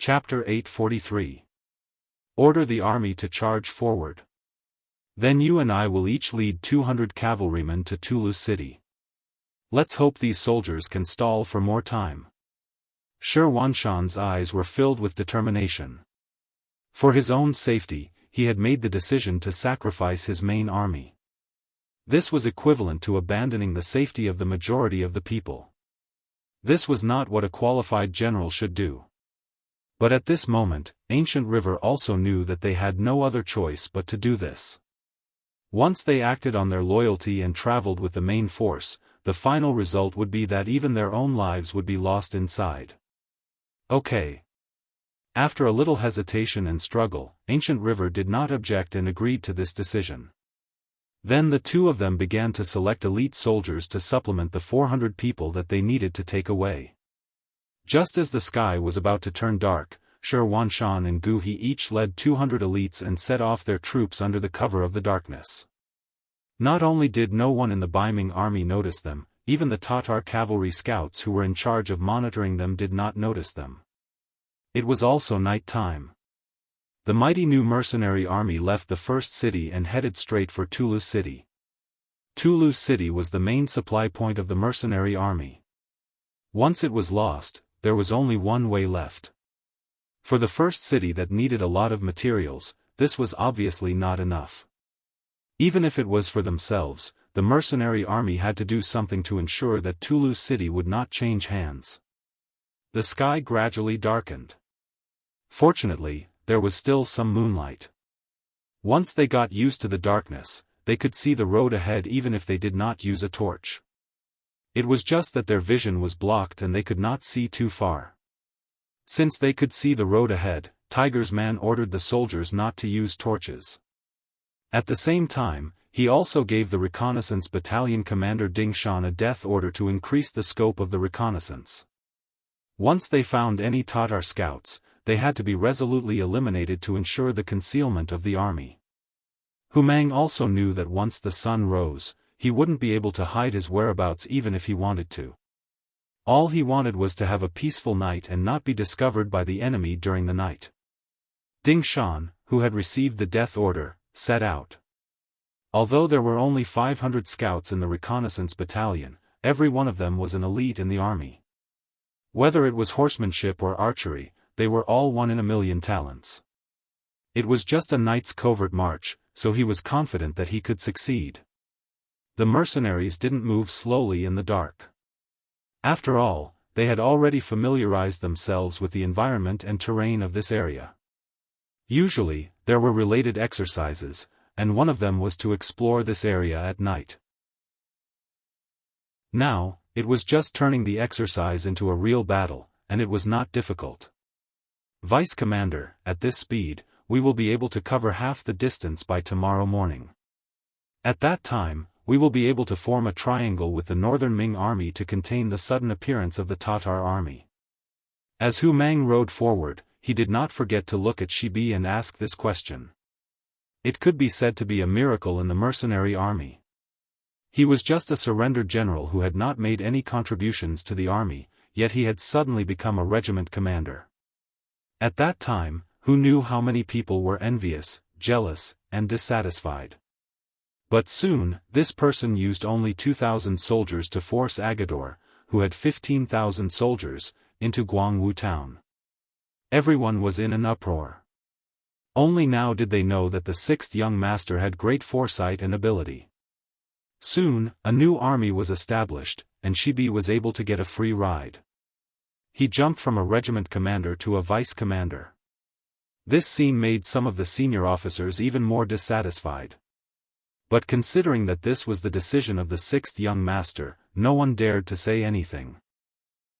Chapter 843. Order the army to charge forward. Then you and I will each lead 200 cavalrymen to Tulu city. Let's hope these soldiers can stall for more time. Shi Wanshan's eyes were filled with determination. For his own safety, he had made the decision to sacrifice his main army. This was equivalent to abandoning the safety of the majority of the people. This was not what a qualified general should do. But at this moment, Ancient River also knew that they had no other choice but to do this. Once they acted on their loyalty and traveled with the main force, the final result would be that even their own lives would be lost inside. Okay. After a little hesitation and struggle, Ancient River did not object and agreed to this decision. Then the two of them began to select elite soldiers to supplement the 400 people that they needed to take away. Just as the sky was about to turn dark, Shi Wanshan and Gu He each led 200 elites and set off their troops under the cover of the darkness. Not only did no one in the Baiming army notice them, even the Tatar cavalry scouts who were in charge of monitoring them did not notice them. It was also night time. The mighty new mercenary army left the first city and headed straight for Tulu city. Tulu city was the main supply point of the mercenary army. Once it was lost, there was only one way left. For the first city that needed a lot of materials, this was obviously not enough. Even if it was for themselves, the mercenary army had to do something to ensure that Tulu city would not change hands. The sky gradually darkened. Fortunately, there was still some moonlight. Once they got used to the darkness, they could see the road ahead even if they did not use a torch. It was just that their vision was blocked and they could not see too far. Since they could see the road ahead, Tiger's man ordered the soldiers not to use torches. At the same time, he also gave the reconnaissance battalion commander Ding Shan a death order to increase the scope of the reconnaissance. Once they found any Tatar scouts, they had to be resolutely eliminated to ensure the concealment of the army. Hu Mang also knew that once the sun rose, he wouldn't be able to hide his whereabouts even if he wanted to. All he wanted was to have a peaceful night and not be discovered by the enemy during the night. Ding Shan, who had received the death order, set out. Although there were only 500 scouts in the reconnaissance battalion, every one of them was an elite in the army. Whether it was horsemanship or archery, they were all 1 in a million talents. It was just a night's covert march, so he was confident that he could succeed. The mercenaries didn't move slowly in the dark. After all, they had already familiarized themselves with the environment and terrain of this area. Usually, there were related exercises, and one of them was to explore this area at night. Now, it was just turning the exercise into a real battle, and it was not difficult. Vice Commander, at this speed, we will be able to cover half the distance by tomorrow morning. At that time, we will be able to form a triangle with the northern Ming army to contain the sudden appearance of the Tatar army. As Hu Mang rode forward, he did not forget to look at Shibi and ask this question. It could be said to be a miracle in the mercenary army. He was just a surrendered general who had not made any contributions to the army, yet he had suddenly become a regiment commander. At that time, who knew how many people were envious, jealous, and dissatisfied? But soon, this person used only 2,000 soldiers to force Agador, who had 15,000 soldiers, into Jianghu town. Everyone was in an uproar. Only now did they know that the sixth young master had great foresight and ability. Soon, a new army was established, and Shibi was able to get a free ride. He jumped from a regiment commander to a vice commander. This scene made some of the senior officers even more dissatisfied. But considering that this was the decision of the sixth young master, no one dared to say anything.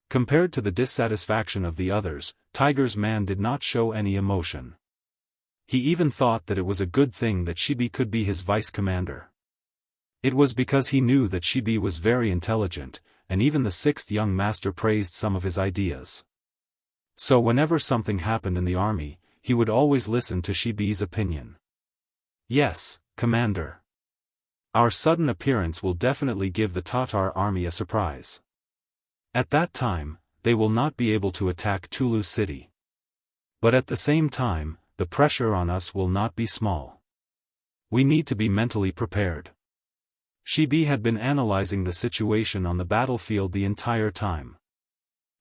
Compared to the dissatisfaction of the others, Tiger's man did not show any emotion. He even thought that it was a good thing that Shibi could be his vice commander. It was because he knew that Shibi was very intelligent, and even the sixth young master praised some of his ideas. So whenever something happened in the army, he would always listen to Shibi's opinion. Yes, Commander. Our sudden appearance will definitely give the Tatar army a surprise. At that time, they will not be able to attack Tulu city. But at the same time, the pressure on us will not be small. We need to be mentally prepared. Shibi had been analyzing the situation on the battlefield the entire time.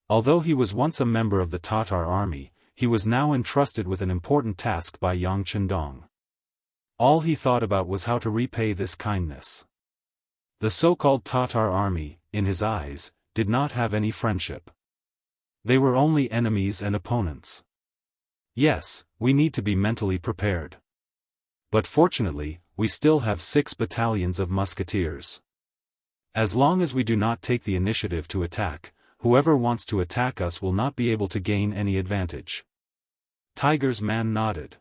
Although he was once a member of the Tatar army, he was now entrusted with an important task by Yang Chendong. All he thought about was how to repay this kindness. The so-called Tatar army, in his eyes, did not have any friendship. They were only enemies and opponents. Yes, we need to be mentally prepared. But fortunately, we still have 6 battalions of musketeers. As long as we do not take the initiative to attack, whoever wants to attack us will not be able to gain any advantage. Tiger's man nodded.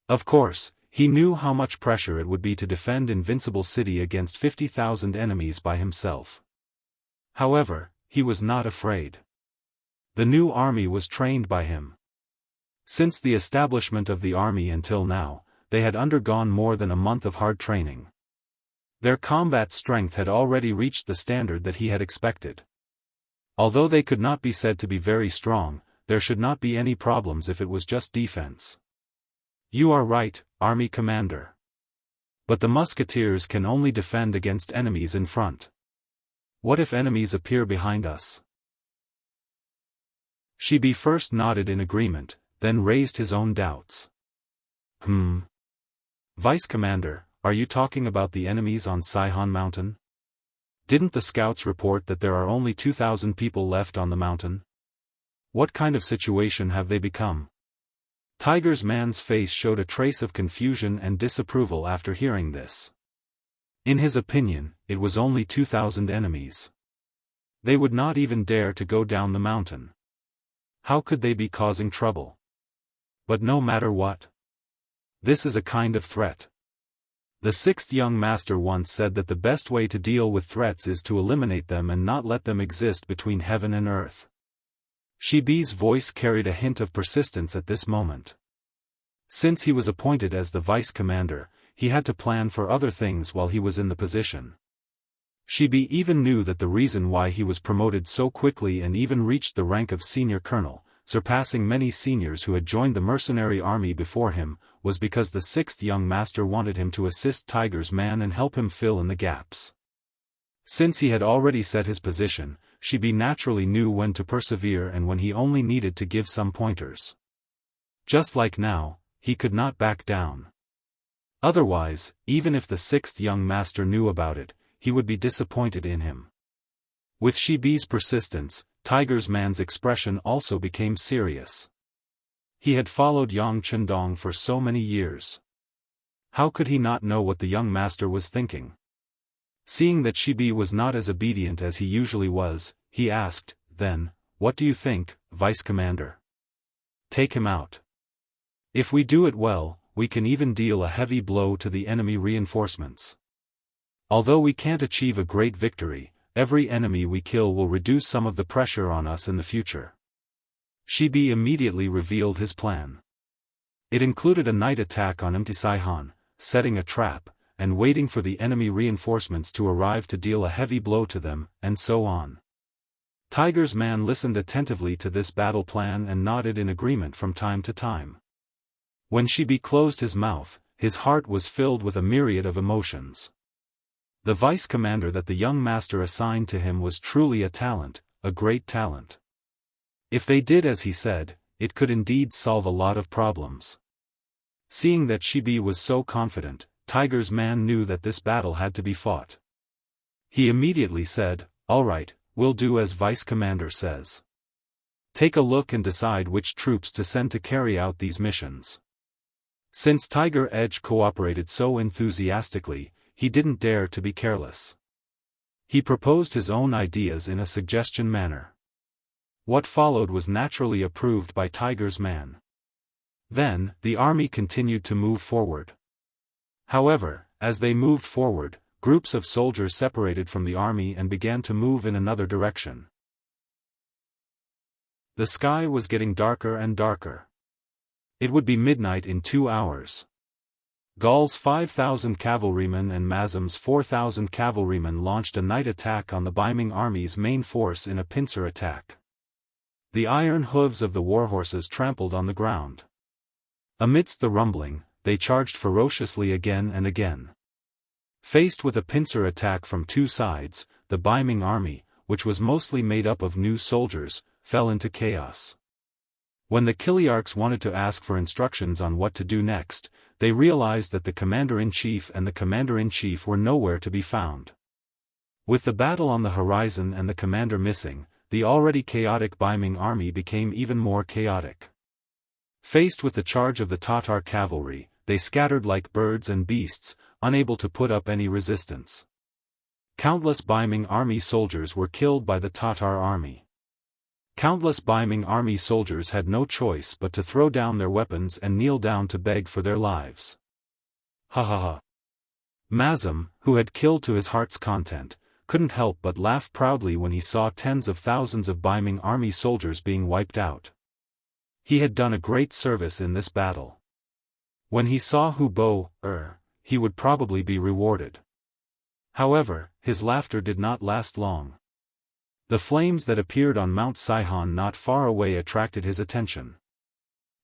Of course, he knew how much pressure it would be to defend Invincible City against 50,000 enemies by himself. However, he was not afraid. The new army was trained by him. Since the establishment of the army until now, they had undergone more than a month of hard training. Their combat strength had already reached the standard that he had expected. Although they could not be said to be very strong, there should not be any problems if it was just defense. You are right, Army Commander. But the musketeers can only defend against enemies in front. What if enemies appear behind us? Shibi first nodded in agreement, then raised his own doubts. Vice Commander, are you talking about the enemies on Saihan Mountain? Didn't the scouts report that there are only 2,000 people left on the mountain? What kind of situation have they become? Tiger's man's face showed a trace of confusion and disapproval after hearing this. In his opinion, it was only 2,000 enemies. They would not even dare to go down the mountain. How could they be causing trouble? But no matter what. This is a kind of threat. The 6th young master once said that the best way to deal with threats is to eliminate them and not let them exist between heaven and earth. Shibi's voice carried a hint of persistence at this moment. Since he was appointed as the vice commander, he had to plan for other things while he was in the position. Shibi even knew that the reason why he was promoted so quickly and even reached the rank of senior colonel, surpassing many seniors who had joined the mercenary army before him, was because the 6th young master wanted him to assist Tiger's man and help him fill in the gaps. Since he had already set his position, Shibi naturally knew when to persevere and when he only needed to give some pointers. Just like now, he could not back down. Otherwise, even if the 6th young master knew about it, he would be disappointed in him. With Shibi's persistence, Tiger's man's expression also became serious. He had followed Yang Chendong for so many years. How could he not know what the young master was thinking? Seeing that Shibi was not as obedient as he usually was, he asked, "Then, what do you think, Vice Commander? Take him out. If we do it well, we can even deal a heavy blow to the enemy reinforcements. Although we can't achieve a great victory, every enemy we kill will reduce some of the pressure on us in the future." Shibi immediately revealed his plan. It included a night attack on Saihan, setting a trap, and waiting for the enemy reinforcements to arrive to deal a heavy blow to them, and so on. Tiger's man listened attentively to this battle plan and nodded in agreement from time to time. When Shibi closed his mouth, his heart was filled with a myriad of emotions. The vice commander that the young master assigned to him was truly a talent, a great talent. If they did as he said, it could indeed solve a lot of problems. Seeing that Shibi was so confident, Tiger's man knew that this battle had to be fought. He immediately said, "All right, we'll do as Vice Commander says. Take a look and decide which troops to send to carry out these missions." Since Tiger Edge cooperated so enthusiastically, he didn't dare to be careless. He proposed his own ideas in a suggestion manner. What followed was naturally approved by Tiger's man. Then, the army continued to move forward. However, as they moved forward, groups of soldiers separated from the army and began to move in another direction. The sky was getting darker and darker. It would be midnight in 2 hours. Gaul's 5,000 cavalrymen and Mazam's 4,000 cavalrymen launched a night attack on the Baiming army's main force in a pincer attack. The iron hooves of the warhorses trampled on the ground. Amidst the rumbling, they charged ferociously again and again. Faced with a pincer attack from two sides, the Baiming army, which was mostly made up of new soldiers, fell into chaos. When the Kiliarchs wanted to ask for instructions on what to do next, they realized that the commander-in-chief and the commander-in-chief were nowhere to be found. With the battle on the horizon and the commander missing, the already chaotic Baiming army became even more chaotic. Faced with the charge of the Tatar cavalry, they scattered like birds and beasts, unable to put up any resistance. Countless Baiming army soldiers were killed by the Tatar army. Countless Baiming army soldiers had no choice but to throw down their weapons and kneel down to beg for their lives. Ha ha ha. Mazam, who had killed to his heart's content, couldn't help but laugh proudly when he saw tens of thousands of Baiming army soldiers being wiped out. He had done a great service in this battle. When he saw Hubo, he would probably be rewarded. However, his laughter did not last long. The flames that appeared on Mount Saihan not far away attracted his attention.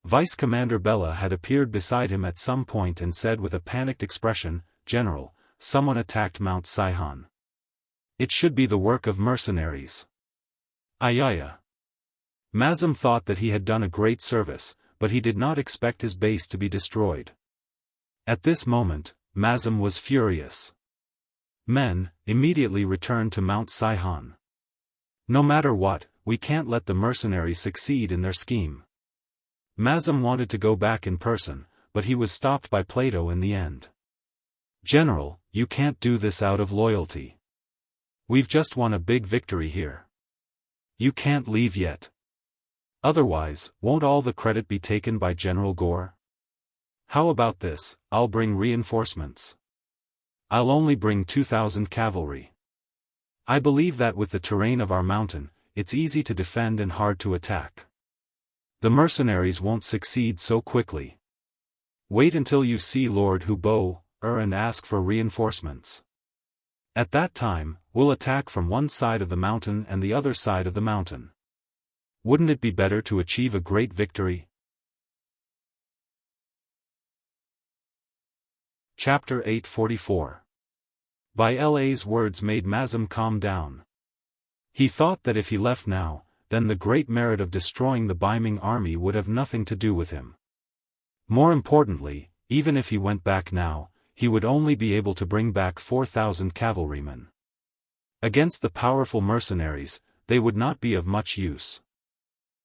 Vice Commander Bella had appeared beside him at some point and said with a panicked expression, "General, someone attacked Mount Saihan. It should be the work of mercenaries." Ayaya. Mazam thought that he had done a great service, but he did not expect his base to be destroyed. At this moment, Mazam was furious. "Men, immediately return to Mount Saihan. No matter what, we can't let the mercenaries succeed in their scheme." Mazam wanted to go back in person, but he was stopped by Plato in the end. "General, you can't do this out of loyalty. We've just won a big victory here. You can't leave yet. Otherwise, won't all the credit be taken by General Gore? How about this, I'll bring reinforcements. I'll only bring 2,000 cavalry. I believe that with the terrain of our mountain, it's easy to defend and hard to attack. The mercenaries won't succeed so quickly. Wait until you see Lord Hubo, and ask for reinforcements. At that time, we'll attack from one side of the mountain and the other side of the mountain. Wouldn't it be better to achieve a great victory?" Chapter 844. By La's words made Mazam calm down. He thought that if he left now, then the great merit of destroying the Baiming army would have nothing to do with him. More importantly, even if he went back now, he would only be able to bring back 4,000 cavalrymen. Against the powerful mercenaries, they would not be of much use.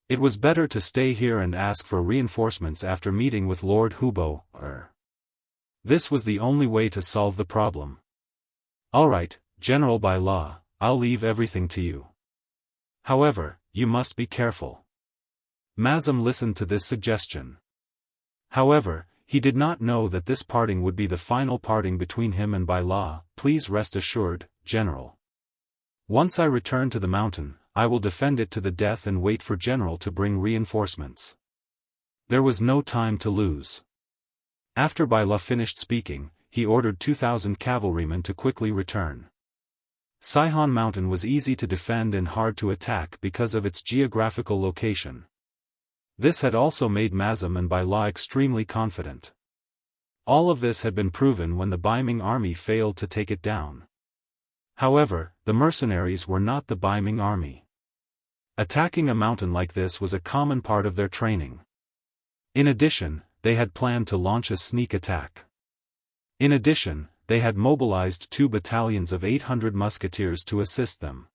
It was better to stay here and ask for reinforcements after meeting with Lord Hubo. This was the only way to solve the problem. "All right, General, by law, I'll leave everything to you. However, you must be careful." Mazam listened to this suggestion. However, he did not know that this parting would be the final parting between him and by law. "Please rest assured, General. Once I return to the mountain, I will defend it to the death and wait for General to bring reinforcements." There was no time to lose. After Baila finished speaking, he ordered 2,000 cavalrymen to quickly return. Saihan Mountain was easy to defend and hard to attack because of its geographical location. This had also made Mazam and Baila extremely confident. All of this had been proven when the Baiming army failed to take it down. However, the mercenaries were not the Baiming army. Attacking a mountain like this was a common part of their training. In addition, they had planned to launch a sneak attack. In addition, they had mobilized 2 battalions of 800 musketeers to assist them.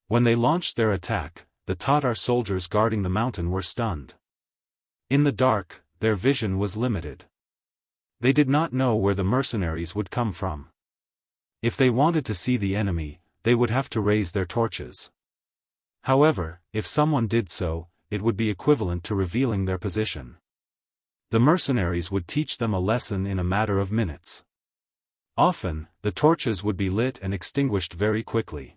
When they launched their attack, the Tatar soldiers guarding the mountain were stunned. In the dark, their vision was limited. They did not know where the mercenaries would come from. If they wanted to see the enemy, they would have to raise their torches. However, if someone did so, it would be equivalent to revealing their position. The mercenaries would teach them a lesson in a matter of minutes. Often, the torches would be lit and extinguished very quickly.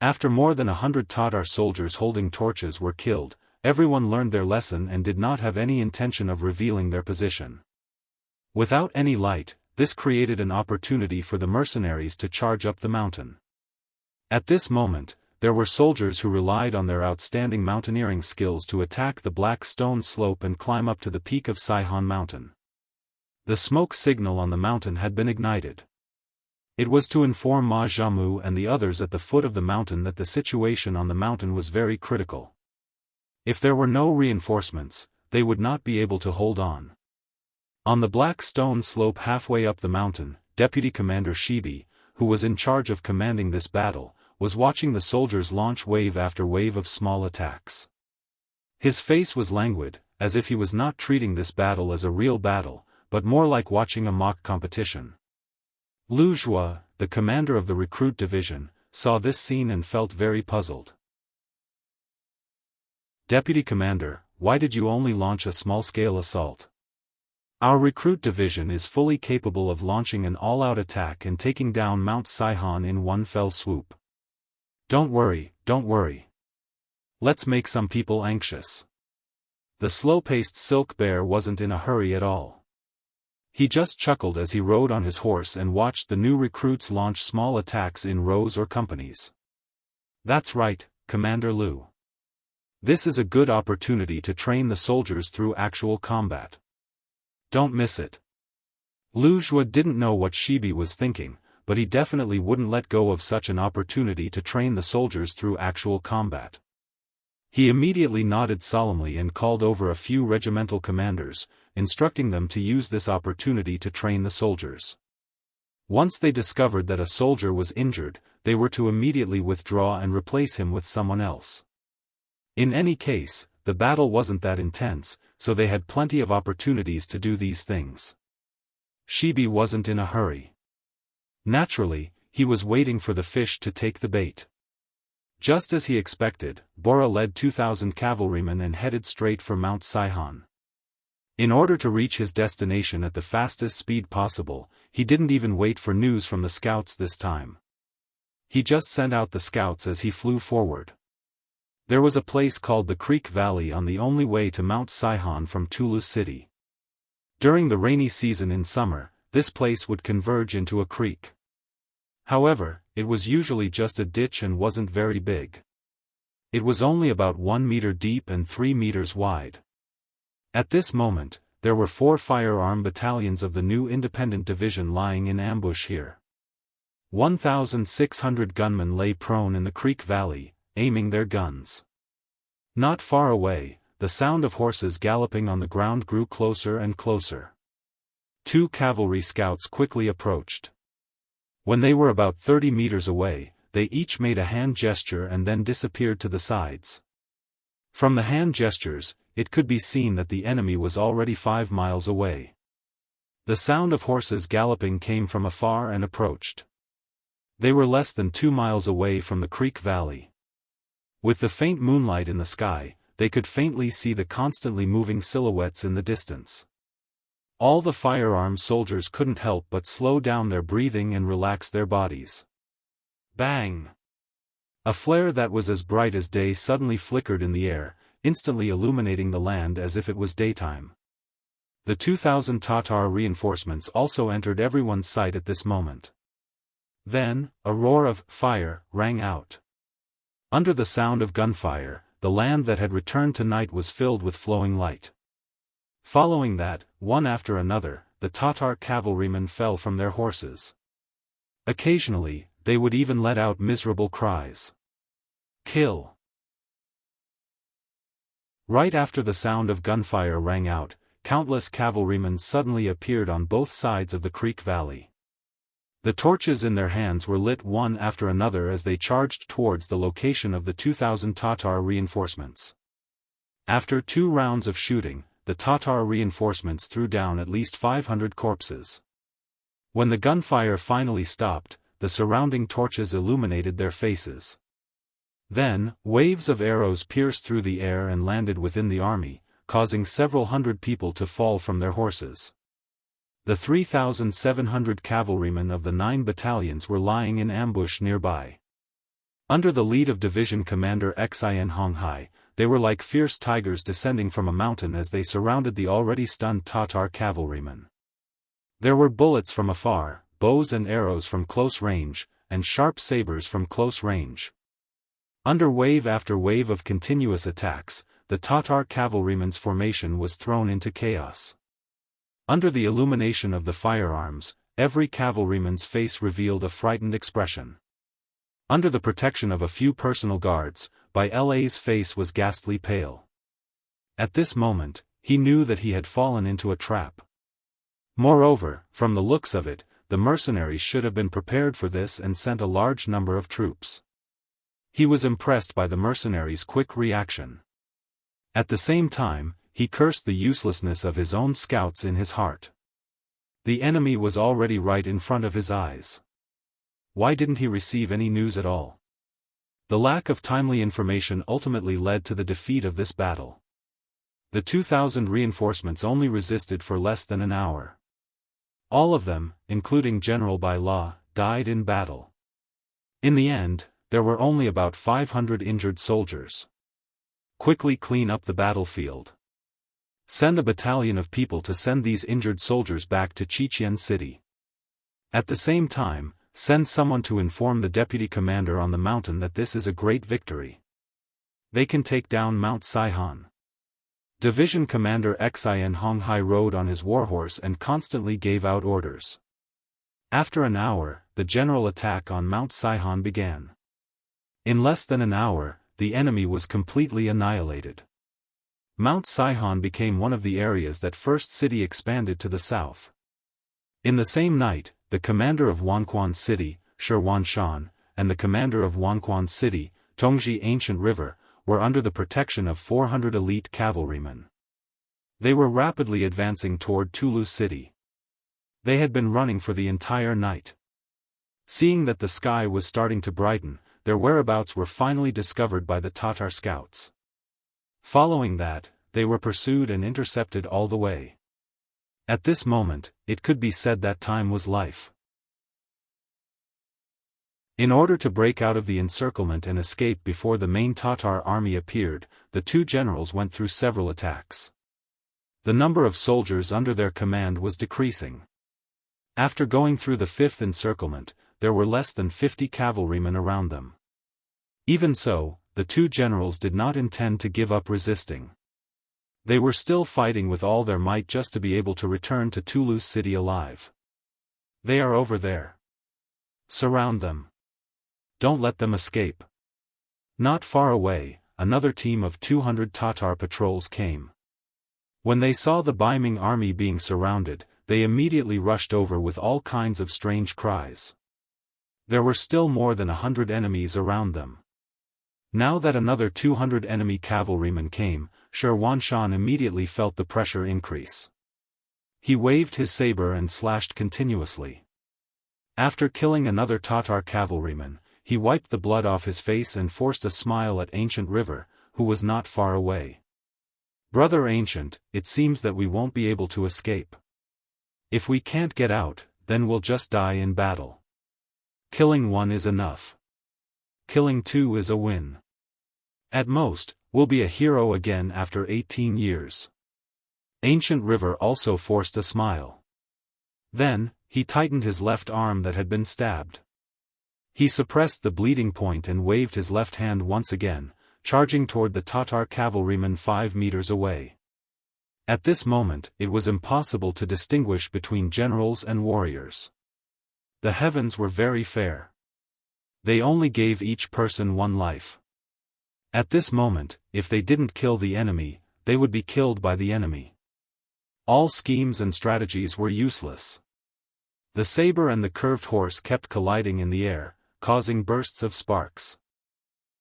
After more than 100 Tatar soldiers holding torches were killed, everyone learned their lesson and did not have any intention of revealing their position. Without any light, this created an opportunity for the mercenaries to charge up the mountain. At this moment, there were soldiers who relied on their outstanding mountaineering skills to attack the black stone slope and climb up to the peak of Saihan Mountain. The smoke signal on the mountain had been ignited. It was to inform Ma Jianghu and the others at the foot of the mountain that the situation on the mountain was very critical. If there were no reinforcements, they would not be able to hold on. On the black stone slope halfway up the mountain, Deputy Commander Shibi, who was in charge of commanding this battle, was watching the soldiers launch wave after wave of small attacks. His face was languid, as if he was not treating this battle as a real battle, but more like watching a mock competition. Lu Zhuo, the commander of the recruit division, saw this scene and felt very puzzled. Deputy Commander, why did you only launch a small-scale assault? Our recruit division is fully capable of launching an all-out attack and taking down Mount Saihan in one fell swoop. Don't worry, don't worry. Let's make some people anxious. The slow-paced Silk Bear wasn't in a hurry at all. He just chuckled as he rode on his horse and watched the new recruits launch small attacks in rows or companies. That's right, Commander Lu. This is a good opportunity to train the soldiers through actual combat. Don't miss it. Lu Zhuo didn't know what Shibi was thinking, but he definitely wouldn't let go of such an opportunity to train the soldiers through actual combat. He immediately nodded solemnly and called over a few regimental commanders, instructing them to use this opportunity to train the soldiers. Once they discovered that a soldier was injured, they were to immediately withdraw and replace him with someone else. In any case, the battle wasn't that intense, so they had plenty of opportunities to do these things. Shibi wasn't in a hurry. Naturally, he was waiting for the fish to take the bait. Just as he expected, Bora led 2,000 cavalrymen and headed straight for Mount Saihan. In order to reach his destination at the fastest speed possible, he didn't even wait for news from the scouts this time. He just sent out the scouts as he flew forward. There was a place called the Creek Valley on the only way to Mount Saihan from Tulu City. During the rainy season in summer, this place would converge into a creek. However, it was usually just a ditch and wasn't very big. It was only about 1 meter deep and 3 meters wide. At this moment, there were 4 firearm battalions of the new independent division lying in ambush here. 1,600 gunmen lay prone in the creek valley, aiming their guns. Not far away, the sound of horses galloping on the ground grew closer and closer. 2 cavalry scouts quickly approached. When they were about 30 meters away, they each made a hand gesture and then disappeared to the sides. From the hand gestures, it could be seen that the enemy was already 5 miles away. The sound of horses galloping came from afar and approached. They were less than 2 miles away from the creek valley. With the faint moonlight in the sky, they could faintly see the constantly moving silhouettes in the distance. All the firearm soldiers couldn't help but slow down their breathing and relax their bodies. Bang! A flare that was as bright as day suddenly flickered in the air, instantly illuminating the land as if it was daytime. The 2,000 Tatar reinforcements also entered everyone's sight at this moment. Then, a roar of fire rang out. Under the sound of gunfire, the land that had returned to night was filled with flowing light. Following that, one after another, the Tatar cavalrymen fell from their horses. Occasionally, they would even let out miserable cries. Kill! Right after the sound of gunfire rang out, countless cavalrymen suddenly appeared on both sides of the creek valley. The torches in their hands were lit one after another as they charged towards the location of the 2,000 Tatar reinforcements. After 2 rounds of shooting, the Tatar reinforcements threw down at least 500 corpses. When the gunfire finally stopped, the surrounding torches illuminated their faces. Then, waves of arrows pierced through the air and landed within the army, causing several hundred people to fall from their horses. The 3,700 cavalrymen of the 9 battalions were lying in ambush nearby. Under the lead of Division Commander Xian Honghai, they were like fierce tigers descending from a mountain as they surrounded the already stunned Tatar cavalrymen. There were bullets from afar, bows and arrows from close range, and sharp sabers from close range. Under wave after wave of continuous attacks, the Tatar cavalryman's formation was thrown into chaos. Under the illumination of the firearms, every cavalryman's face revealed a frightened expression. Under the protection of a few personal guards, Baile's face was ghastly pale. At this moment, he knew that he had fallen into a trap. Moreover, from the looks of it, the mercenaries should have been prepared for this and sent a large number of troops. He was impressed by the mercenaries' quick reaction. At the same time, he cursed the uselessness of his own scouts in his heart. The enemy was already right in front of his eyes. Why didn't he receive any news at all? The lack of timely information ultimately led to the defeat of this battle. The 2,000 reinforcements only resisted for less than an hour. All of them, including General Baila, died in battle. In the end, there were only about 500 injured soldiers. Quickly clean up the battlefield. Send a battalion of people to send these injured soldiers back to Qiqian City. At the same time, send someone to inform the deputy commander on the mountain that this is a great victory. They can take down Mount Saihan. Division Commander Xian Honghai rode on his warhorse and constantly gave out orders. After an hour, the general attack on Mount Saihan began. In less than an hour, the enemy was completely annihilated. Mount Saihan became one of the areas that First City expanded to the south. In the same night, the commander of Wanquan City, Shi Wanshan, and the commander of Wanquan City, Tongji Ancient River, were under the protection of 400 elite cavalrymen. They were rapidly advancing toward Tulu City. They had been running for the entire night. Seeing that the sky was starting to brighten, their whereabouts were finally discovered by the Tatar scouts. Following that, they were pursued and intercepted all the way. At this moment, it could be said that time was life. In order to break out of the encirclement and escape before the main Tatar army appeared, the two generals went through several attacks. The number of soldiers under their command was decreasing. After going through the fifth encirclement, there were less than 50 cavalrymen around them. Even so, the two generals did not intend to give up resisting. They were still fighting with all their might just to be able to return to Tulu City alive. They are over there. Surround them. Don't let them escape. Not far away, another team of 200 Tatar patrols came. When they saw the Baiming army being surrounded, they immediately rushed over with all kinds of strange cries. There were still more than 100 enemies around them. Now that another 200 enemy cavalrymen came, Shi Wanshan immediately felt the pressure increase. He waved his saber and slashed continuously. After killing another Tatar cavalryman, he wiped the blood off his face and forced a smile at Ancient River, who was not far away. "Brother Ancient, it seems that we won't be able to escape. If we can't get out, then we'll just die in battle. Killing one is enough. Killing two is a win. At most, we'll be a hero again after 18 years. Ancient River also forced a smile. Then, he tightened his left arm that had been stabbed. He suppressed the bleeding point and waved his left hand once again, charging toward the Tatar cavalryman 5 meters away. At this moment, it was impossible to distinguish between generals and warriors. The heavens were very fair. They only gave each person one life. At this moment, if they didn't kill the enemy, they would be killed by the enemy. All schemes and strategies were useless. The saber and the curved horse kept colliding in the air, causing bursts of sparks.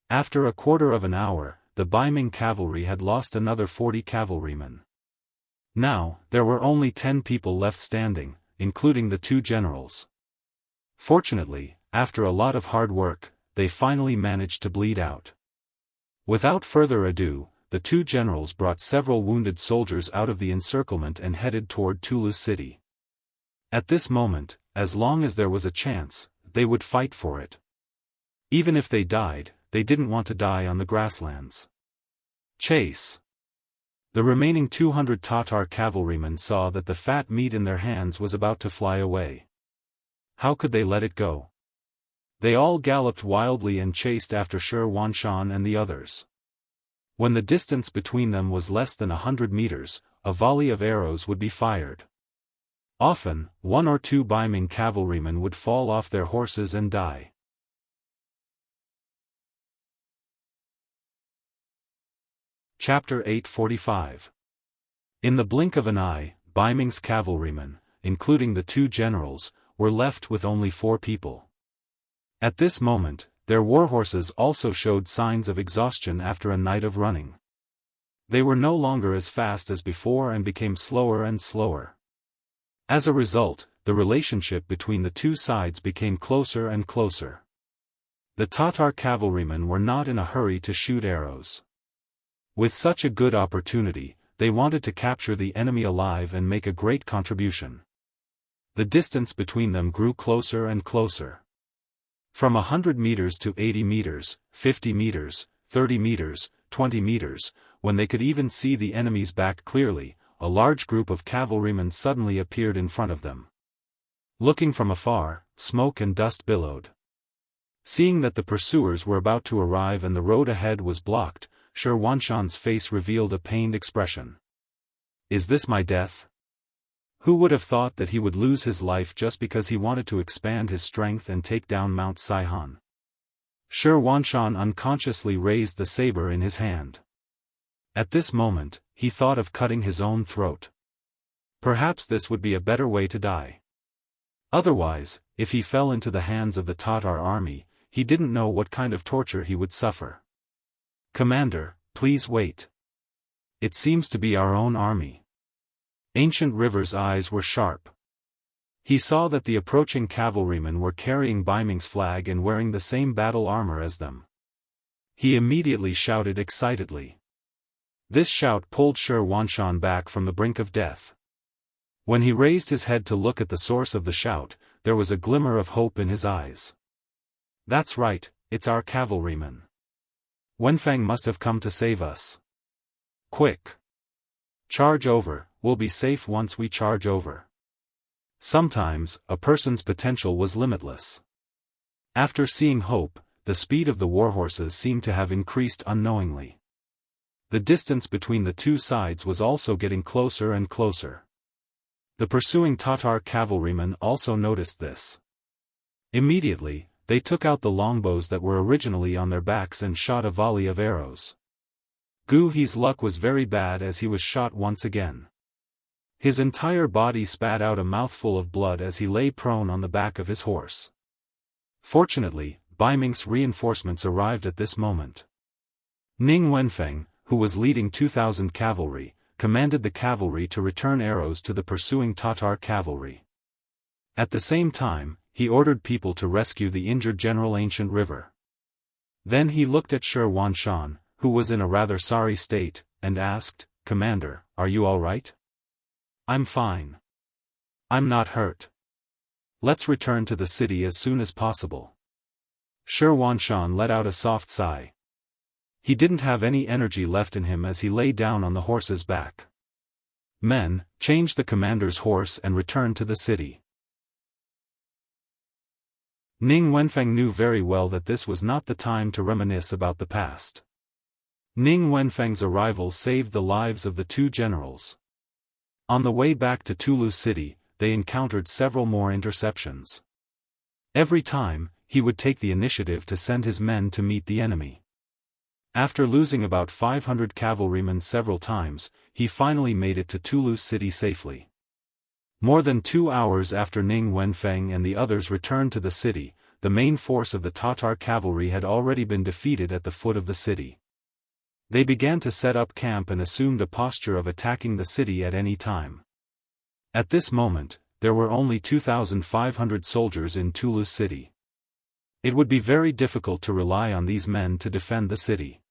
After a quarter of an hour, the Baiming cavalry had lost another 40 cavalrymen. Now, there were only 10 people left standing, including the two generals. Fortunately, after a lot of hard work, they finally managed to bleed out. Without further ado, the two generals brought several wounded soldiers out of the encirclement and headed toward Tulu City. At this moment, as long as there was a chance, they would fight for it. Even if they died, they didn't want to die on the grasslands. Chase. The remaining 200 Tatar cavalrymen saw that the fat meat in their hands was about to fly away. How could they let it go? They all galloped wildly and chased after Xianxia and the others. When the distance between them was less than 100 meters, a volley of arrows would be fired. Often, 1 or 2 Baiming cavalrymen would fall off their horses and die. Chapter 845. In the blink of an eye, Baiming's cavalrymen, including the 2 generals, were left with only 4 people. At this moment, their warhorses also showed signs of exhaustion after a night of running. They were no longer as fast as before and became slower and slower. As a result, the relationship between the 2 sides became closer and closer. The Tatar cavalrymen were not in a hurry to shoot arrows. With such a good opportunity, they wanted to capture the enemy alive and make a great contribution. The distance between them grew closer and closer. From 100 meters to 80 meters, 50 meters, 30 meters, 20 meters, when they could even see the enemy's back clearly, a large group of cavalrymen suddenly appeared in front of them. Looking from afar, smoke and dust billowed. Seeing that the pursuers were about to arrive and the road ahead was blocked, Xianxia's face revealed a pained expression. "Is this my death?" Who would have thought that he would lose his life just because he wanted to expand his strength and take down Mount Saihan? Xianxia unconsciously raised the saber in his hand. At this moment, he thought of cutting his own throat. Perhaps this would be a better way to die. Otherwise, if he fell into the hands of the Tatar army, he didn't know what kind of torture he would suffer. "Commander, please wait. It seems to be our own army." Ancient River's eyes were sharp. He saw that the approaching cavalrymen were carrying Baiming's flag and wearing the same battle armor as them. He immediately shouted excitedly. This shout pulled Xianxia back from the brink of death. When he raised his head to look at the source of the shout, there was a glimmer of hope in his eyes. "That's right, it's our cavalrymen. Wenfeng must have come to save us. Quick! Charge over, we'll be safe once we charge over." Sometimes, a person's potential was limitless. After seeing hope, the speed of the warhorses seemed to have increased unknowingly. The distance between the 2 sides was also getting closer and closer. The pursuing Tatar cavalrymen also noticed this. Immediately, they took out the longbows that were originally on their backs and shot a volley of arrows. Gu He's luck was very bad as he was shot once again. His entire body spat out a mouthful of blood as he lay prone on the back of his horse. Fortunately, Baiming's reinforcements arrived at this moment. Ning Wenfeng, who was leading 2,000 cavalry, commanded the cavalry to return arrows to the pursuing Tatar cavalry. At the same time, he ordered people to rescue the injured General Ancient River. Then he looked at Xianxia, who was in a rather sorry state, and asked, "Commander, are you all right?" "I'm fine. I'm not hurt. Let's return to the city as soon as possible." Xianxia let out a soft sigh. He didn't have any energy left in him as he lay down on the horse's back. "Men, change the commander's horse and return to the city." Ning Wenfeng knew very well that this was not the time to reminisce about the past. Ning Wenfeng's arrival saved the lives of the 2 generals. On the way back to Tulu City, they encountered several more interceptions. Every time, he would take the initiative to send his men to meet the enemy. After losing about 500 cavalrymen several times, he finally made it to Tulu City safely. More than 2 hours after Ning Wenfeng and the others returned to the city, the main force of the Tatar cavalry had already been defeated at the foot of the city. They began to set up camp and assumed a posture of attacking the city at any time. At this moment, there were only 2,500 soldiers in Tulu City. It would be very difficult to rely on these men to defend the city.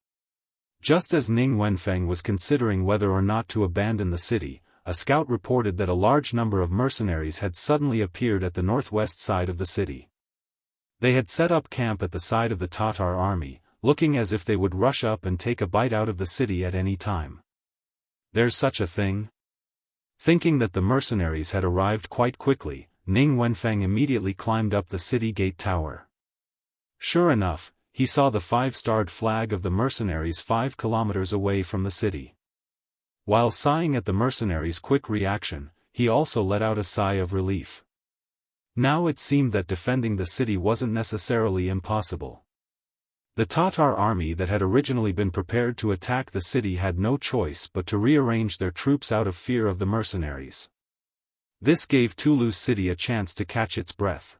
Just as Ning Wenfeng was considering whether or not to abandon the city, a scout reported that a large number of mercenaries had suddenly appeared at the northwest side of the city. They had set up camp at the side of the Tatar army, looking as if they would rush up and take a bite out of the city at any time. "There's such a thing?" Thinking that the mercenaries had arrived quite quickly, Ning Wenfeng immediately climbed up the city gate tower. Sure enough, he saw the 5-starred flag of the mercenaries 5 kilometers away from the city. While sighing at the mercenaries' quick reaction, he also let out a sigh of relief. Now it seemed that defending the city wasn't necessarily impossible. The Tatar army that had originally been prepared to attack the city had no choice but to rearrange their troops out of fear of the mercenaries. This gave Toulouse city a chance to catch its breath.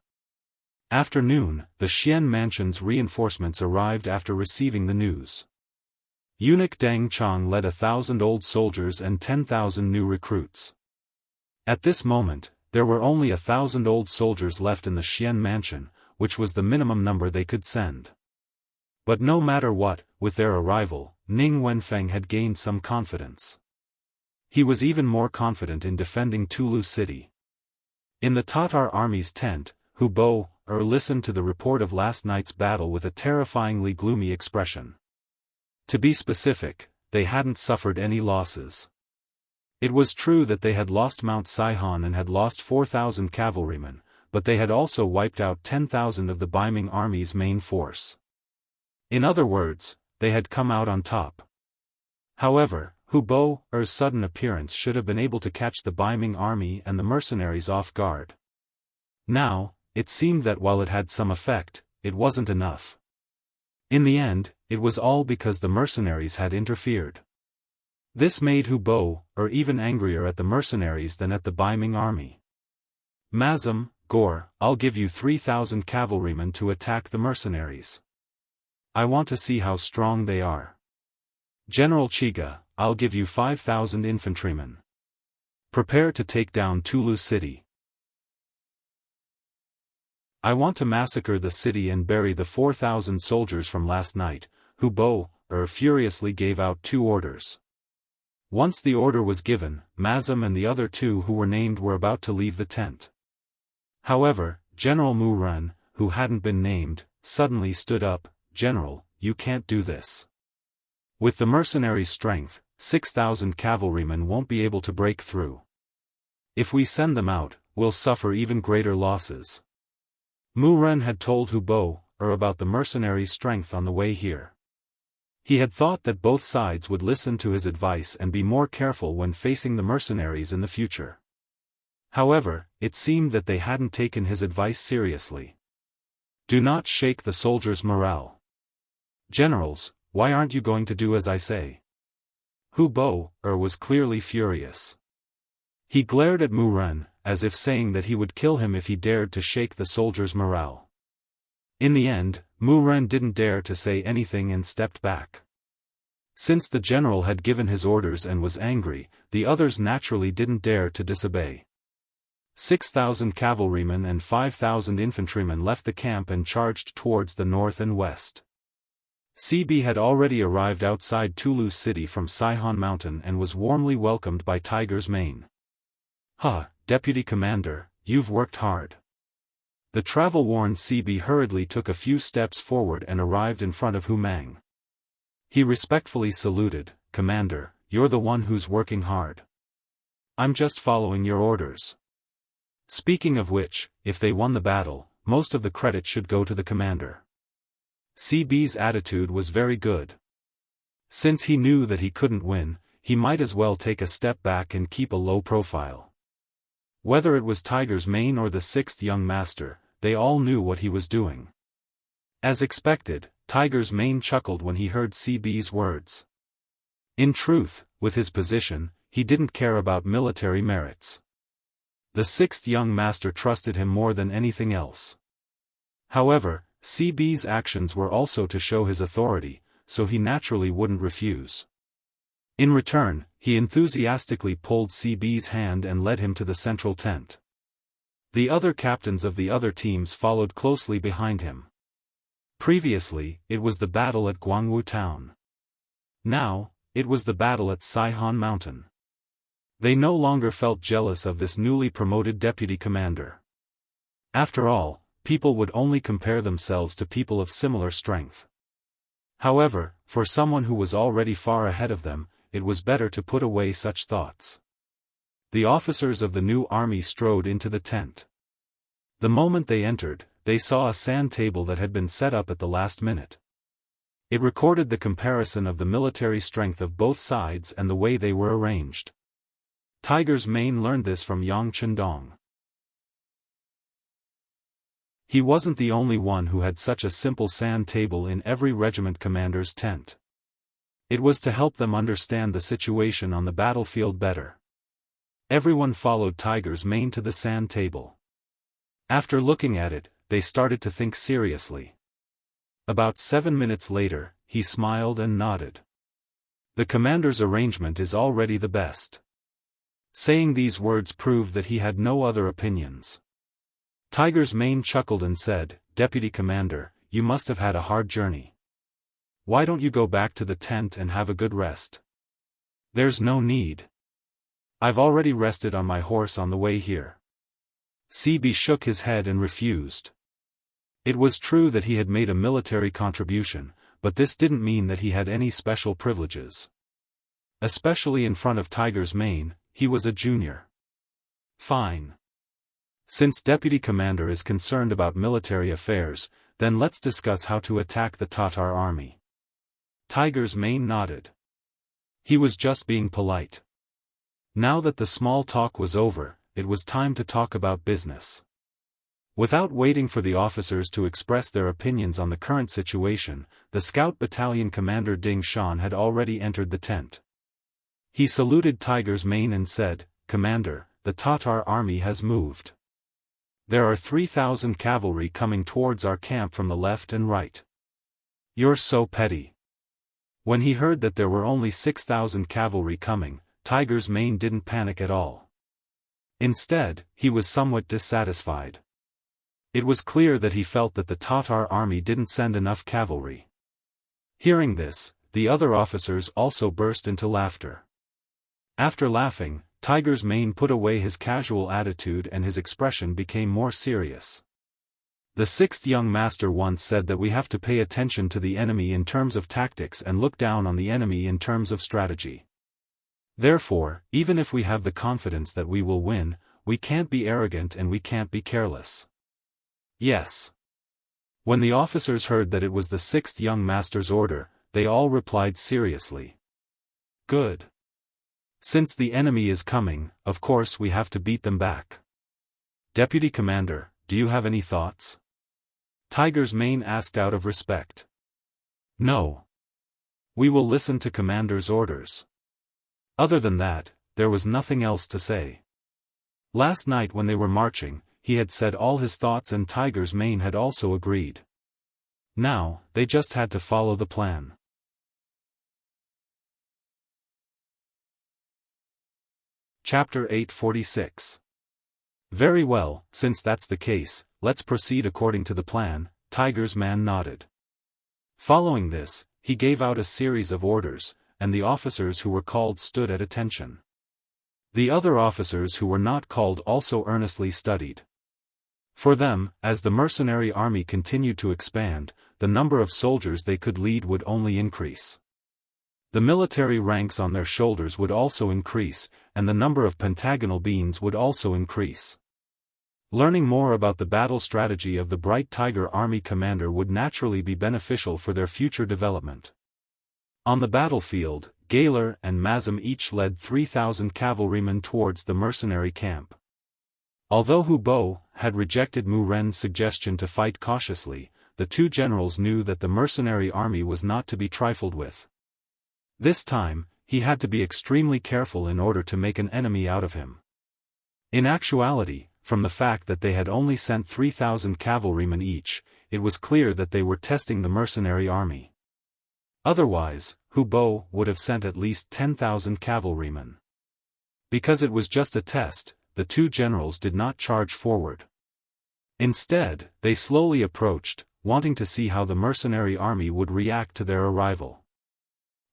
After noon, the Xian mansion's reinforcements arrived after receiving the news. Eunuch Deng Chong led 1,000 old soldiers and 10,000 new recruits. At this moment, there were only 1,000 old soldiers left in the Xian mansion, which was the minimum number they could send. But no matter what, with their arrival, Ning Wenfeng had gained some confidence. He was even more confident in defending Toulouse city. In the Tatar army's tent, Hu Bo listened to the report of last night's battle with a terrifyingly gloomy expression. To be specific, they hadn't suffered any losses. It was true that they had lost Mount Saihan and had lost 4,000 cavalrymen, but they had also wiped out 10,000 of the Baiming army's main force. In other words, they had come out on top. However, Hu Bo's sudden appearance should have been able to catch the Baiming army and the mercenaries off guard. Now, it seemed that while it had some effect, it wasn't enough. In the end, it was all because the mercenaries had interfered. This made Hu Bo even angrier at the mercenaries than at the Baiming army. Mazam, Gore, I'll give you 3,000 cavalrymen to attack the mercenaries. I want to see how strong they are. General Chiga, I'll give you 5,000 infantrymen. Prepare to take down Toulouse city. I want to massacre the city and bury the 4,000 soldiers from last night. Hu Bo furiously gave out 2 orders. Once the order was given, Mazam and the other 2 who were named were about to leave the tent. However, General Mu Ren, who hadn't been named, suddenly stood up. General, you can't do this. With the mercenaries' strength, 6,000 cavalrymen won't be able to break through. If we send them out, we'll suffer even greater losses. Mu Ren had told Hu Bo about the mercenaries' strength on the way here. He had thought that both sides would listen to his advice and be more careful when facing the mercenaries in the future. However, it seemed that they hadn't taken his advice seriously. Do not shake the soldiers' morale. Generals, why aren't you going to do as I say? Hu Bo was clearly furious. He glared at Mu Ren, as if saying that he would kill him if he dared to shake the soldiers' morale. In the end, Mu Ren didn't dare to say anything and stepped back. Since the general had given his orders and was angry, the others naturally didn't dare to disobey. 6,000 cavalrymen and 5,000 infantrymen left the camp and charged towards the north and west. CB had already arrived outside Toulouse city from Saihan Mountain and was warmly welcomed by Tiger's Mane. Deputy Commander, you've worked hard. The travel-worn CB hurriedly took a few steps forward and arrived in front of Hu Mang. He respectfully saluted. Commander, you're the one who's working hard. I'm just following your orders. Speaking of which, if they won the battle, most of the credit should go to the commander. CB's attitude was very good. Since he knew that he couldn't win, he might as well take a step back and keep a low profile. Whether it was Tiger's Mane or the 6th young master, they all knew what he was doing. As expected, Tiger's Mane chuckled when he heard CB's words. In truth, with his position, he didn't care about military merits. The 6th young master trusted him more than anything else. However, CB's actions were also to show his authority, so he naturally wouldn't refuse. In return, he enthusiastically pulled CB's hand and led him to the central tent. The other captains of the other teams followed closely behind him. Previously, it was the battle at Jianghu town. Now, it was the battle at Saihan Mountain. They no longer felt jealous of this newly promoted deputy commander. After all, people would only compare themselves to people of similar strength. However, for someone who was already far ahead of them, it was better to put away such thoughts. The officers of the new army strode into the tent. The moment they entered, they saw a sand table that had been set up at the last minute. It recorded the comparison of the military strength of both sides and the way they were arranged. Tiger's Mane learned this from Yang Chendong. He wasn't the only one who had such a simple sand table in every regiment commander's tent. It was to help them understand the situation on the battlefield better. Everyone followed Tiger's Mane to the sand table. After looking at it, they started to think seriously. About 7 minutes later, he smiled and nodded. The commander's arrangement is already the best. Saying these words proved that he had no other opinions. Tiger's Mane chuckled and said, "Deputy Commander, you must have had a hard journey. Why don't you go back to the tent and have a good rest?" "There's no need. I've already rested on my horse on the way here." CB shook his head and refused. It was true that he had made a military contribution, but this didn't mean that he had any special privileges. Especially in front of Tiger's Mane, he was a junior. "Fine. Since Deputy Commander is concerned about military affairs, then let's discuss how to attack the Tatar army." Tiger's Mane nodded. He was just being polite. Now that the small talk was over, it was time to talk about business. Without waiting for the officers to express their opinions on the current situation, the Scout Battalion Commander Ding Shan had already entered the tent. He saluted Tiger's Mane and said, "Commander, the Tatar army has moved. There are 3,000 cavalry coming towards our camp from the left and right." "You're so petty." When he heard that there were only 6,000 cavalry coming, Tiger's Mane didn't panic at all. Instead, he was somewhat dissatisfied. It was clear that he felt that the Tatar army didn't send enough cavalry. Hearing this, the other officers also burst into laughter. After laughing, Tiger's Mane put away his casual attitude and his expression became more serious. The sixth young master once said that we have to pay attention to the enemy in terms of tactics and look down on the enemy in terms of strategy. Therefore, even if we have the confidence that we will win, we can't be arrogant and we can't be careless. Yes. When the officers heard that it was the sixth young master's order, they all replied seriously. "Good. Since the enemy is coming, of course we have to beat them back." "Deputy Commander, do you have any thoughts?" Tiger's Mane asked out of respect. "No. We will listen to Commander's orders." Other than that, there was nothing else to say. Last night when they were marching, he had said all his thoughts and Tiger's Mane had also agreed. Now, they just had to follow the plan. Chapter 846. "Very well, since that's the case, let's proceed according to the plan," Tiger's Man nodded. Following this, he gave out a series of orders, and the officers who were called stood at attention. The other officers who were not called also earnestly studied. For them, as the mercenary army continued to expand, the number of soldiers they could lead would only increase. The military ranks on their shoulders would also increase, and the number of pentagonal beans would also increase. Learning more about the battle strategy of the Bright Tiger Army commander would naturally be beneficial for their future development. On the battlefield, Gaylor and Mazam each led 3,000 cavalrymen towards the mercenary camp. Although Hu Bo had rejected Mu Ren's suggestion to fight cautiously, the two generals knew that the mercenary army was not to be trifled with. This time, he had to be extremely careful in order to make an enemy out of him. In actuality, from the fact that they had only sent 3,000 cavalrymen each, it was clear that they were testing the mercenary army. Otherwise, Hu Bo would have sent at least 10,000 cavalrymen. Because it was just a test, the two generals did not charge forward. Instead, they slowly approached, wanting to see how the mercenary army would react to their arrival.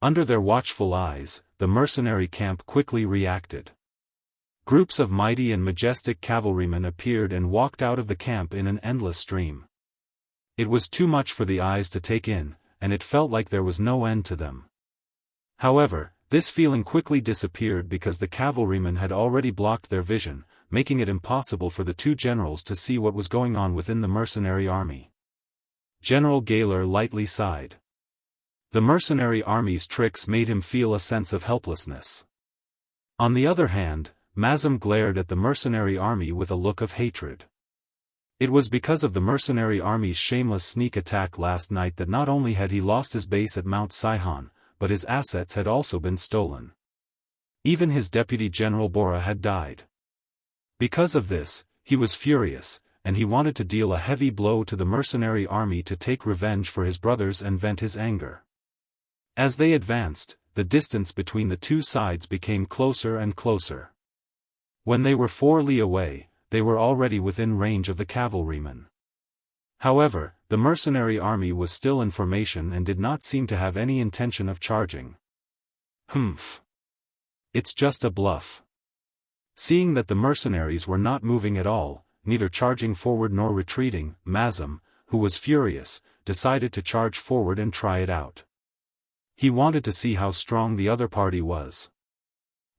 Under their watchful eyes, the mercenary camp quickly reacted. Groups of mighty and majestic cavalrymen appeared and walked out of the camp in an endless stream. It was too much for the eyes to take in, and it felt like there was no end to them. However, this feeling quickly disappeared because the cavalrymen had already blocked their vision, making it impossible for the two generals to see what was going on within the mercenary army. General Gaylor lightly sighed. The mercenary army's tricks made him feel a sense of helplessness. On the other hand, Mazam glared at the mercenary army with a look of hatred. It was because of the mercenary army's shameless sneak attack last night that not only had he lost his base at Mount Saihan, but his assets had also been stolen. Even his deputy general Bora had died. Because of this, he was furious, and he wanted to deal a heavy blow to the mercenary army to take revenge for his brothers and vent his anger. As they advanced, the distance between the two sides became closer and closer. When they were 4 li away, they were already within range of the cavalrymen. However, the mercenary army was still in formation and did not seem to have any intention of charging. Humph. It's just a bluff. Seeing that the mercenaries were not moving at all, neither charging forward nor retreating, Mazam, who was furious, decided to charge forward and try it out. He wanted to see how strong the other party was.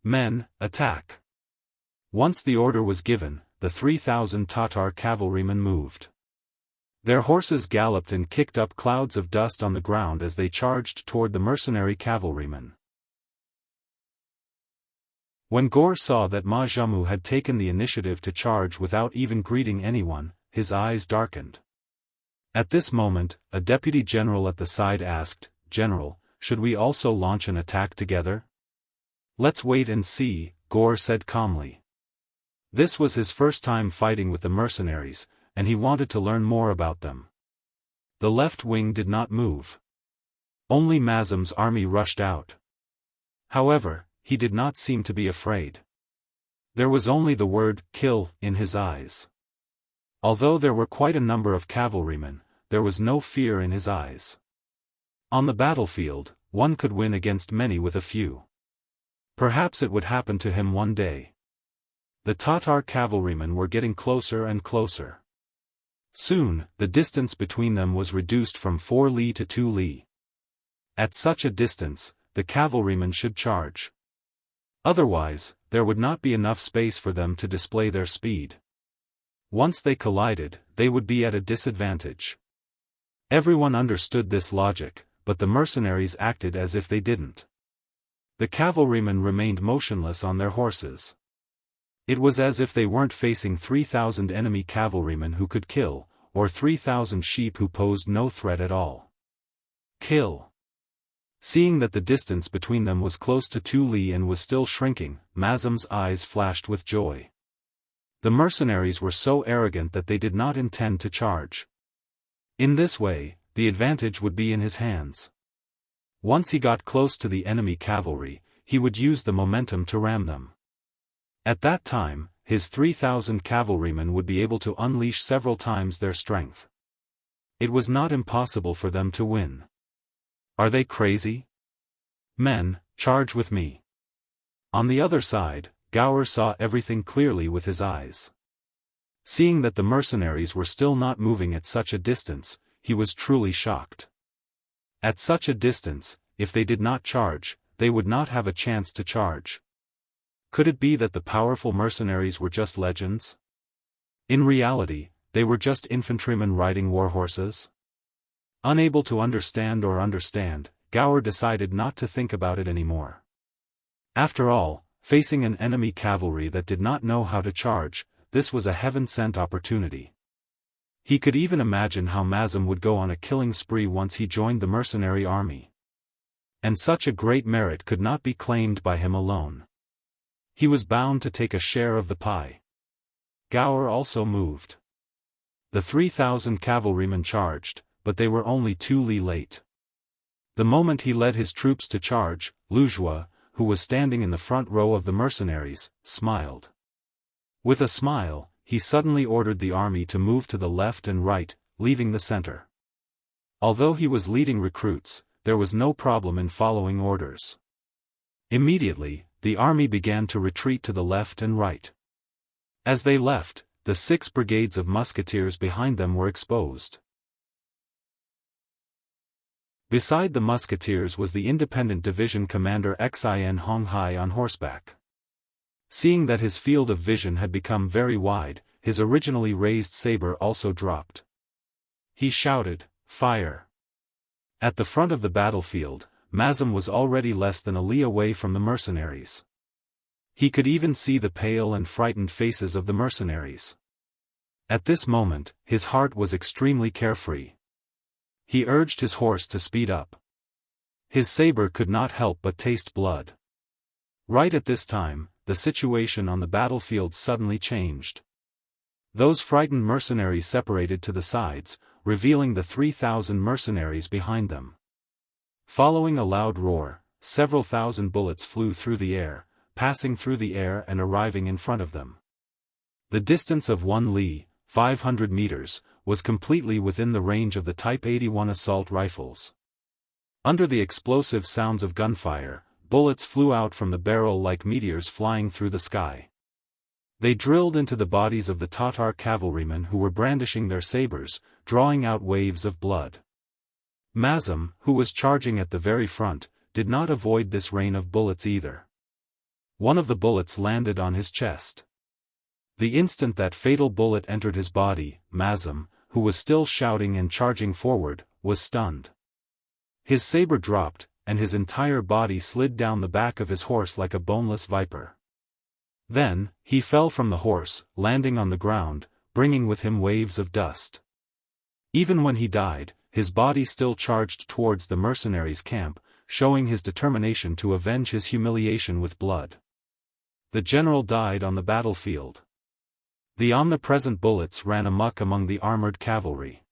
Men, attack! Once the order was given, the 3,000 Tatar cavalrymen moved. Their horses galloped and kicked up clouds of dust on the ground as they charged toward the mercenary cavalrymen. When Gore saw that Ma Jianghu had taken the initiative to charge without even greeting anyone, his eyes darkened. At this moment, a deputy general at the side asked, "General, should we also launch an attack together?" "Let's wait and see," Gore said calmly. This was his first time fighting with the mercenaries, and he wanted to learn more about them. The left wing did not move. Only Mazam's army rushed out. However, he did not seem to be afraid. There was only the word, "kill," in his eyes. Although there were quite a number of cavalrymen, there was no fear in his eyes. On the battlefield, one could win against many with a few. Perhaps it would happen to him one day. The Tatar cavalrymen were getting closer and closer. Soon, the distance between them was reduced from 4 li to 2 li. At such a distance, the cavalrymen should charge. Otherwise, there would not be enough space for them to display their speed. Once they collided, they would be at a disadvantage. Everyone understood this logic, but the mercenaries acted as if they didn't. The cavalrymen remained motionless on their horses. It was as if they weren't facing 3,000 enemy cavalrymen who could kill, or 3,000 sheep who posed no threat at all. Kill! Seeing that the distance between them was close to 2 li and was still shrinking, Mazam's eyes flashed with joy. The mercenaries were so arrogant that they did not intend to charge. In this way, the advantage would be in his hands. Once he got close to the enemy cavalry, he would use the momentum to ram them. At that time, his 3,000 cavalrymen would be able to unleash several times their strength. It was not impossible for them to win. Are they crazy? Men, charge with me. On the other side, Gaur saw everything clearly with his eyes. Seeing that the mercenaries were still not moving at such a distance, he was truly shocked. At such a distance, if they did not charge, they would not have a chance to charge. Could it be that the powerful mercenaries were just legends? In reality, they were just infantrymen riding war horses? Unable to understand, Gaur decided not to think about it anymore. After all, facing an enemy cavalry that did not know how to charge, this was a heaven-sent opportunity. He could even imagine how Mazam would go on a killing spree once he joined the mercenary army. And such a great merit could not be claimed by him alone. He was bound to take a share of the pie. Gaur also moved. The 3,000 cavalrymen charged, but they were only 2 li late. The moment he led his troops to charge, Lujua, who was standing in the front row of the mercenaries, smiled. With a smile, he suddenly ordered the army to move to the left and right, leaving the center. Although he was leading recruits, there was no problem in following orders. Immediately, the army began to retreat to the left and right. As they left, the 6 brigades of musketeers behind them were exposed. Beside the musketeers was the independent division commander Xin Honghai on horseback. Seeing that his field of vision had become very wide, his originally raised saber also dropped. He shouted, "Fire!" At the front of the battlefield, Mazam was already less than a li away from the mercenaries. He could even see the pale and frightened faces of the mercenaries. At this moment, his heart was extremely carefree. He urged his horse to speed up. His saber could not help but taste blood. Right at this time, the situation on the battlefield suddenly changed. Those frightened mercenaries separated to the sides, revealing the 3,000 mercenaries behind them. Following a loud roar, several thousand bullets flew through the air, passing through the air and arriving in front of them. The distance of 1 li, 500 meters, was completely within the range of the Type 81 assault rifles. Under the explosive sounds of gunfire, bullets flew out from the barrel like meteors flying through the sky. They drilled into the bodies of the Tatar cavalrymen who were brandishing their sabers, drawing out waves of blood. Mazam, who was charging at the very front, did not avoid this rain of bullets either. One of the bullets landed on his chest. The instant that fatal bullet entered his body, Mazam, who was still shouting and charging forward, was stunned. His saber dropped, and his entire body slid down the back of his horse like a boneless viper. Then, he fell from the horse, landing on the ground, bringing with him waves of dust. Even when he died, his body still charged towards the mercenaries' camp, showing his determination to avenge his humiliation with blood. The general died on the battlefield. The omnipresent bullets ran amok among the armored cavalry.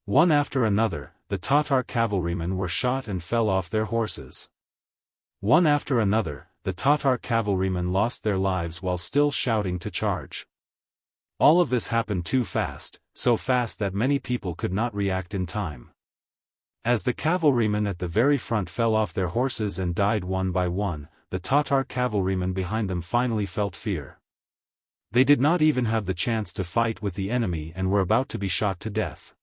One after another, the Tatar cavalrymen were shot and fell off their horses. One after another, the Tatar cavalrymen lost their lives while still shouting to charge. All of this happened too fast, so fast that many people could not react in time. As the cavalrymen at the very front fell off their horses and died one by one, the Tatar cavalrymen behind them finally felt fear. They did not even have the chance to fight with the enemy and were about to be shot to death.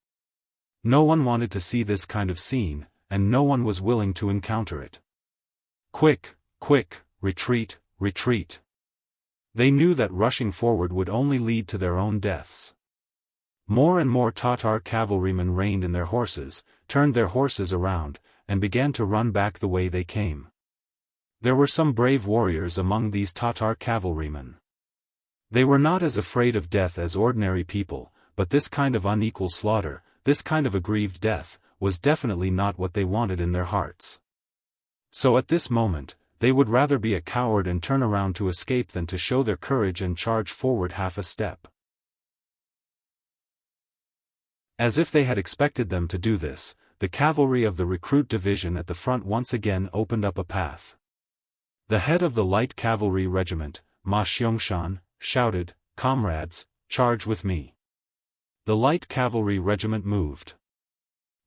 No one wanted to see this kind of scene, and no one was willing to encounter it. Quick, quick, retreat, retreat. They knew that rushing forward would only lead to their own deaths. More and more Tatar cavalrymen reined in their horses, turned their horses around, and began to run back the way they came. There were some brave warriors among these Tatar cavalrymen. They were not as afraid of death as ordinary people, but this kind of unequal slaughter, this kind of aggrieved death, was definitely not what they wanted in their hearts. So at this moment, they would rather be a coward and turn around to escape than to show their courage and charge forward half a step. As if they had expected them to do this, the cavalry of the recruit division at the front once again opened up a path. The head of the light cavalry regiment, Ma Xianxia, shouted, "Comrades, charge with me." The light cavalry regiment moved.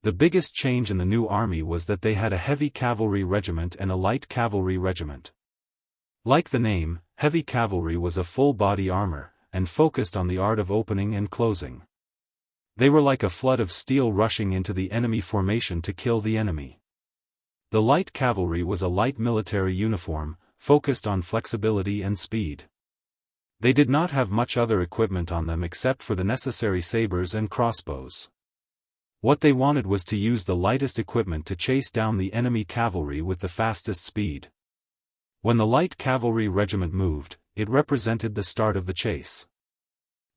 The biggest change in the new army was that they had a heavy cavalry regiment and a light cavalry regiment. Like the name, heavy cavalry was a full-body armor, and focused on the art of opening and closing. They were like a flood of steel rushing into the enemy formation to kill the enemy. The light cavalry was a light military uniform, focused on flexibility and speed. They did not have much other equipment on them except for the necessary sabers and crossbows. What they wanted was to use the lightest equipment to chase down the enemy cavalry with the fastest speed. When the light cavalry regiment moved, it represented the start of the chase.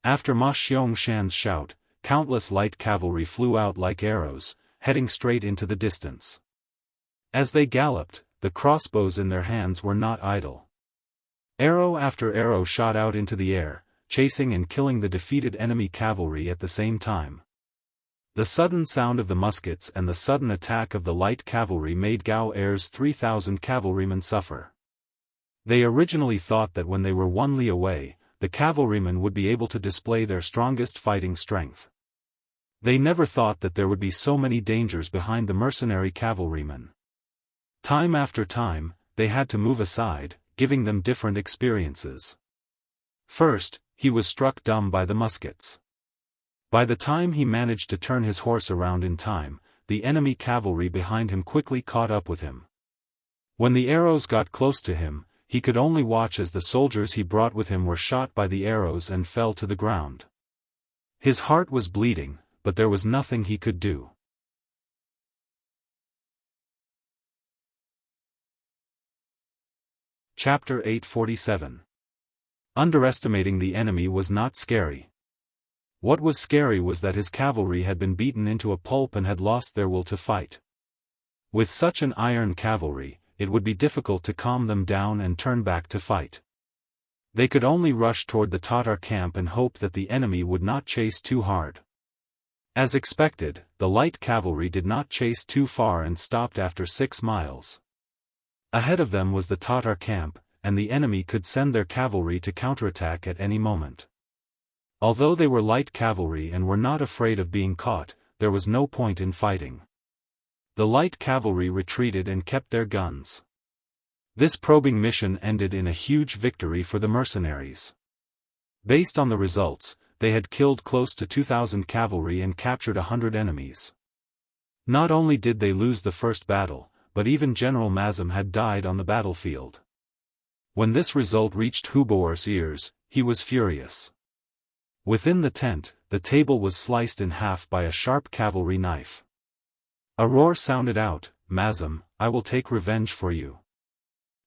After Ma Xianxia's shout, countless light cavalry flew out like arrows, heading straight into the distance. As they galloped, the crossbows in their hands were not idle. Arrow after arrow shot out into the air, chasing and killing the defeated enemy cavalry at the same time. The sudden sound of the muskets and the sudden attack of the light cavalry made Gao Er's 3,000 cavalrymen suffer. They originally thought that when they were 1 li away, the cavalrymen would be able to display their strongest fighting strength. They never thought that there would be so many dangers behind the mercenary cavalrymen. Time after time, they had to move aside, giving them different experiences. First, he was struck dumb by the muskets. By the time he managed to turn his horse around in time, the enemy cavalry behind him quickly caught up with him. When the arrows got close to him, he could only watch as the soldiers he brought with him were shot by the arrows and fell to the ground. His heart was bleeding, but there was nothing he could do. Chapter 847. Underestimating the enemy was not scary. What was scary was that his cavalry had been beaten into a pulp and had lost their will to fight. With such an iron cavalry, it would be difficult to calm them down and turn back to fight. They could only rush toward the Tatar camp and hope that the enemy would not chase too hard. As expected, the light cavalry did not chase too far and stopped after 6 miles. Ahead of them was the Tatar camp, and the enemy could send their cavalry to counterattack at any moment. Although they were light cavalry and were not afraid of being caught, there was no point in fighting. The light cavalry retreated and kept their guns. This probing mission ended in a huge victory for the mercenaries. Based on the results, they had killed close to 2,000 cavalry and captured 100 enemies. Not only did they lose the first battle, but even General Mazem had died on the battlefield. When this result reached Huboer's ears, he was furious. Within the tent, the table was sliced in half by a sharp cavalry knife. A roar sounded out, "Mazem, I will take revenge for you."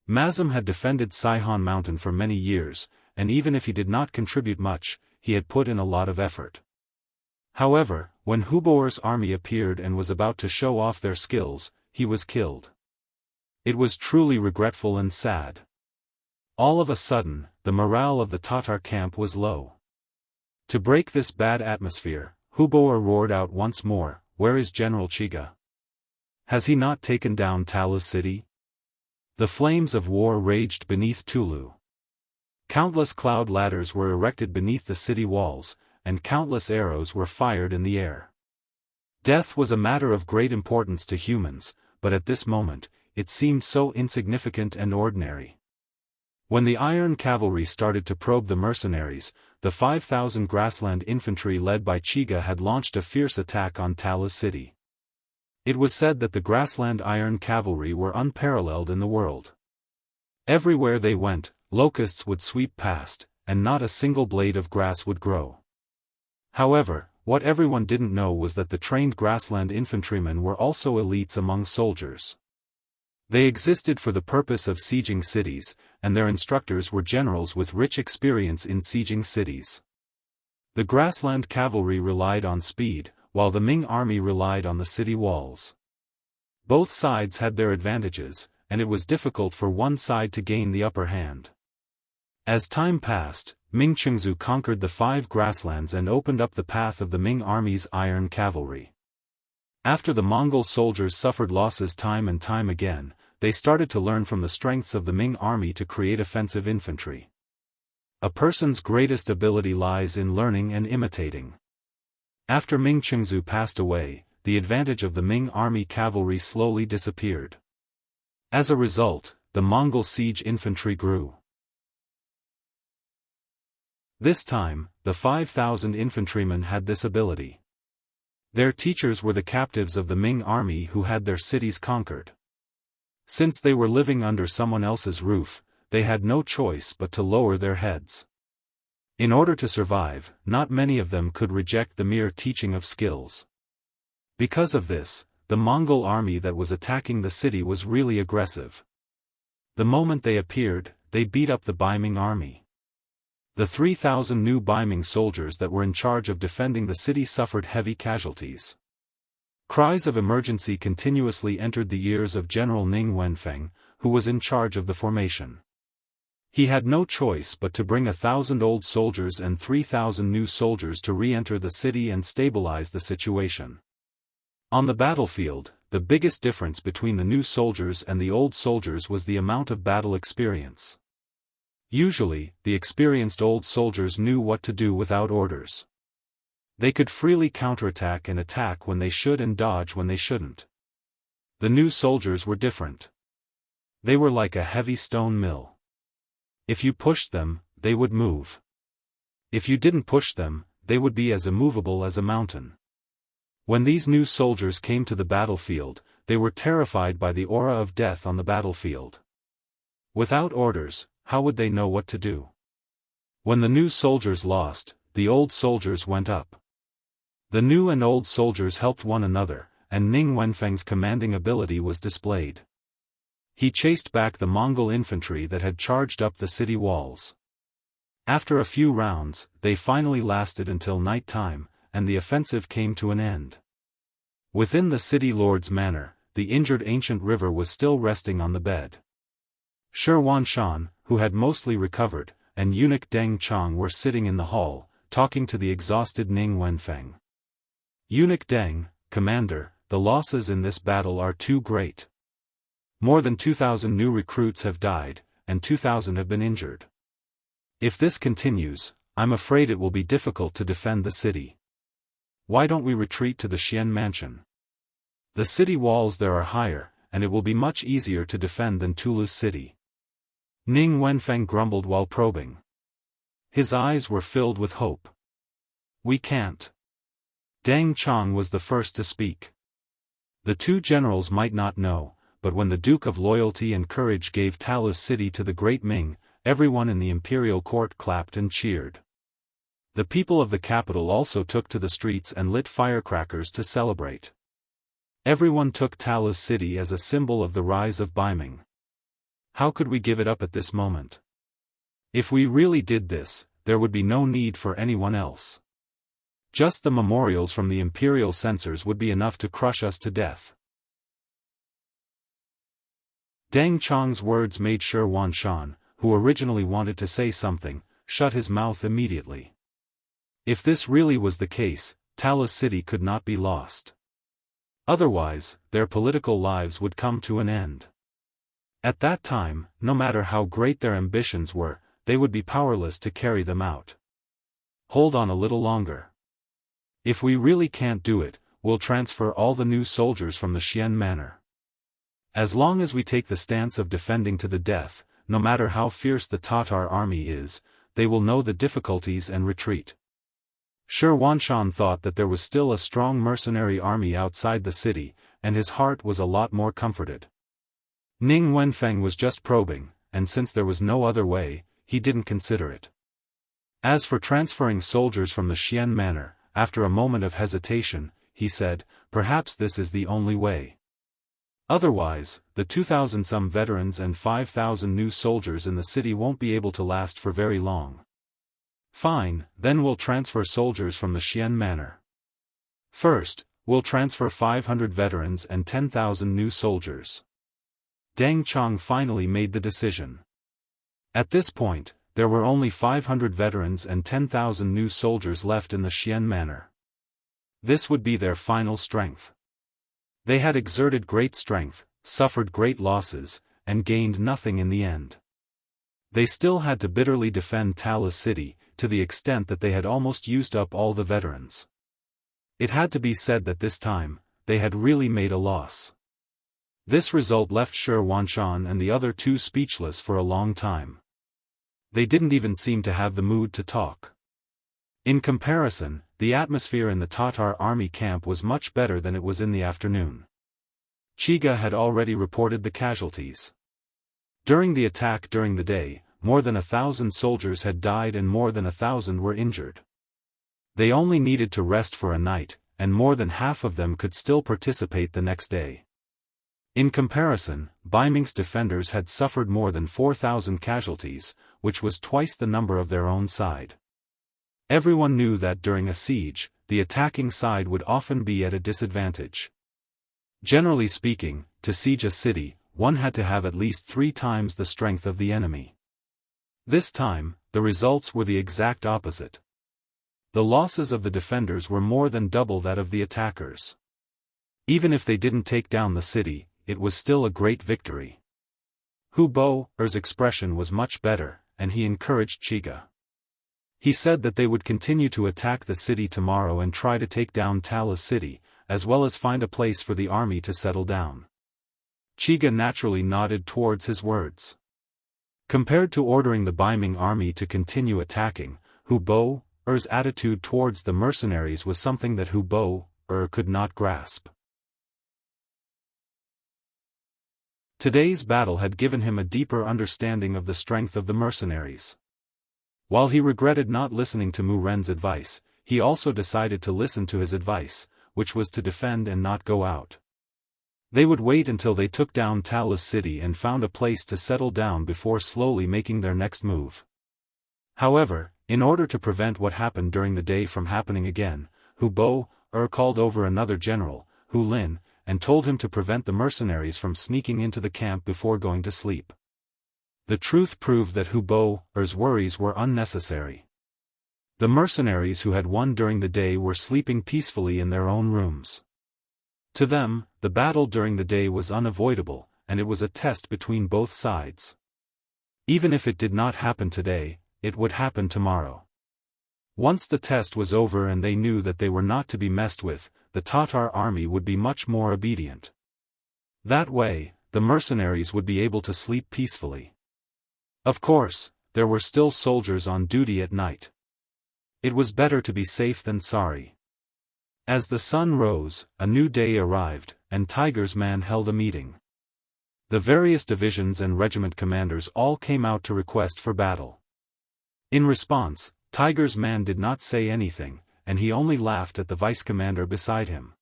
Mazem had defended Saihan Mountain for many years, and even if he did not contribute much, he had put in a lot of effort. However, when Huboer's army appeared and was about to show off their skills, he was killed. It was truly regretful and sad. All of a sudden, the morale of the Tatar camp was low. To break this bad atmosphere, Huboer roared out once more, "Where is General Chiga? Has he not taken down Talu's city?" The flames of war raged beneath Tulu. Countless cloud ladders were erected beneath the city walls, and countless arrows were fired in the air. Death was a matter of great importance to humans, but at this moment, it seemed so insignificant and ordinary. When the iron cavalry started to probe the mercenaries, the 5,000 grassland infantry led by Chiga had launched a fierce attack on Talu's city. It was said that the grassland iron cavalry were unparalleled in the world. Everywhere they went, locusts would sweep past, and not a single blade of grass would grow. However, what everyone didn't know was that the trained grassland infantrymen were also elites among soldiers. They existed for the purpose of sieging cities, and their instructors were generals with rich experience in sieging cities. The grassland cavalry relied on speed, while the Ming army relied on the city walls. Both sides had their advantages, and it was difficult for one side to gain the upper hand. As time passed, Ming Chengzu conquered the 5 grasslands and opened up the path of the Ming army's iron cavalry. After the Mongol soldiers suffered losses time and time again, they started to learn from the strengths of the Ming army to create offensive infantry. A person's greatest ability lies in learning and imitating. After Ming Chengzu passed away, the advantage of the Ming army cavalry slowly disappeared. As a result, the Mongol siege infantry grew. This time, the 5,000 infantrymen had this ability. Their teachers were the captives of the Ming army who had their cities conquered. Since they were living under someone else's roof, they had no choice but to lower their heads. In order to survive, not many of them could reject the mere teaching of skills. Because of this, the Mongol army that was attacking the city was really aggressive. The moment they appeared, they beat up the Baiming army. The 3,000 new Baiming soldiers that were in charge of defending the city suffered heavy casualties. Cries of emergency continuously entered the ears of General Ning Wenfeng, who was in charge of the formation. He had no choice but to bring 1,000 old soldiers and 3,000 new soldiers to re-enter the city and stabilize the situation. On the battlefield, the biggest difference between the new soldiers and the old soldiers was the amount of battle experience. Usually, the experienced old soldiers knew what to do without orders. They could freely counterattack and attack when they should and dodge when they shouldn't. The new soldiers were different. They were like a heavy stone mill. If you pushed them, they would move. If you didn't push them, they would be as immovable as a mountain. When these new soldiers came to the battlefield, they were terrified by the aura of death on the battlefield. Without orders, how would they know what to do? When the new soldiers lost, the old soldiers went up. The new and old soldiers helped one another, and Ning Wenfeng's commanding ability was displayed. He chased back the Mongol infantry that had charged up the city walls. After a few rounds, they finally lasted until night time, and the offensive came to an end. Within the city lord's manor, the injured ancient river was still resting on the bed. Shi Wanshan, who had mostly recovered, and eunuch Deng Chong were sitting in the hall, talking to the exhausted Ning Wenfeng. Eunuch Deng, Commander, the losses in this battle are too great. More than 2,000 new recruits have died, and 2,000 have been injured. If this continues, I'm afraid it will be difficult to defend the city. Why don't we retreat to the Xian mansion? The city walls there are higher, and it will be much easier to defend than Tulu's city. Ning Wenfeng grumbled while probing. His eyes were filled with hope. We can't. Deng Chong was the first to speak. The two generals might not know, but when the Duke of Loyalty and Courage gave Tulu's city to the Great Ming, everyone in the imperial court clapped and cheered. The people of the capital also took to the streets and lit firecrackers to celebrate. Everyone took Tulu's city as a symbol of the rise of Baiming. How could we give it up at this moment? If we really did this, there would be no need for anyone else. Just the memorials from the imperial censors would be enough to crush us to death. Deng Chong's words made Shi Wanshan, who originally wanted to say something, shut his mouth immediately. If this really was the case, Tulu's city could not be lost. Otherwise, their political lives would come to an end. At that time, no matter how great their ambitions were, they would be powerless to carry them out. Hold on a little longer. If we really can't do it, we'll transfer all the new soldiers from the Xian manor. As long as we take the stance of defending to the death, no matter how fierce the Tatar army is, they will know the difficulties and retreat. Shi Wanshan thought that there was still a strong mercenary army outside the city, and his heart was a lot more comforted. Ning Wenfeng was just probing, and since there was no other way, he didn't consider it. As for transferring soldiers from the Xian manor, after a moment of hesitation, he said, perhaps this is the only way. Otherwise, the 2,000-some veterans and 5,000 new soldiers in the city won't be able to last for very long. Fine, then we'll transfer soldiers from the Xian manor. First, we'll transfer 500 veterans and 10,000 new soldiers. Deng Chong finally made the decision. At this point, there were only 500 veterans and 10,000 new soldiers left in the Xian manor. This would be their final strength. They had exerted great strength, suffered great losses, and gained nothing in the end. They still had to bitterly defend Tulu's city, to the extent that they had almost used up all the veterans. It had to be said that this time, they had really made a loss. This result left Shi Wanshan and the other two speechless for a long time. They didn't even seem to have the mood to talk. In comparison, the atmosphere in the Tatar army camp was much better than it was in the afternoon. Chiga had already reported the casualties. During the attack during the day, more than 1,000 soldiers had died and more than 1,000 were injured. They only needed to rest for a night, and more than half of them could still participate the next day. In comparison, Baiming's defenders had suffered more than 4,000 casualties, which was twice the number of their own side. Everyone knew that during a siege, the attacking side would often be at a disadvantage. Generally speaking, to siege a city, one had to have at least 3 times the strength of the enemy. This time, the results were the exact opposite. The losses of the defenders were more than double that of the attackers. Even if they didn't take down the city, it was still a great victory. Hu Bo's expression was much better, and he encouraged Chiga. He said that they would continue to attack the city tomorrow and try to take down Tulu's city, as well as find a place for the army to settle down. Chiga naturally nodded towards his words. Compared to ordering the Baiming army to continue attacking, Hu Bo's attitude towards the mercenaries was something that Hu Bo could not grasp. Today's battle had given him a deeper understanding of the strength of the mercenaries. While he regretted not listening to Mu Ren's advice, he also decided to listen to his advice, which was to defend and not go out. They would wait until they took down Talos City and found a place to settle down before slowly making their next move. However, in order to prevent what happened during the day from happening again, Hu Bo called over another general, Hu Lin, and told him to prevent the mercenaries from sneaking into the camp before going to sleep. The truth proved that Hu Bo's worries were unnecessary. The mercenaries who had won during the day were sleeping peacefully in their own rooms. To them, the battle during the day was unavoidable, and it was a test between both sides. Even if it did not happen today, it would happen tomorrow. Once the test was over and they knew that they were not to be messed with, the Tatar army would be much more obedient. That way, the mercenaries would be able to sleep peacefully. Of course, there were still soldiers on duty at night. It was better to be safe than sorry. As the sun rose, a new day arrived, and Tiger's Man held a meeting. The various divisions and regiment commanders all came out to request for battle. In response, Tiger's Man did not say anything, and he only laughed at the vice-commander beside him.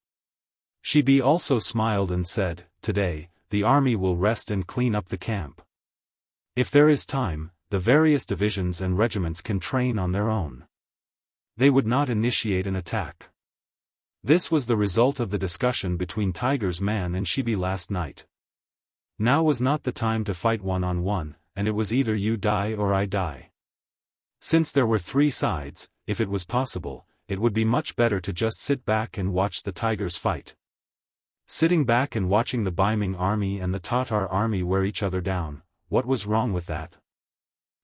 Shibi also smiled and said, "Today, the army will rest and clean up the camp. If there is time, the various divisions and regiments can train on their own. They would not initiate an attack." This was the result of the discussion between Tiger's Man and Shibi last night. Now was not the time to fight one-on-one, and it was either you die or I die. Since there were three sides, if it was possible, it would be much better to just sit back and watch the Tigers fight. Sitting back and watching the Baiming army and the Tatar army wear each other down, what was wrong with that?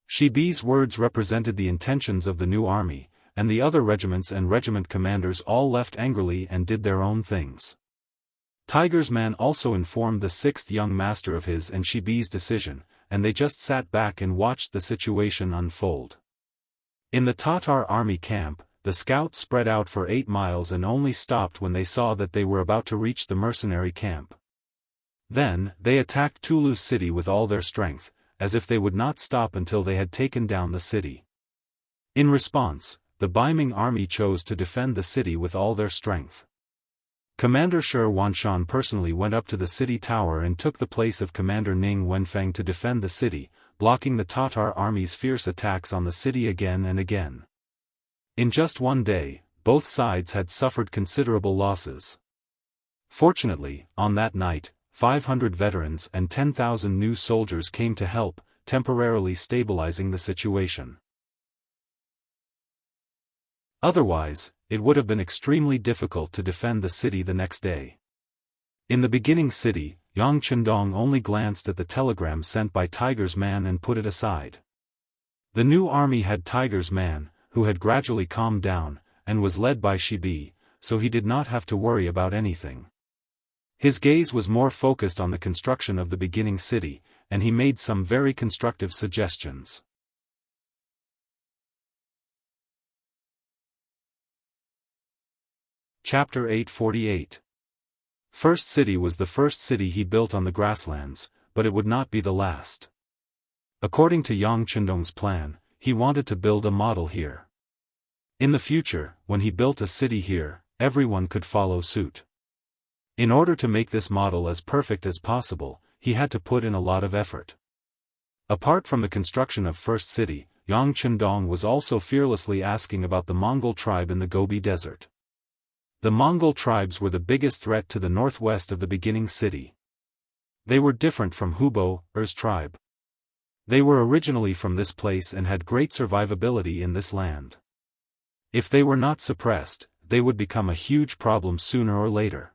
Shibi's words represented the intentions of the new army, and the other regiments and regiment commanders all left angrily and did their own things. Tiger's Man also informed the sixth young master of his and Shibi's decision, and they just sat back and watched the situation unfold. In the Tatar army camp, the scouts spread out for 8 miles and only stopped when they saw that they were about to reach the mercenary camp. Then, they attacked Tulu city with all their strength, as if they would not stop until they had taken down the city. In response, the Baiming army chose to defend the city with all their strength. Commander Shi Wanshan personally went up to the city tower and took the place of Commander Ning Wenfeng to defend the city, blocking the Tatar army's fierce attacks on the city again and again. In just one day, both sides had suffered considerable losses. Fortunately, on that night, 500 veterans and 10,000 new soldiers came to help, temporarily stabilizing the situation. Otherwise, it would have been extremely difficult to defend the city the next day. In the beginning city, Yang Chendong only glanced at the telegram sent by Tiger's Man and put it aside. The new army had Tiger's Man, who had gradually calmed down, and was led by Shibi, so he did not have to worry about anything. His gaze was more focused on the construction of the beginning city, and he made some very constructive suggestions. Chapter 848. First city was the first city he built on the grasslands, but it would not be the last. According to Yang Chendong's plan, he wanted to build a model here. In the future, when he built a city here, everyone could follow suit. In order to make this model as perfect as possible, he had to put in a lot of effort. Apart from the construction of first city, Yang Chendong was also fearlessly asking about the Mongol tribe in the Gobi Desert. The Mongol tribes were the biggest threat to the northwest of the beginning city. They were different from Hu Bo's tribe. They were originally from this place and had great survivability in this land. If they were not suppressed, they would become a huge problem sooner or later.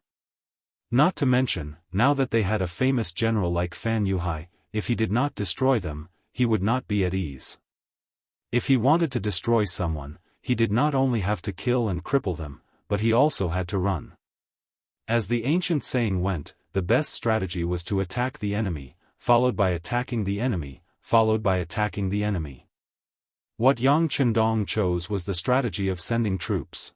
Not to mention, now that they had a famous general like Fan Yuhai, if he did not destroy them, he would not be at ease. If he wanted to destroy someone, he did not only have to kill and cripple them, but he also had to run. As the ancient saying went, the best strategy was to attack the enemy, followed by attacking the enemy, followed by attacking the enemy. What Yang Chendong chose was the strategy of sending troops.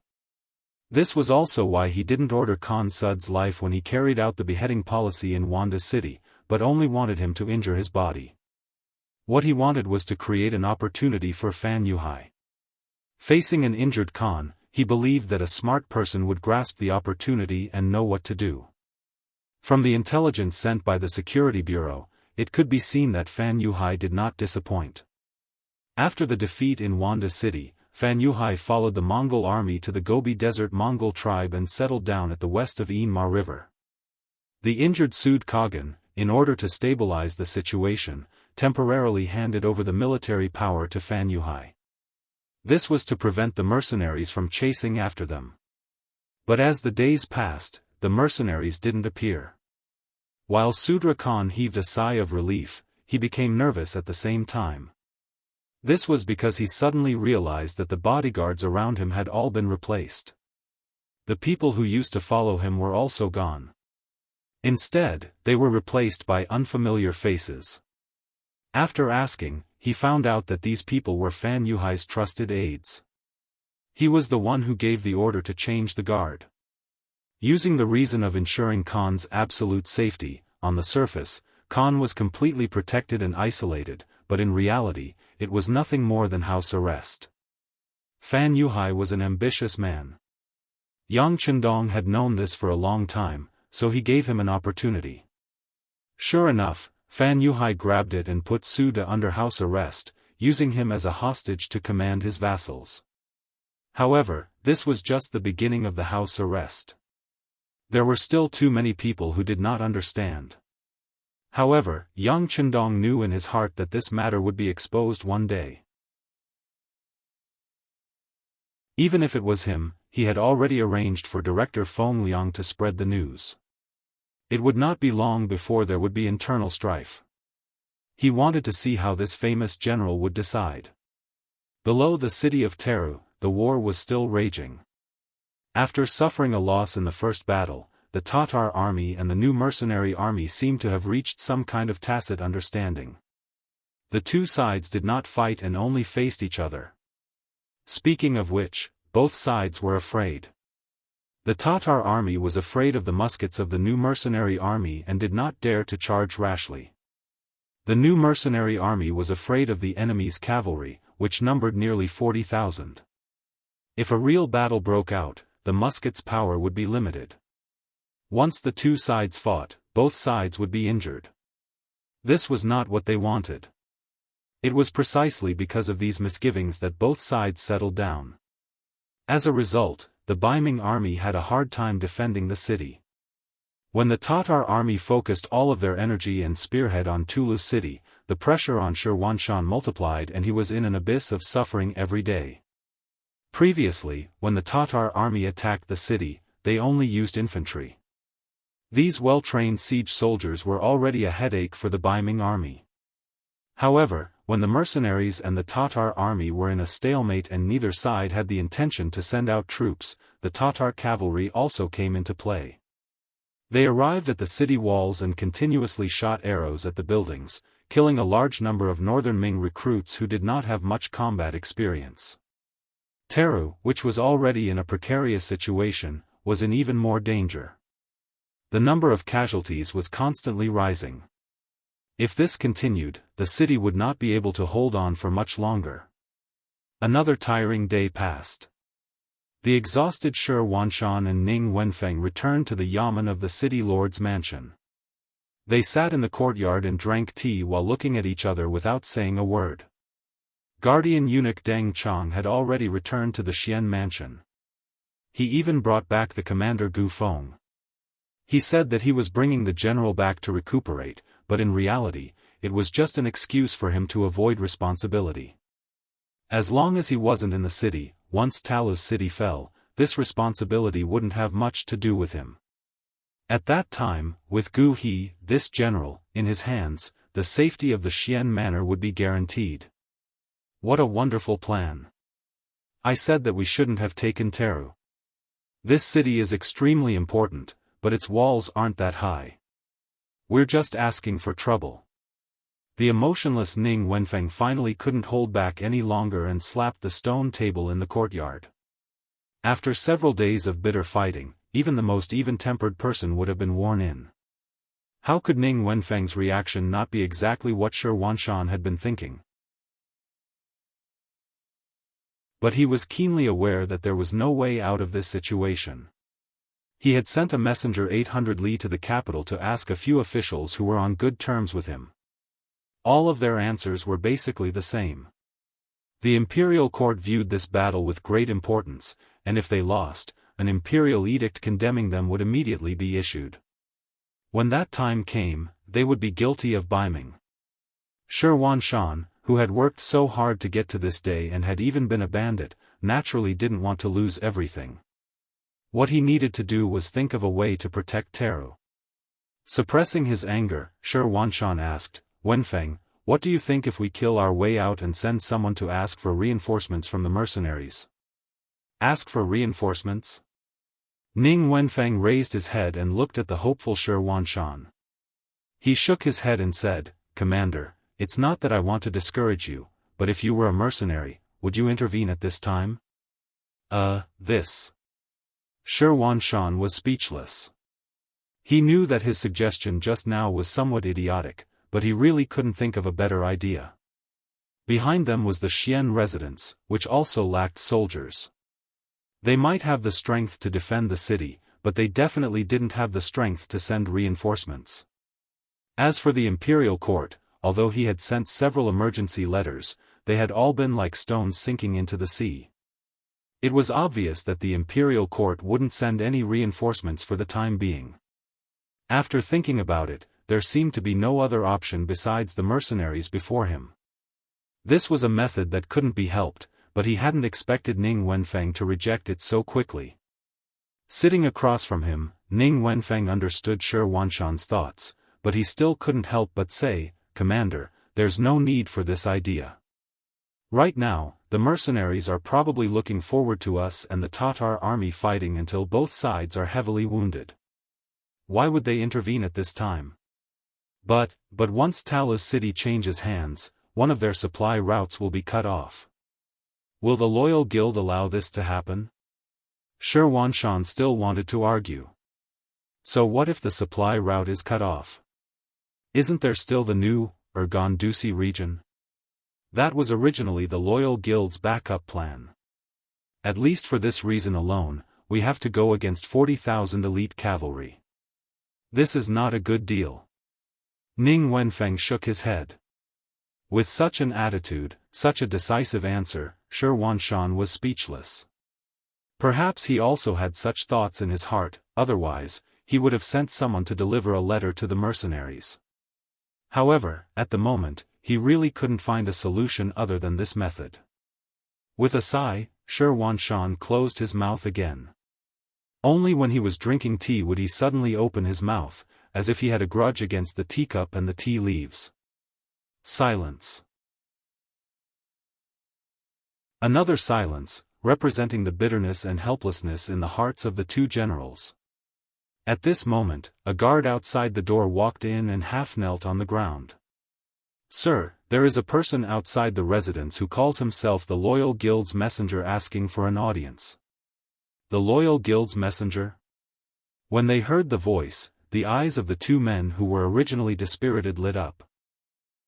This was also why he didn't order Khan Sud's life when he carried out the beheading policy in Wanda City, but only wanted him to injure his body. What he wanted was to create an opportunity for Fan Yuhai. Facing an injured Khan, he believed that a smart person would grasp the opportunity and know what to do. From the intelligence sent by the Security Bureau, it could be seen that Fan Yuhai did not disappoint. After the defeat in Wanda City, Fan Yuhai followed the Mongol army to the Gobi Desert Mongol tribe and settled down at the west of Ian-Ma River. The injured Sud Khagan, in order to stabilize the situation, temporarily handed over the military power to Fan Yuhai. This was to prevent the mercenaries from chasing after them. But as the days passed, the mercenaries didn't appear. While Sudra Khan heaved a sigh of relief, he became nervous at the same time. This was because he suddenly realized that the bodyguards around him had all been replaced. The people who used to follow him were also gone. Instead, they were replaced by unfamiliar faces. After asking, he found out that these people were Fan Yuhai's trusted aides. He was the one who gave the order to change the guard. Using the reason of ensuring Khan's absolute safety, on the surface, Khan was completely protected and isolated, but in reality, it was nothing more than house arrest. Fan Yuhai was an ambitious man. Yang Chendong had known this for a long time, so he gave him an opportunity. Sure enough, Fan Yuhai grabbed it and put Suda under house arrest, using him as a hostage to command his vassals. However, this was just the beginning of the house arrest. There were still too many people who did not understand. However, Yang Chendong knew in his heart that this matter would be exposed one day. Even if it was him, he had already arranged for Director Feng Liang to spread the news. It would not be long before there would be internal strife. He wanted to see how this famous general would decide. Below the city of Teru, the war was still raging. After suffering a loss in the first battle, the Tatar army and the new mercenary army seemed to have reached some kind of tacit understanding. The two sides did not fight and only faced each other. Speaking of which, both sides were afraid. The Tatar army was afraid of the muskets of the new mercenary army and did not dare to charge rashly. The new mercenary army was afraid of the enemy's cavalry, which numbered nearly 40,000. If a real battle broke out, the muskets' power would be limited. Once the two sides fought, both sides would be injured. This was not what they wanted. It was precisely because of these misgivings that both sides settled down. As a result, the Baiming army had a hard time defending the city. When the Tatar army focused all of their energy and spearhead on Tulu city, the pressure on Shirwanshan multiplied and he was in an abyss of suffering every day. Previously, when the Tatar army attacked the city, they only used infantry. These well-trained siege soldiers were already a headache for the Baiming army. However, when the mercenaries and the Tatar army were in a stalemate and neither side had the intention to send out troops, the Tatar cavalry also came into play. They arrived at the city walls and continuously shot arrows at the buildings, killing a large number of northern Ming recruits who did not have much combat experience. Teru, which was already in a precarious situation, was in even more danger. The number of casualties was constantly rising. If this continued, the city would not be able to hold on for much longer. Another tiring day passed. The exhausted Shi Wanshan and Ning Wenfeng returned to the yamen of the city lord's mansion. They sat in the courtyard and drank tea while looking at each other without saying a word. Guardian eunuch Deng Chong had already returned to the Xian mansion. He even brought back the commander Gu Feng. He said that he was bringing the general back to recuperate, but in reality, it was just an excuse for him to avoid responsibility. As long as he wasn't in the city, once Talu's city fell, this responsibility wouldn't have much to do with him. At that time, with Gu He, this general, in his hands, the safety of the Xian manor would be guaranteed. What a wonderful plan. I said that we shouldn't have taken Teru. This city is extremely important, but its walls aren't that high. We're just asking for trouble. The emotionless Ning Wenfeng finally couldn't hold back any longer and slapped the stone table in the courtyard. After several days of bitter fighting, even the most even-tempered person would have been worn in. How could Ning Wenfeng's reaction not be exactly what Shi Wanshan had been thinking? But he was keenly aware that there was no way out of this situation. He had sent a messenger 800 li to the capital to ask a few officials who were on good terms with him. All of their answers were basically the same. The imperial court viewed this battle with great importance, and if they lost, an imperial edict condemning them would immediately be issued. When that time came, they would be guilty of biming. Shi Wanshan, who had worked so hard to get to this day and had even been a bandit, naturally didn't want to lose everything. What he needed to do was think of a way to protect Teru. Suppressing his anger, Shi Wanshan asked, Wenfeng, what do you think if we kill our way out and send someone to ask for reinforcements from the mercenaries? Ask for reinforcements? Ning Wenfeng raised his head and looked at the hopeful Shi Wanshan. He shook his head and said, Commander, it's not that I want to discourage you, but if you were a mercenary, would you intervene at this time? This. Shi Wanshan was speechless. He knew that his suggestion just now was somewhat idiotic, but he really couldn't think of a better idea. Behind them was the Xian residence, which also lacked soldiers. They might have the strength to defend the city, but they definitely didn't have the strength to send reinforcements. As for the imperial court, although he had sent several emergency letters, they had all been like stones sinking into the sea. It was obvious that the imperial court wouldn't send any reinforcements for the time being. After thinking about it, there seemed to be no other option besides the mercenaries before him. This was a method that couldn't be helped, but he hadn't expected Ning Wenfeng to reject it so quickly. Sitting across from him, Ning Wenfeng understood Shi Wanshan's thoughts, but he still couldn't help but say, Commander, there's no need for this idea. Right now, the mercenaries are probably looking forward to us and the Tatar army fighting until both sides are heavily wounded. Why would they intervene at this time? But once Talu's city changes hands, one of their supply routes will be cut off. Will the loyal guild allow this to happen? Shi Wanshan still wanted to argue. So what if the supply route is cut off? Isn't there still the new, Gandusi region? That was originally the loyal guild's backup plan. At least for this reason alone, we have to go against 40,000 elite cavalry. This is not a good deal. Ning Wenfeng shook his head. With such an attitude, such a decisive answer, Shi Wanshan was speechless. Perhaps he also had such thoughts in his heart, otherwise, he would have sent someone to deliver a letter to the mercenaries. However, at the moment, he really couldn't find a solution other than this method. With a sigh, Shi Wanshan closed his mouth again. Only when he was drinking tea would he suddenly open his mouth, as if he had a grudge against the teacup and the tea leaves. Silence. Another silence, representing the bitterness and helplessness in the hearts of the two generals. At this moment, a guard outside the door walked in and half knelt on the ground. Sir, there is a person outside the residence who calls himself the Loyal Guild's messenger asking for an audience. The Loyal Guild's messenger? When they heard the voice, the eyes of the two men who were originally dispirited lit up.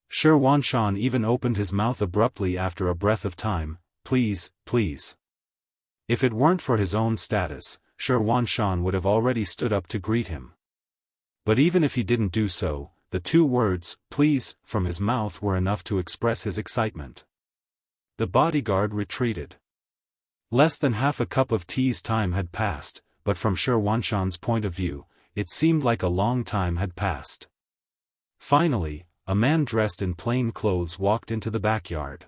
Shi Wanshan even opened his mouth abruptly after a breath of time, please, please. If it weren't for his own status, Shi Wanshan would have already stood up to greet him. But even if he didn't do so, the two words, please, from his mouth were enough to express his excitement. The bodyguard retreated. Less than half a cup of tea's time had passed, but from Shi Wanshan's point of view, it seemed like a long time had passed. Finally, a man dressed in plain clothes walked into the backyard.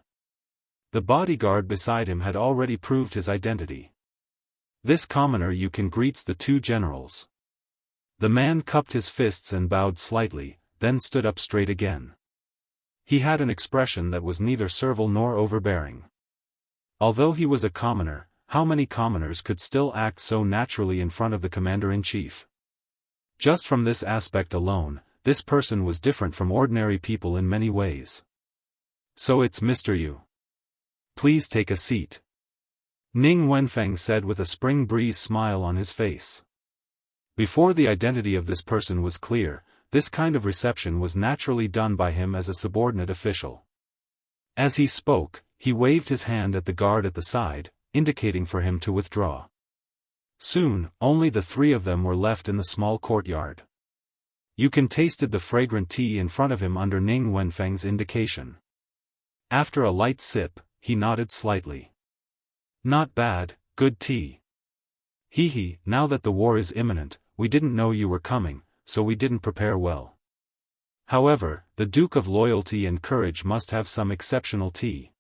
The bodyguard beside him had already proved his identity. This commoner Yuan greets the two generals. The man cupped his fists and bowed slightly, then stood up straight again. He had an expression that was neither servile nor overbearing. Although he was a commoner, how many commoners could still act so naturally in front of the commander-in-chief? Just from this aspect alone, this person was different from ordinary people in many ways. So it's Mr. Yu. Please take a seat. Ning Wenfeng said with a spring breeze smile on his face. Before the identity of this person was clear, this kind of reception was naturally done by him as a subordinate official. As he spoke, he waved his hand at the guard at the side, indicating for him to withdraw. Soon, only the three of them were left in the small courtyard. Yuan tasted the fragrant tea in front of him under Ning Wenfeng's indication. After a light sip, he nodded slightly. Not bad, good tea. Hee, now that the war is imminent, we didn't know you were coming, so we didn't prepare well. However, the Duke of Loyalty and Courage must have some exceptional tea.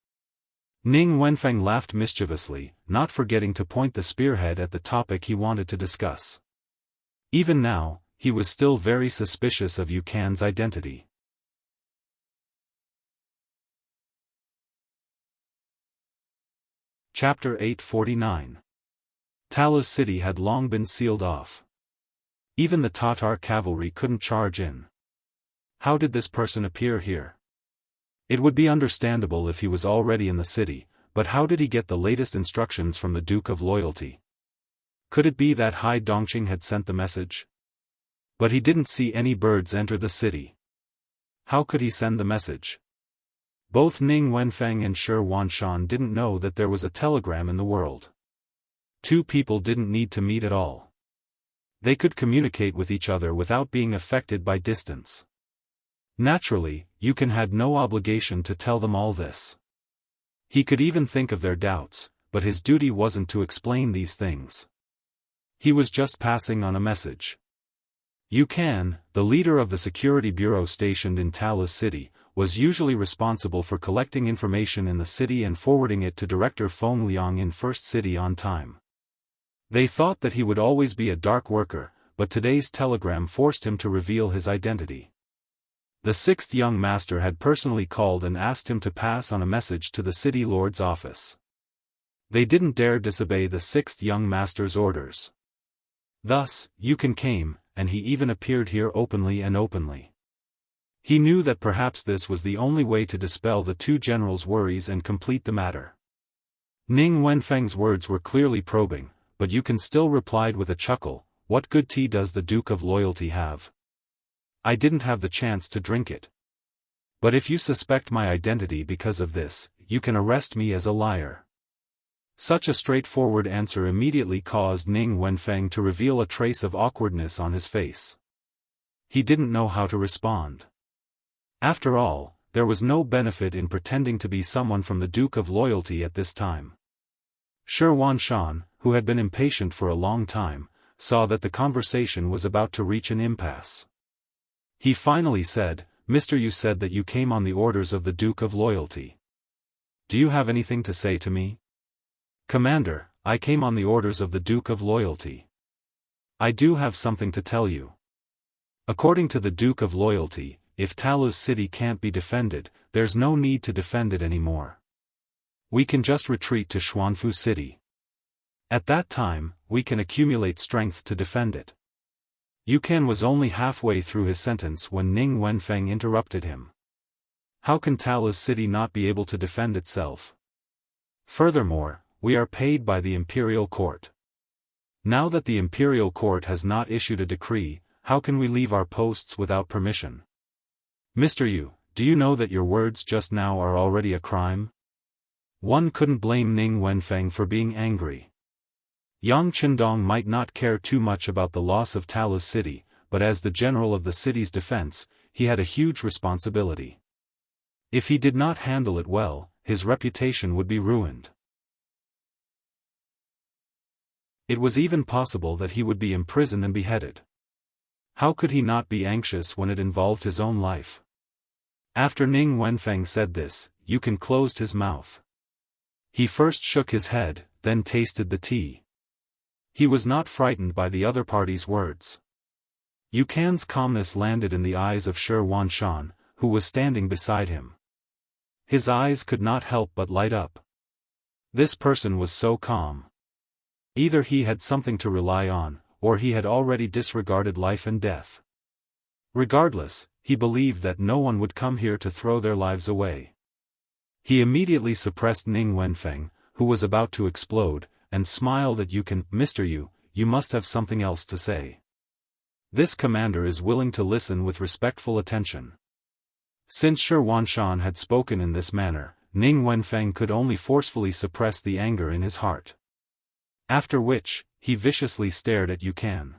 Ning Wenfeng laughed mischievously, not forgetting to point the spearhead at the topic he wanted to discuss. Even now, he was still very suspicious of Yuan's identity. Chapter 849. Talos City had long been sealed off. Even the Tatar cavalry couldn't charge in. How did this person appear here? It would be understandable if he was already in the city, but how did he get the latest instructions from the Duke of Loyalty? Could it be that Hai Dongqing had sent the message? But he didn't see any birds enter the city. How could he send the message? Both Ning Wenfeng and Shi Wanshan didn't know that there was a telegram in the world. Two people didn't need to meet at all. They could communicate with each other without being affected by distance. Naturally, Yuan had no obligation to tell them all this. He could even think of their doubts, but his duty wasn't to explain these things. He was just passing on a message. Yuan, the leader of the security bureau stationed in Talos City, was usually responsible for collecting information in the city and forwarding it to Director Feng Liang in First City on time. They thought that he would always be a dark worker, but today's telegram forced him to reveal his identity. The sixth young master had personally called and asked him to pass on a message to the city lord's office. They didn't dare disobey the sixth young master's orders. Thus, Yuan came, and he even appeared here openly. He knew that perhaps this was the only way to dispel the two generals' worries and complete the matter. Ning Wenfeng's words were clearly probing, but Yuan still replied with a chuckle, "What good tea does the Duke of Loyalty have? I didn't have the chance to drink it. But if you suspect my identity because of this, you can arrest me as a liar." Such a straightforward answer immediately caused Ning Wenfeng to reveal a trace of awkwardness on his face. He didn't know how to respond. After all, there was no benefit in pretending to be someone from the Duke of Loyalty at this time. Shi Wanshan, who had been impatient for a long time, saw that the conversation was about to reach an impasse. He finally said, "Mr. You said that you came on the orders of the Duke of Loyalty. Do you have anything to say to me?" "Commander, I came on the orders of the Duke of Loyalty. I do have something to tell you. According to the Duke of Loyalty, if Talos City can't be defended, there's no need to defend it anymore. We can just retreat to Xuanfu City. At that time, we can accumulate strength to defend it." Yuan was only halfway through his sentence when Ning Wenfeng interrupted him. "How can Talos City not be able to defend itself? Furthermore, we are paid by the Imperial Court. Now that the Imperial Court has not issued a decree, how can we leave our posts without permission? Mr. Yu, do you know that your words just now are already a crime?" One couldn't blame Ning Wenfeng for being angry. Yang Qindong might not care too much about the loss of Talos City, but as the general of the city's defense, he had a huge responsibility. If he did not handle it well, his reputation would be ruined. It was even possible that he would be imprisoned and beheaded. How could he not be anxious when it involved his own life? After Ning Wenfeng said this, Yuan closed his mouth. He first shook his head, then tasted the tea. He was not frightened by the other party's words. Yuan's calmness landed in the eyes of Shi Wanshan, who was standing beside him. His eyes could not help but light up. This person was so calm. Either he had something to rely on, or he had already disregarded life and death. Regardless, he believed that no one would come here to throw their lives away. He immediately suppressed Ning Wenfeng, who was about to explode, and smiled at Yuan. "Mr. Yu, you must have something else to say." This commander is willing to listen with respectful attention. Since Shi Huanshan had spoken in this manner, Ning Wenfeng could only forcefully suppress the anger in his heart. After which, he viciously stared at Yuan.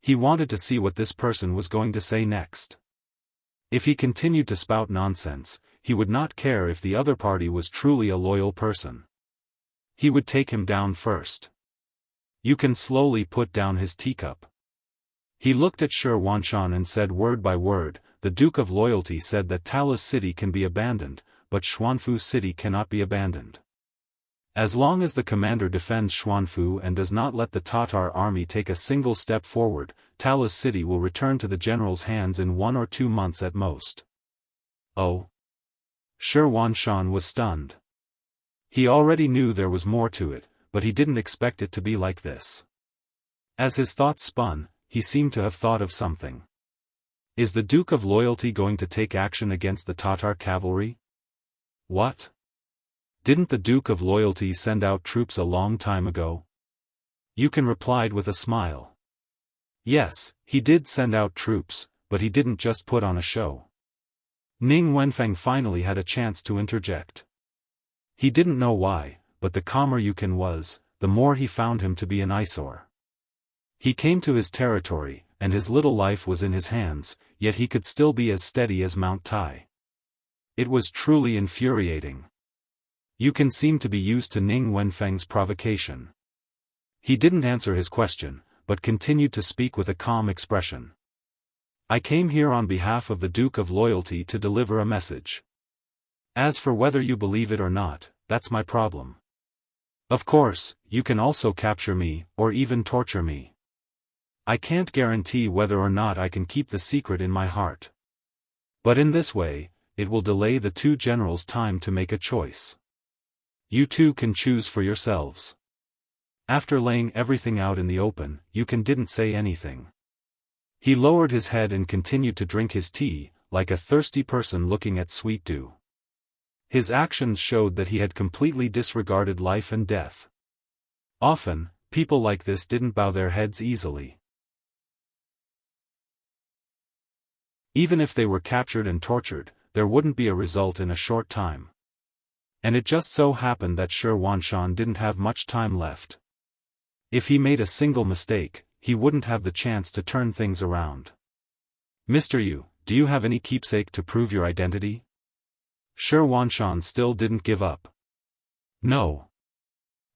He wanted to see what this person was going to say next. If he continued to spout nonsense, he would not care if the other party was truly a loyal person. He would take him down first. Yuan slowly put down his teacup. He looked at Shi Huanshan and said word by word, "The Duke of Loyalty said that Talis City can be abandoned, but Xuanfu City cannot be abandoned. As long as the commander defends Xuanfu and does not let the Tatar army take a single step forward, Talis City will return to the general's hands in 1 or 2 months at most." Oh! Shi Huanshan was stunned. He already knew there was more to it, but he didn't expect it to be like this. As his thoughts spun, he seemed to have thought of something. Is the Duke of Loyalty going to take action against the Tatar cavalry? What? Didn't the Duke of Loyalty send out troops a long time ago? Yuan replied with a smile. Yes, he did send out troops, but he didn't just put on a show. Ning Wenfeng finally had a chance to interject. He didn't know why, but the calmer Yuan was, the more he found him to be an eyesore. He came to his territory, and his little life was in his hands, yet he could still be as steady as Mount Tai. It was truly infuriating. Yuan seemed to be used to Ning Wenfeng's provocation. He didn't answer his question, but continued to speak with a calm expression. I came here on behalf of the Duke of Loyalty to deliver a message. As for whether you believe it or not, that's my problem. Of course, you can also capture me, or even torture me. I can't guarantee whether or not I can keep the secret in my heart. But in this way, it will delay the 2 generals' time to make a choice. You 2 can choose for yourselves. After laying everything out in the open, Yuan didn't say anything. He lowered his head and continued to drink his tea, like a thirsty person looking at sweet dew. His actions showed that he had completely disregarded life and death. Often, people like this didn't bow their heads easily. Even if they were captured and tortured, there wouldn't be a result in a short time. And it just so happened that Shi Huanshan didn't have much time left. If he made a single mistake, he wouldn't have the chance to turn things around. Mr. Yu, do you have any keepsake to prove your identity? Shi Huanshan still didn't give up. No.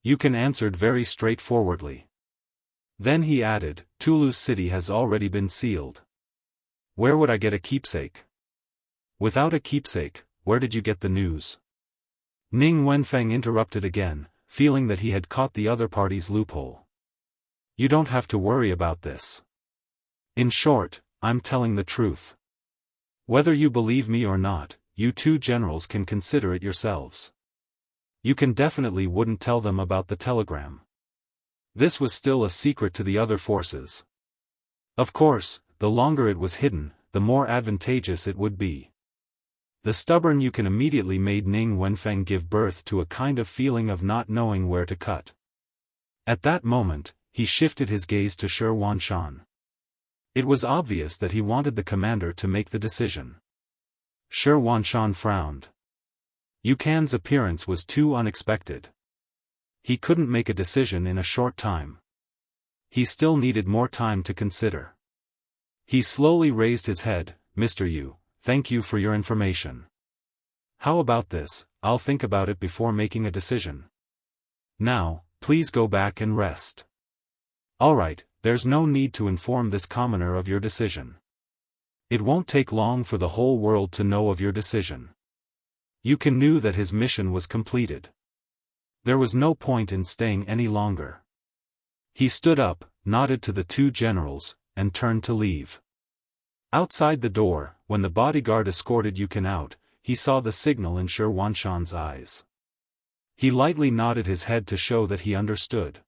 Yuan answered very straightforwardly. Then he added, Tulu City has already been sealed. Where would I get a keepsake? Without a keepsake, where did you get the news? Ning Wenfeng interrupted again, feeling that he had caught the other party's loophole. You don't have to worry about this. In short, I'm telling the truth. Whether you believe me or not, you 2 generals can consider it yourselves. Yuan definitely wouldn't tell them about the telegram. This was still a secret to the other forces. Of course, the longer it was hidden, the more advantageous it would be. The stubborn Yuan immediately made Ning Wenfeng give birth to a kind of feeling of not knowing where to cut. At that moment, he shifted his gaze to Shi Huanshan. It was obvious that he wanted the commander to make the decision. Shi Huanshan frowned. Yuan's appearance was too unexpected. He couldn't make a decision in a short time. He still needed more time to consider. He slowly raised his head. Mr. Yu, thank you for your information. How about this, I'll think about it before making a decision. Now, please go back and rest. Alright, there's no need to inform this commoner of your decision. It won't take long for the whole world to know of your decision. Yuan knew that his mission was completed. There was no point in staying any longer. He stood up, nodded to the 2 generals, and turned to leave. Outside the door, when the bodyguard escorted Yuan out, he saw the signal in Shi Huanshan's eyes. He lightly nodded his head to show that he understood.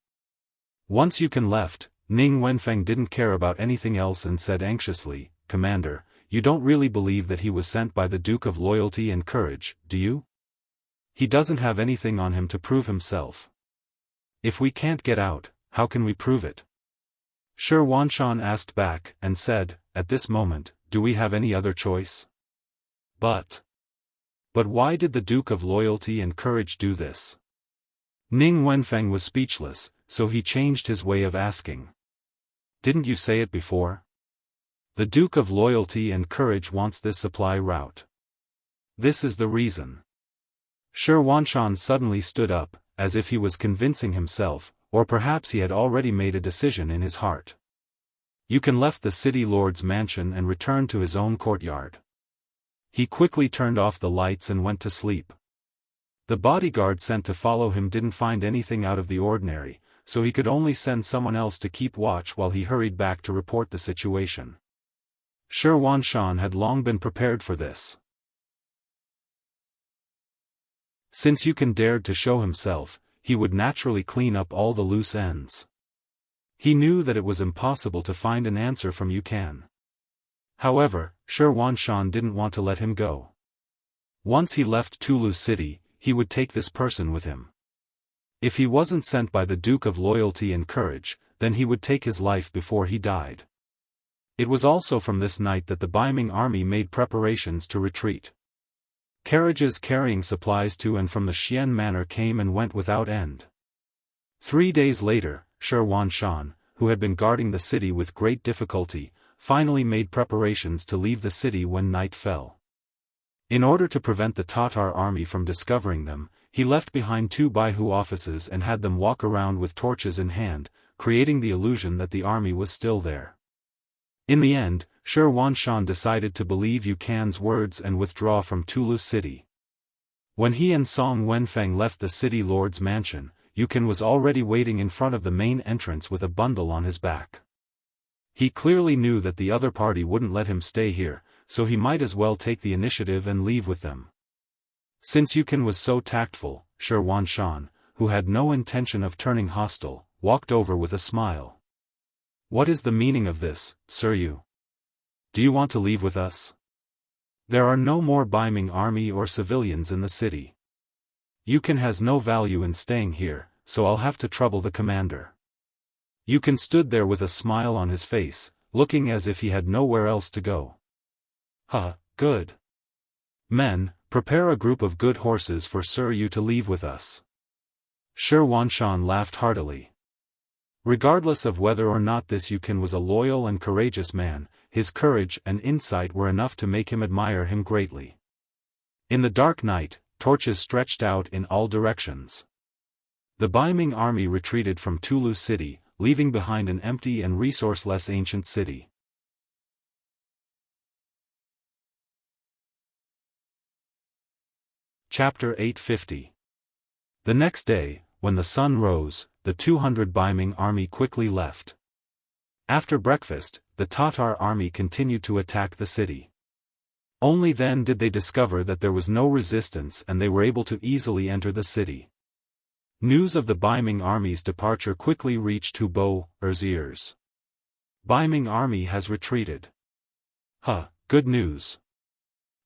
Once Yuan left, Ning Wenfeng didn't care about anything else and said anxiously, Commander, you don't really believe that he was sent by the Duke of Loyalty and Courage, do you? He doesn't have anything on him to prove himself. If we can't get out, how can we prove it? Shi Wanshan asked back and said, "At this moment, do we have any other choice?" But why did the Duke of Loyalty and Courage do this? Ning Wenfeng was speechless, so he changed his way of asking. "Didn't you say it before? The Duke of Loyalty and Courage wants this supply route. This is the reason." Shi Wanshan suddenly stood up, as if he was convincing himself, or perhaps he had already made a decision in his heart. You can left the city lord's mansion and return to his own courtyard. He quickly turned off the lights and went to sleep. The bodyguard sent to follow him didn't find anything out of the ordinary, so he could only send someone else to keep watch while he hurried back to report the situation. Shi Wanshan had long been prepared for this. Since Yuan dared to show himself, he would naturally clean up all the loose ends. He knew that it was impossible to find an answer from Yuan. However, Shi Wanshan didn't want to let him go. Once he left Tulu City, he would take this person with him. If he wasn't sent by the Duke of Loyalty and Courage, then he would take his life before he died. It was also from this night that the Baiming army made preparations to retreat. Carriages carrying supplies to and from the Xian manor came and went without end. 3 days later, Shi Wanshan, who had been guarding the city with great difficulty, finally made preparations to leave the city when night fell. In order to prevent the Tatar army from discovering them, he left behind 2 Baihu offices and had them walk around with torches in hand, creating the illusion that the army was still there. In the end, Shi Wanshan decided to believe Yuan's words and withdraw from Tulu City. When he and Song Wenfeng left the city lord's mansion, Yuan was already waiting in front of the main entrance with a bundle on his back. He clearly knew that the other party wouldn't let him stay here, so he might as well take the initiative and leave with them. Since Yuan was so tactful, Shi Wanshan, who had no intention of turning hostile, walked over with a smile. "What is the meaning of this, Sir Yu? Do you want to leave with us? There are no more Baiming army or civilians in the city. Yuan has no value in staying here, so I'll have to trouble the commander." Yuan stood there with a smile on his face, looking as if he had nowhere else to go. Good. Men, prepare a group of good horses for Sir Yu to leave with us. Shi Wanshan laughed heartily. Regardless of whether or not this Yuan was a loyal and courageous man, his courage and insight were enough to make him admire him greatly. In the dark night, torches stretched out in all directions. The Baiming army retreated from Tulu City, leaving behind an empty and resourceless ancient city. Chapter 850. The next day, when the sun rose, the 200 Baiming army quickly left. After breakfast, the Tatar army continued to attack the city. Only then did they discover that there was no resistance and they were able to easily enter the city. News of the Baiming army's departure quickly reached Hu Bo's ears. Baiming army has retreated. Good news.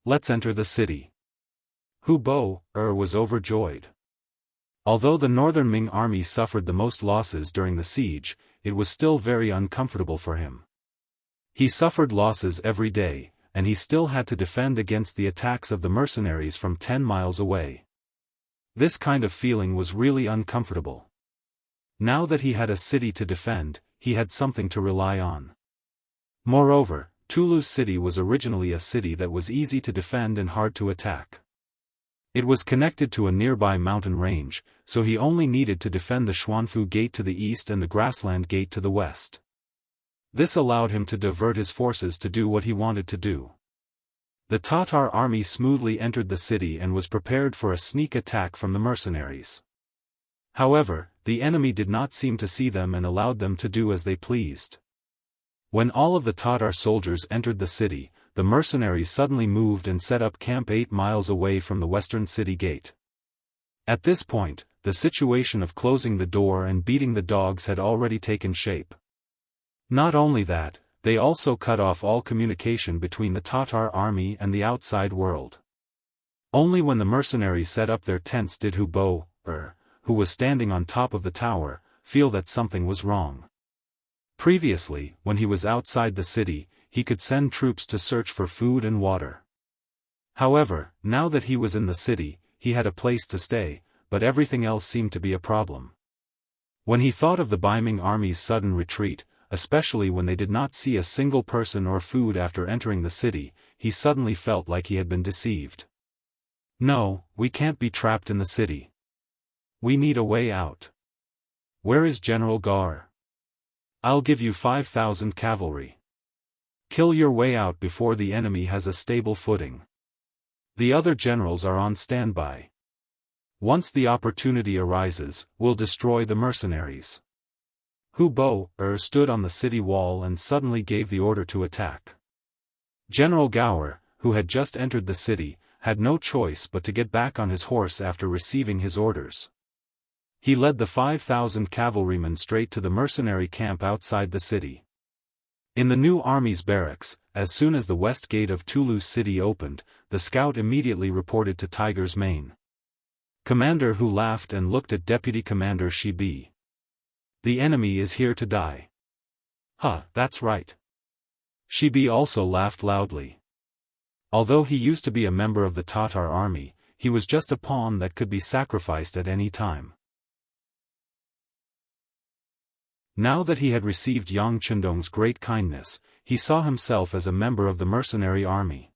Let's enter the city. Hu Bo was overjoyed. Although the northern Ming army suffered the most losses during the siege, it was still very uncomfortable for him. He suffered losses every day, and he still had to defend against the attacks of the mercenaries from 10 miles away. This kind of feeling was really uncomfortable. Now that he had a city to defend, he had something to rely on. Moreover, Tulu City was originally a city that was easy to defend and hard to attack. It was connected to a nearby mountain range, so he only needed to defend the Xuanfu Gate to the east and the Grassland Gate to the west. This allowed him to divert his forces to do what he wanted to do. The Tatar army smoothly entered the city and was prepared for a sneak attack from the mercenaries. However, the enemy did not seem to see them and allowed them to do as they pleased. When all of the Tatar soldiers entered the city, the mercenaries suddenly moved and set up camp 8 miles away from the western city gate. At this point, the situation of closing the door and beating the dogs had already taken shape. Not only that, they also cut off all communication between the Tatar army and the outside world. Only when the mercenaries set up their tents did Hu Bo, who was standing on top of the tower, feel that something was wrong. Previously, when he was outside the city, he could send troops to search for food and water. However, now that he was in the city, he had a place to stay, but everything else seemed to be a problem. When he thought of the Baiming army's sudden retreat, especially when they did not see a single person or food after entering the city, he suddenly felt like he had been deceived. No, we can't be trapped in the city. We need a way out. Where is General Gar? I'll give you 5,000 cavalry. Kill your way out before the enemy has a stable footing. The other generals are on standby. Once the opportunity arises, we'll destroy the mercenaries. Hu Bo stood on the city wall and suddenly gave the order to attack. General Gaur, who had just entered the city, had no choice but to get back on his horse after receiving his orders. He led the 5,000 cavalrymen straight to the mercenary camp outside the city. In the new army's barracks, as soon as the west gate of Tulu city opened, the scout immediately reported to Tiger's Mane. Commander Hu laughed and looked at Deputy Commander Shibi. The enemy is here to die. Huh, that's right. Shibi also laughed loudly. Although he used to be a member of the Tatar army, he was just a pawn that could be sacrificed at any time. Now that he had received Yang Chundong's great kindness, he saw himself as a member of the mercenary army.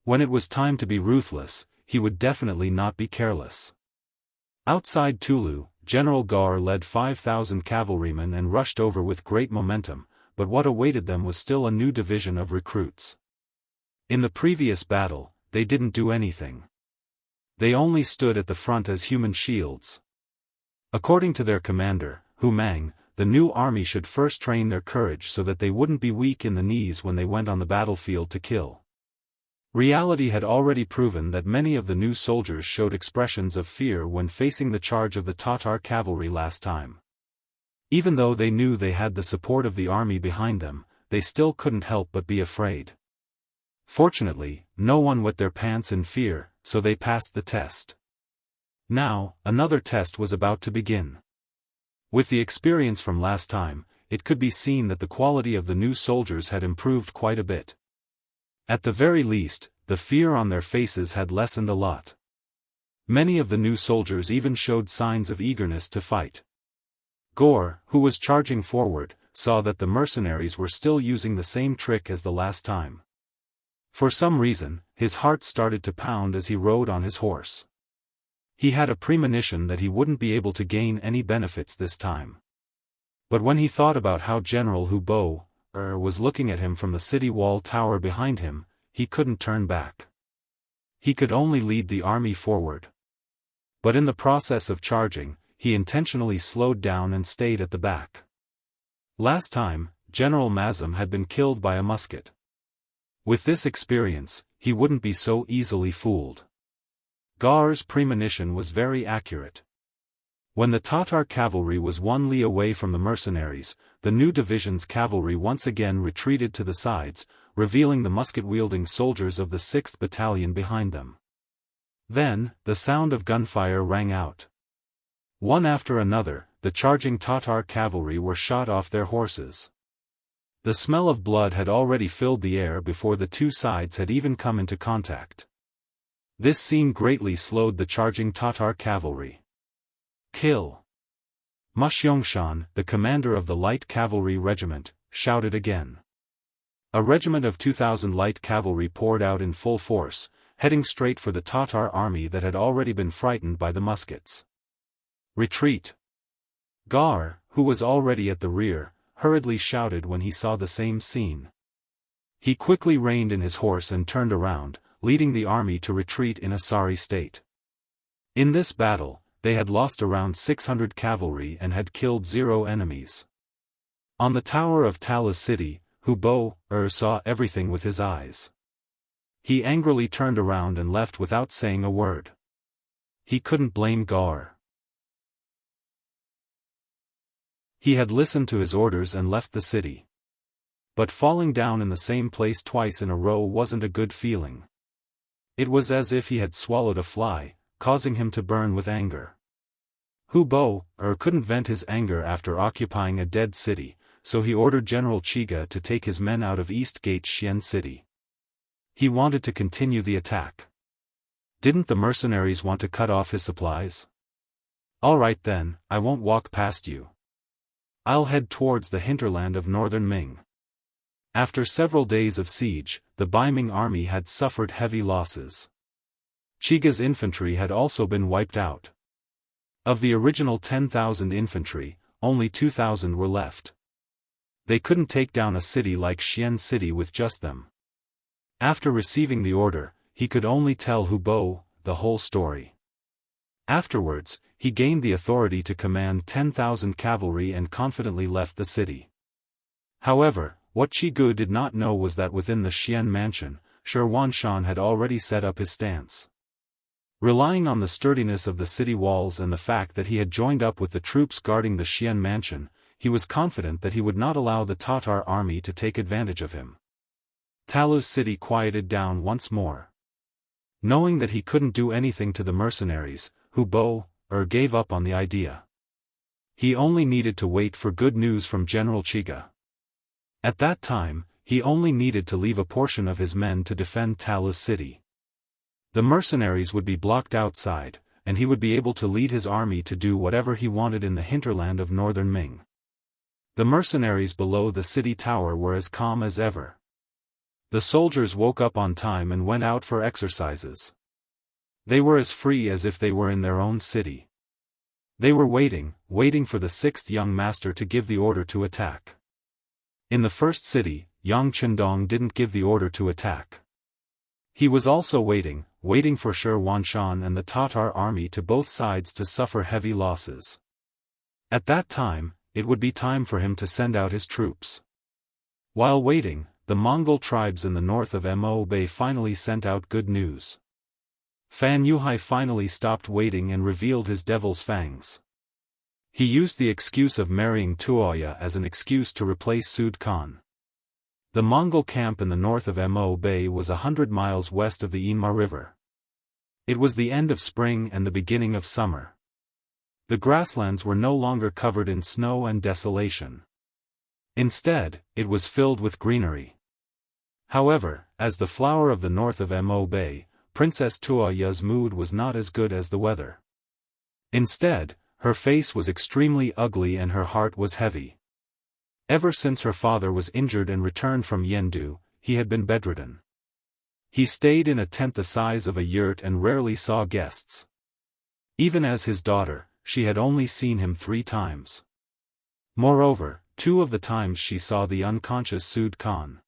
When it was time to be ruthless, he would definitely not be careless. Outside Tulu, General Gar led 5,000 cavalrymen and rushed over with great momentum, but what awaited them was still a new division of recruits. In the previous battle, they didn't do anything. They only stood at the front as human shields. According to their commander, Hu Mang, the new army should first train their courage so that they wouldn't be weak in the knees when they went on the battlefield to kill. Reality had already proven that many of the new soldiers showed expressions of fear when facing the charge of the Tatar cavalry last time. Even though they knew they had the support of the army behind them, they still couldn't help but be afraid. Fortunately, no one wet their pants in fear, so they passed the test. Now, another test was about to begin. With the experience from last time, it could be seen that the quality of the new soldiers had improved quite a bit. At the very least, the fear on their faces had lessened a lot. Many of the new soldiers even showed signs of eagerness to fight. Gore, who was charging forward, saw that the mercenaries were still using the same trick as the last time. For some reason, his heart started to pound as he rode on his horse. He had a premonition that he wouldn't be able to gain any benefits this time. But when he thought about how General Hu Bo was looking at him from the city wall tower behind him, he couldn't turn back. He could only lead the army forward. But in the process of charging, he intentionally slowed down and stayed at the back. Last time, General Mazam had been killed by a musket. With this experience, he wouldn't be so easily fooled. Gar's premonition was very accurate. When the Tatar cavalry was 1 li away from the mercenaries, the new division's cavalry once again retreated to the sides, revealing the musket-wielding soldiers of the 6th Battalion behind them. Then, the sound of gunfire rang out. One after another, the charging Tatar cavalry were shot off their horses. The smell of blood had already filled the air before the two sides had even come into contact. This scene greatly slowed the charging Tatar cavalry. Kill! Ma Xiongxian, the commander of the light cavalry regiment, shouted again. A regiment of 2,000 light cavalry poured out in full force, heading straight for the Tatar army that had already been frightened by the muskets. Retreat! Gar, who was already at the rear, hurriedly shouted when he saw the same scene. He quickly reined in his horse and turned around, leading the army to retreat in a sorry state. In this battle, they had lost around 600 cavalry and had killed 0 enemies. On the tower of Talis city, Hu Bo saw everything with his eyes. He angrily turned around and left without saying a word. He couldn't blame Gar. He had listened to his orders and left the city. But falling down in the same place twice in a row wasn't a good feeling. It was as if he had swallowed a fly, causing him to burn with anger. Hu Bo couldn't vent his anger after occupying a dead city, so he ordered General Chiga to take his men out of East Gate Xian City. He wanted to continue the attack. Didn't the mercenaries want to cut off his supplies? Alright then, I won't walk past you. I'll head towards the hinterland of northern Ming. After several days of siege, the Baiming army had suffered heavy losses. Chiga's infantry had also been wiped out. Of the original 10,000 infantry, only 2,000 were left. They couldn't take down a city like Xian City with just them. After receiving the order, he could only tell Hu Bo the whole story. Afterwards, he gained the authority to command 10,000 cavalry and confidently left the city. However, what Qi Gu did not know was that within the Xian mansion, Shi Wanshan had already set up his stance. Relying on the sturdiness of the city walls and the fact that he had joined up with the troops guarding the Xian mansion, he was confident that he would not allow the Tatar army to take advantage of him. Talu's city quieted down once more. Knowing that he couldn't do anything to the mercenaries, Hu Bo gave up on the idea. He only needed to wait for good news from General Chiga. At that time, he only needed to leave a portion of his men to defend Talu's city. The mercenaries would be blocked outside, and he would be able to lead his army to do whatever he wanted in the hinterland of northern Ming. The mercenaries below the city tower were as calm as ever. The soldiers woke up on time and went out for exercises. They were as free as if they were in their own city. They were waiting for the sixth young master to give the order to attack. In the first city, Yang Chendong didn't give the order to attack. He was also waiting for Shi Wanshan and the Tatar army to both sides to suffer heavy losses. At that time, it would be time for him to send out his troops. While waiting, the Mongol tribes in the north of Mo Bay finally sent out good news. Fan Yuhai finally stopped waiting and revealed his devil's fangs. He used the excuse of marrying Tuoya as an excuse to replace Sud Khan. The Mongol camp in the north of Mo Bay was 100 miles west of the Inma River. It was the end of spring and the beginning of summer. The grasslands were no longer covered in snow and desolation. Instead, it was filled with greenery. However, as the flower of the north of Mo Bay, Princess Tuoya's mood was not as good as the weather. Instead, her face was extremely ugly and her heart was heavy. Ever since her father was injured and returned from Yendu, he had been bedridden. He stayed in a tent the size of a yurt and rarely saw guests. Even as his daughter, she had only seen him 3 times. Moreover, 2 of the times she saw the unconscious Sud Khan.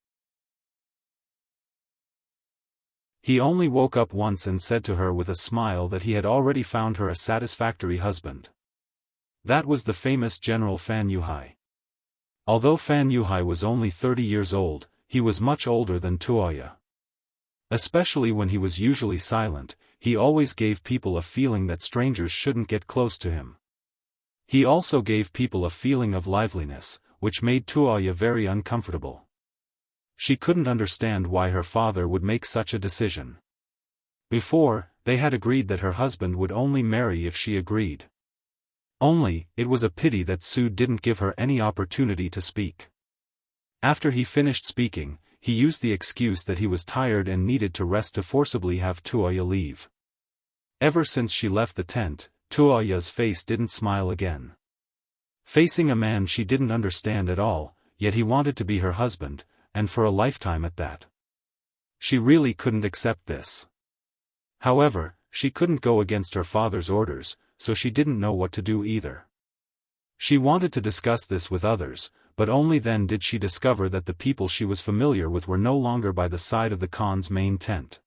He only woke up once and said to her with a smile that he had already found her a satisfactory husband. That was the famous General Fan Yuhai. Although Fan Yuhai was only 30 years old, he was much older than Tuoya. Especially when he was usually silent, he always gave people a feeling that strangers shouldn't get close to him. He also gave people a feeling of liveliness, which made Tuoya very uncomfortable. She couldn't understand why her father would make such a decision. Before, they had agreed that her husband would only marry if she agreed. Only, it was a pity that Sud didn't give her any opportunity to speak. After he finished speaking, he used the excuse that he was tired and needed to rest to forcibly have Tuoya leave. Ever since she left the tent, Tuoya's face didn't smile again. Facing a man she didn't understand at all, yet he wanted to be her husband, and for a lifetime at that. She really couldn't accept this. However, she couldn't go against her father's orders, so she didn't know what to do either. She wanted to discuss this with others, but only then did she discover that the people she was familiar with were no longer by the side of the Khan's main tent.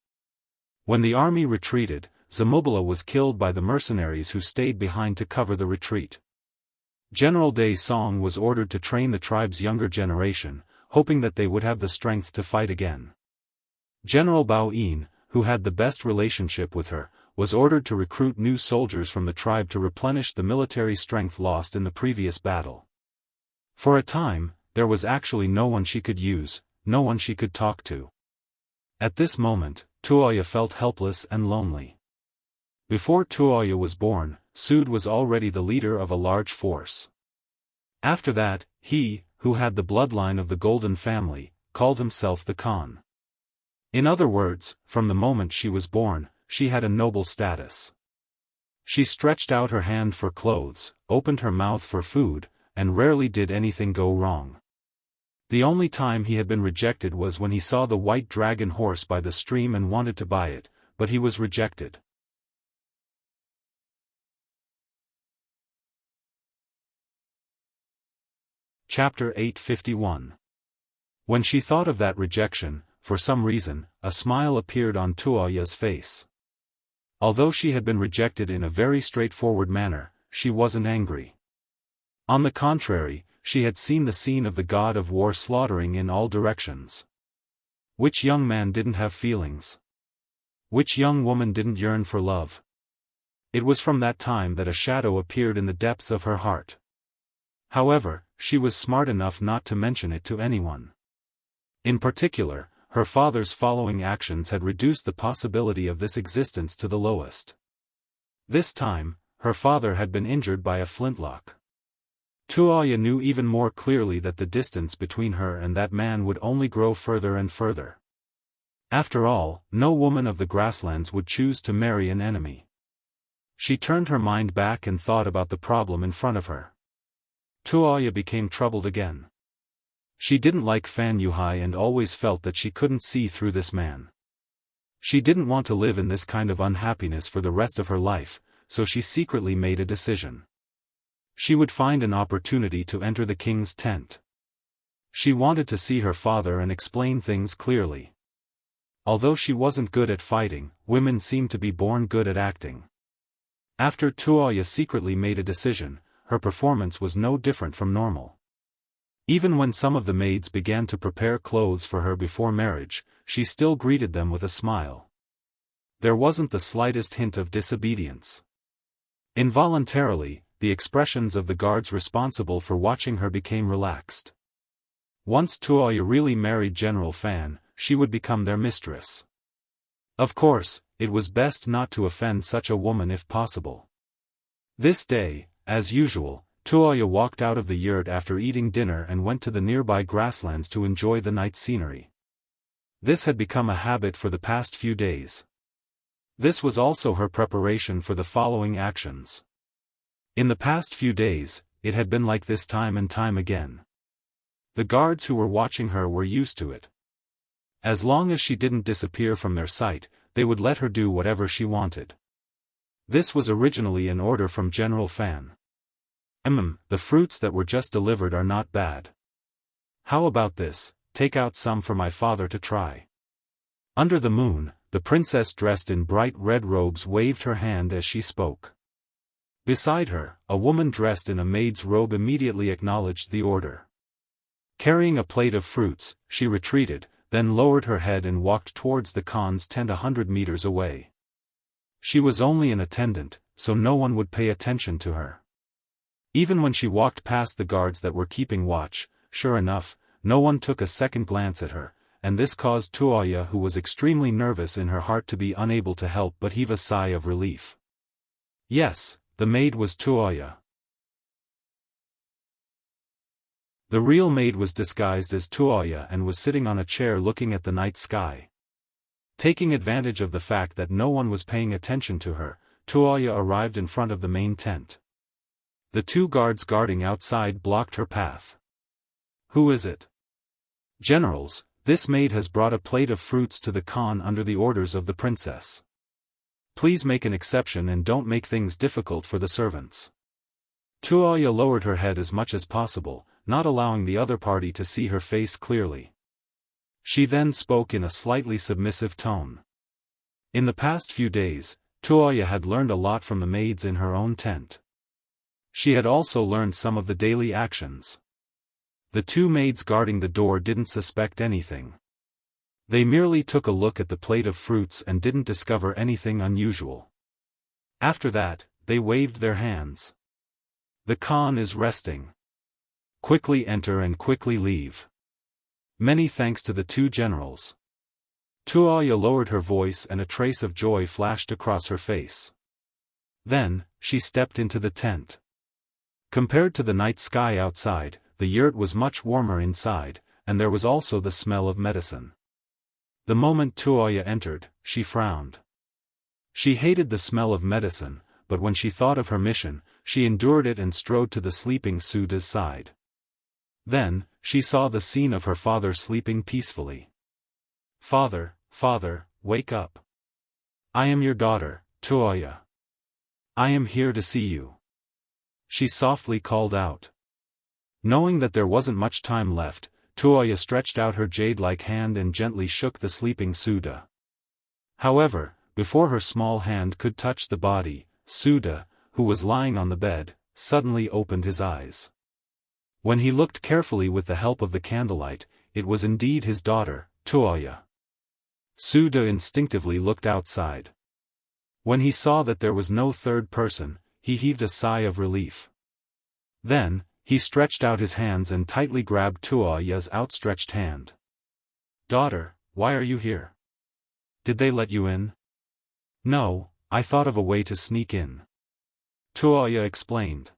When the army retreated, Zamobula was killed by the mercenaries who stayed behind to cover the retreat. General Day Song was ordered to train the tribe's younger generation, hoping that they would have the strength to fight again. General Bao Yin, who had the best relationship with her, was ordered to recruit new soldiers from the tribe to replenish the military strength lost in the previous battle. For a time, there was actually no one she could use, no one she could talk to. At this moment, Tuoya felt helpless and lonely. Before Tuoya was born, Sud was already the leader of a large force. After that, he, who had the bloodline of the Golden family, called himself the Khan. In other words, from the moment she was born, she had a noble status. She stretched out her hand for clothes, opened her mouth for food, and rarely did anything go wrong. The only time he had been rejected was when he saw the white dragon horse by the stream and wanted to buy it, but he was rejected. Chapter 851. When she thought of that rejection, for some reason, a smile appeared on Tuoya's face. Although she had been rejected in a very straightforward manner, she wasn't angry. On the contrary, she had seen the scene of the god of war slaughtering in all directions. Which young man didn't have feelings? Which young woman didn't yearn for love? It was from that time that a shadow appeared in the depths of her heart. However, she was smart enough not to mention it to anyone. In particular, her father's following actions had reduced the possibility of this existence to the lowest. This time, her father had been injured by a flintlock. Tuoya knew even more clearly that the distance between her and that man would only grow further and further. After all, no woman of the grasslands would choose to marry an enemy. She turned her mind back and thought about the problem in front of her. Tuoya became troubled again. She didn't like Fan Yuhai and always felt that she couldn't see through this man. She didn't want to live in this kind of unhappiness for the rest of her life, so she secretly made a decision. She would find an opportunity to enter the king's tent. She wanted to see her father and explain things clearly. Although she wasn't good at fighting, women seemed to be born good at acting. After Tuoya secretly made a decision, her performance was no different from normal. Even when some of the maids began to prepare clothes for her before marriage, she still greeted them with a smile. There wasn't the slightest hint of disobedience. Involuntarily, the expressions of the guards responsible for watching her became relaxed. Once Tuoya really married General Fan, she would become their mistress. Of course, it was best not to offend such a woman if possible. This day, as usual, Tuoya walked out of the yurt after eating dinner and went to the nearby grasslands to enjoy the night scenery. This had become a habit for the past few days. This was also her preparation for the following actions. In the past few days, it had been like this time and time again. The guards who were watching her were used to it. As long as she didn't disappear from their sight, they would let her do whatever she wanted. This was originally an order from General Fan. The fruits that were just delivered are not bad. How about this, take out some for my father to try. Under the moon, the princess dressed in bright red robes waved her hand as she spoke. Beside her, a woman dressed in a maid's robe immediately acknowledged the order. Carrying a plate of fruits, she retreated, then lowered her head and walked towards the Khan's tent 100 meters away. She was only an attendant, so no one would pay attention to her. Even when she walked past the guards that were keeping watch, sure enough, no one took a second glance at her, and this caused Tuoya, who was extremely nervous in her heart, to be unable to help but heave a sigh of relief. Yes, the maid was Tuoya. The real maid was disguised as Tuoya and was sitting on a chair looking at the night sky. Taking advantage of the fact that no one was paying attention to her, Tuoya arrived in front of the main tent. The two guards guarding outside blocked her path. Who is it? Generals, this maid has brought a plate of fruits to the Khan under the orders of the princess. Please make an exception and don't make things difficult for the servants. Tuoya lowered her head as much as possible, not allowing the other party to see her face clearly. She then spoke in a slightly submissive tone. In the past few days, Tuoya had learned a lot from the maids in her own tent. She had also learned some of the daily actions. The two maids guarding the door didn't suspect anything. They merely took a look at the plate of fruits and didn't discover anything unusual. After that, they waved their hands. The Khan is resting. Quickly enter and quickly leave. Many thanks to the two generals. Tuoya lowered her voice and a trace of joy flashed across her face. Then, she stepped into the tent. Compared to the night sky outside, the yurt was much warmer inside, and there was also the smell of medicine. The moment Tuoya entered, she frowned. She hated the smell of medicine, but when she thought of her mission, she endured it and strode to the sleeping Suda's side. Then, she saw the scene of her father sleeping peacefully. "Father, father, wake up. I am your daughter, Tuoya. I am here to see you," she softly called out. Knowing that there wasn't much time left, Tuoya stretched out her jade-like hand and gently shook the sleeping Suda. However, before her small hand could touch the body, Suda, who was lying on the bed, suddenly opened his eyes. When he looked carefully with the help of the candlelight, it was indeed his daughter, Tuoya. Suda instinctively looked outside. When he saw that there was no third person, he heaved a sigh of relief. Then, he stretched out his hands and tightly grabbed Tuoya's outstretched hand. "Daughter, why are you here? Did they let you in?" "No, I thought of a way to sneak in," Tuoya explained.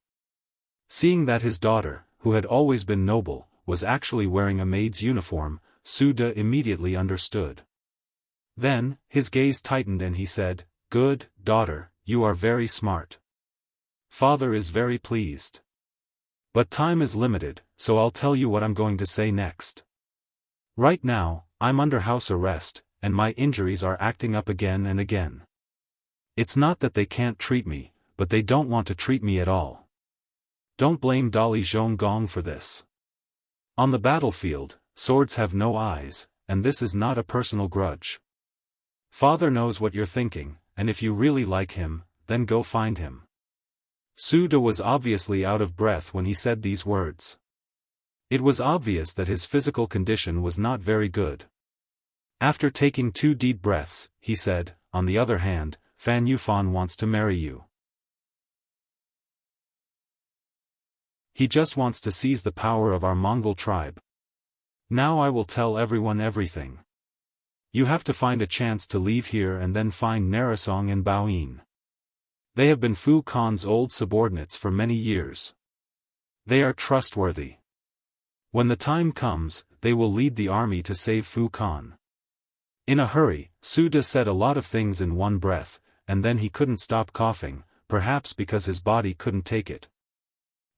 Seeing that his daughter, who had always been noble, was actually wearing a maid's uniform, Suda immediately understood. Then, his gaze tightened and he said, "Good, daughter, you are very smart. Father is very pleased. But time is limited, so I'll tell you what I'm going to say next. Right now, I'm under house arrest, and my injuries are acting up again and again. It's not that they can't treat me, but they don't want to treat me at all. Don't blame Dali Zhonggong for this. On the battlefield, swords have no eyes, and this is not a personal grudge. Father knows what you're thinking, and if you really like him, then go find him." Suda was obviously out of breath when he said these words. It was obvious that his physical condition was not very good. After taking 2 deep breaths, he said, "On the other hand, Fan Yufan wants to marry you. He just wants to seize the power of our Mongol tribe. Now I will tell everyone everything. You have to find a chance to leave here and then find Narasong and Baoyin. They have been Fu Khan's old subordinates for many years. They are trustworthy. When the time comes, they will lead the army to save Fu Khan." In a hurry, Suda said a lot of things in one breath, and then he couldn't stop coughing, perhaps because his body couldn't take it.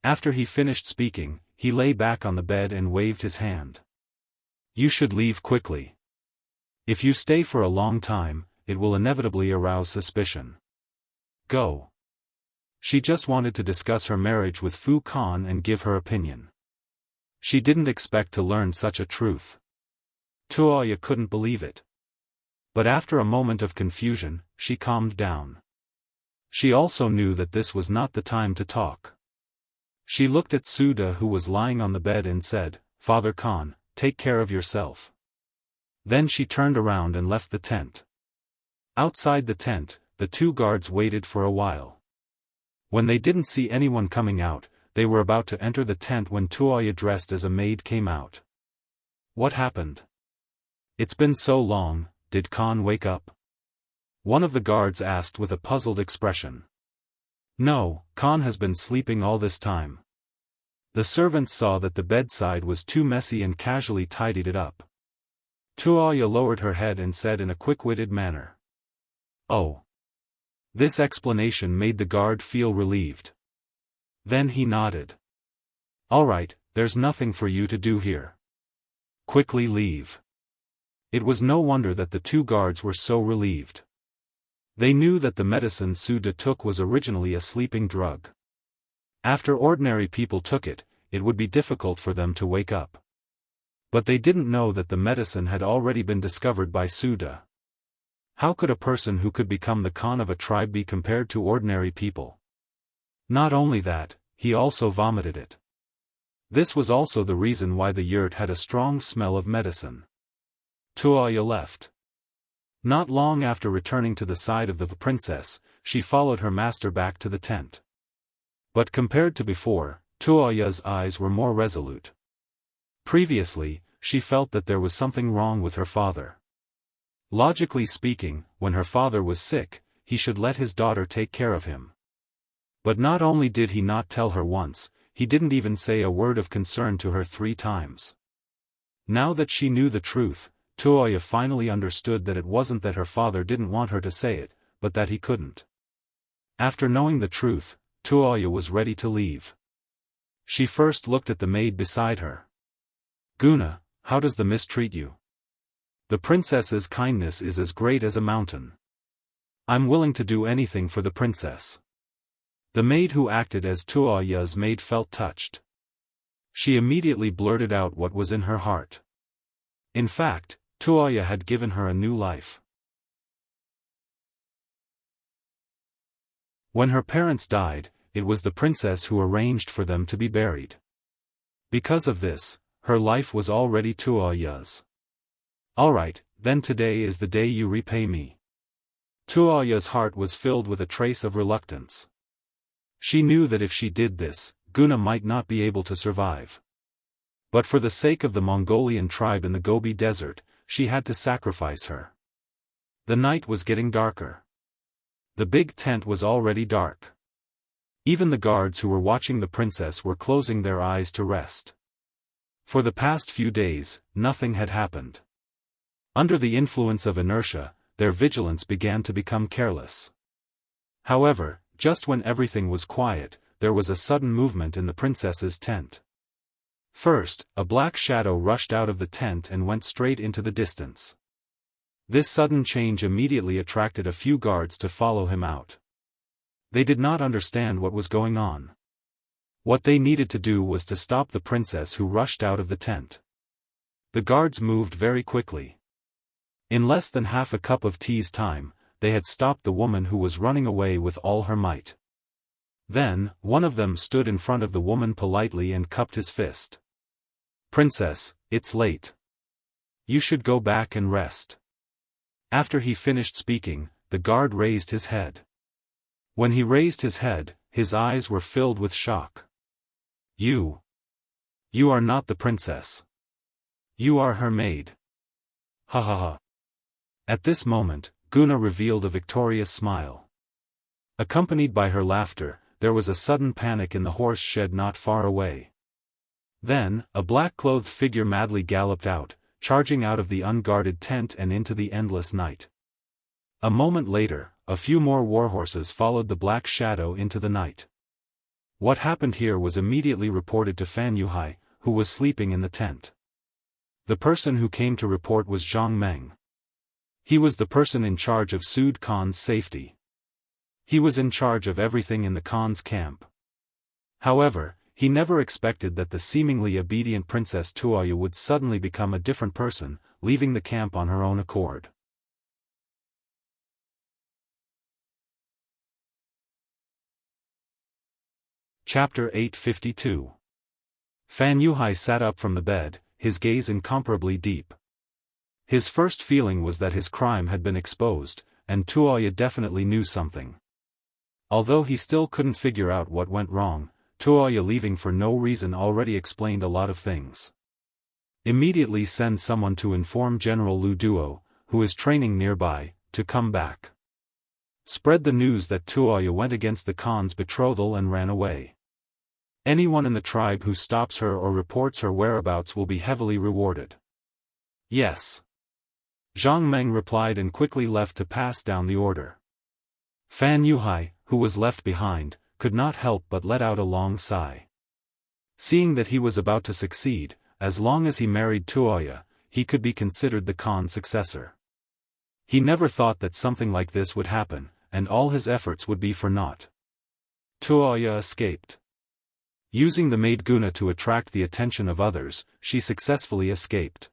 After he finished speaking, he lay back on the bed and waved his hand. "You should leave quickly. If you stay for a long time, it will inevitably arouse suspicion. Go." She just wanted to discuss her marriage with Fu Khan and give her opinion. She didn't expect to learn such a truth. Tuoya couldn't believe it. But after a moment of confusion, she calmed down. She also knew that this was not the time to talk. She looked at Suda who was lying on the bed and said, "Father Khan, take care of yourself." Then she turned around and left the tent. Outside the tent, the 2 guards waited for a while. When they didn't see anyone coming out, they were about to enter the tent when Tuoya dressed as a maid came out. "What happened? It's been so long, did Khan wake up?" one of the guards asked with a puzzled expression. "No, Khan has been sleeping all this time." The servants saw that the bedside was too messy and casually tidied it up. Tuoya lowered her head and said in a quick-witted manner, "Oh." This explanation made the guard feel relieved. Then he nodded. "All right, there's nothing for you to do here. Quickly leave." It was no wonder that the 2 guards were so relieved. They knew that the medicine Suda took was originally a sleeping drug. After ordinary people took it, it would be difficult for them to wake up. But they didn't know that the medicine had already been discovered by Suda. How could a person who could become the Khan of a tribe be compared to ordinary people? Not only that, he also vomited it. This was also the reason why the yurt had a strong smell of medicine. Tuoya left. Not long after returning to the side of the princess, she followed her master back to the tent. But compared to before, Tuoya's eyes were more resolute. Previously, she felt that there was something wrong with her father. Logically speaking, when her father was sick, he should let his daughter take care of him. But not only did he not tell her once, he didn't even say a word of concern to her 3 times. Now that she knew the truth, Tuoya finally understood that it wasn't that her father didn't want her to say it, but that he couldn't. After knowing the truth, Tuoya was ready to leave. She first looked at the maid beside her. "Guna, how does the miss treat you? The princess's kindness is as great as a mountain. I'm willing to do anything for the princess." The maid who acted as Tuoya's maid felt touched. She immediately blurted out what was in her heart. In fact, Tuoya had given her a new life. When her parents died, it was the princess who arranged for them to be buried. Because of this, her life was already Tuoya's. "Alright, then today is the day you repay me." Tuoya's heart was filled with a trace of reluctance. She knew that if she did this, Guna might not be able to survive. But for the sake of the Mongolian tribe in the Gobi Desert, she had to sacrifice her. The night was getting darker. The big tent was already dark. Even the guards who were watching the princess were closing their eyes to rest. For the past few days, nothing had happened. Under the influence of inertia, their vigilance began to become careless. However, just when everything was quiet, there was a sudden movement in the princess's tent. First, a black shadow rushed out of the tent and went straight into the distance. This sudden change immediately attracted a few guards to follow him out. They did not understand what was going on. What they needed to do was to stop the princess who rushed out of the tent. The guards moved very quickly. In less than half a cup of tea's time, they had stopped the woman who was running away with all her might. Then, one of them stood in front of the woman politely and cupped his fist. "Princess, it's late. You should go back and rest." After he finished speaking, the guard raised his head. When he raised his head, his eyes were filled with shock. You are not the princess. You are her maid." Ha ha ha. At this moment, Guna revealed a victorious smile. Accompanied by her laughter, there was a sudden panic in the horse shed not far away. Then, a black-clothed figure madly galloped out, charging out of the unguarded tent and into the endless night. A moment later, a few more warhorses followed the black shadow into the night. What happened here was immediately reported to Fan Yuhai, who was sleeping in the tent. The person who came to report was Zhang Meng. He was the person in charge of Sud Khan's safety. He was in charge of everything in the Khan's camp. However, he never expected that the seemingly obedient Princess Tuoya would suddenly become a different person, leaving the camp on her own accord. Chapter 852. Fan Yuhai sat up from the bed, his gaze incomparably deep. His first feeling was that his crime had been exposed, and Tuoya definitely knew something. Although he still couldn't figure out what went wrong, Tuoya leaving for no reason already explained a lot of things. Immediately send someone to inform General Lu Duo, who is training nearby, to come back. Spread the news that Tuoya went against the Khan's betrothal and ran away. Anyone in the tribe who stops her or reports her whereabouts will be heavily rewarded. Yes. Zhang Meng replied and quickly left to pass down the order. Fan Yuhai, who was left behind, could not help but let out a long sigh. Seeing that he was about to succeed, as long as he married Tuoya, he could be considered the Khan's successor. He never thought that something like this would happen, and all his efforts would be for naught. Tuoya escaped. Using the maid Guna to attract the attention of others, she successfully escaped.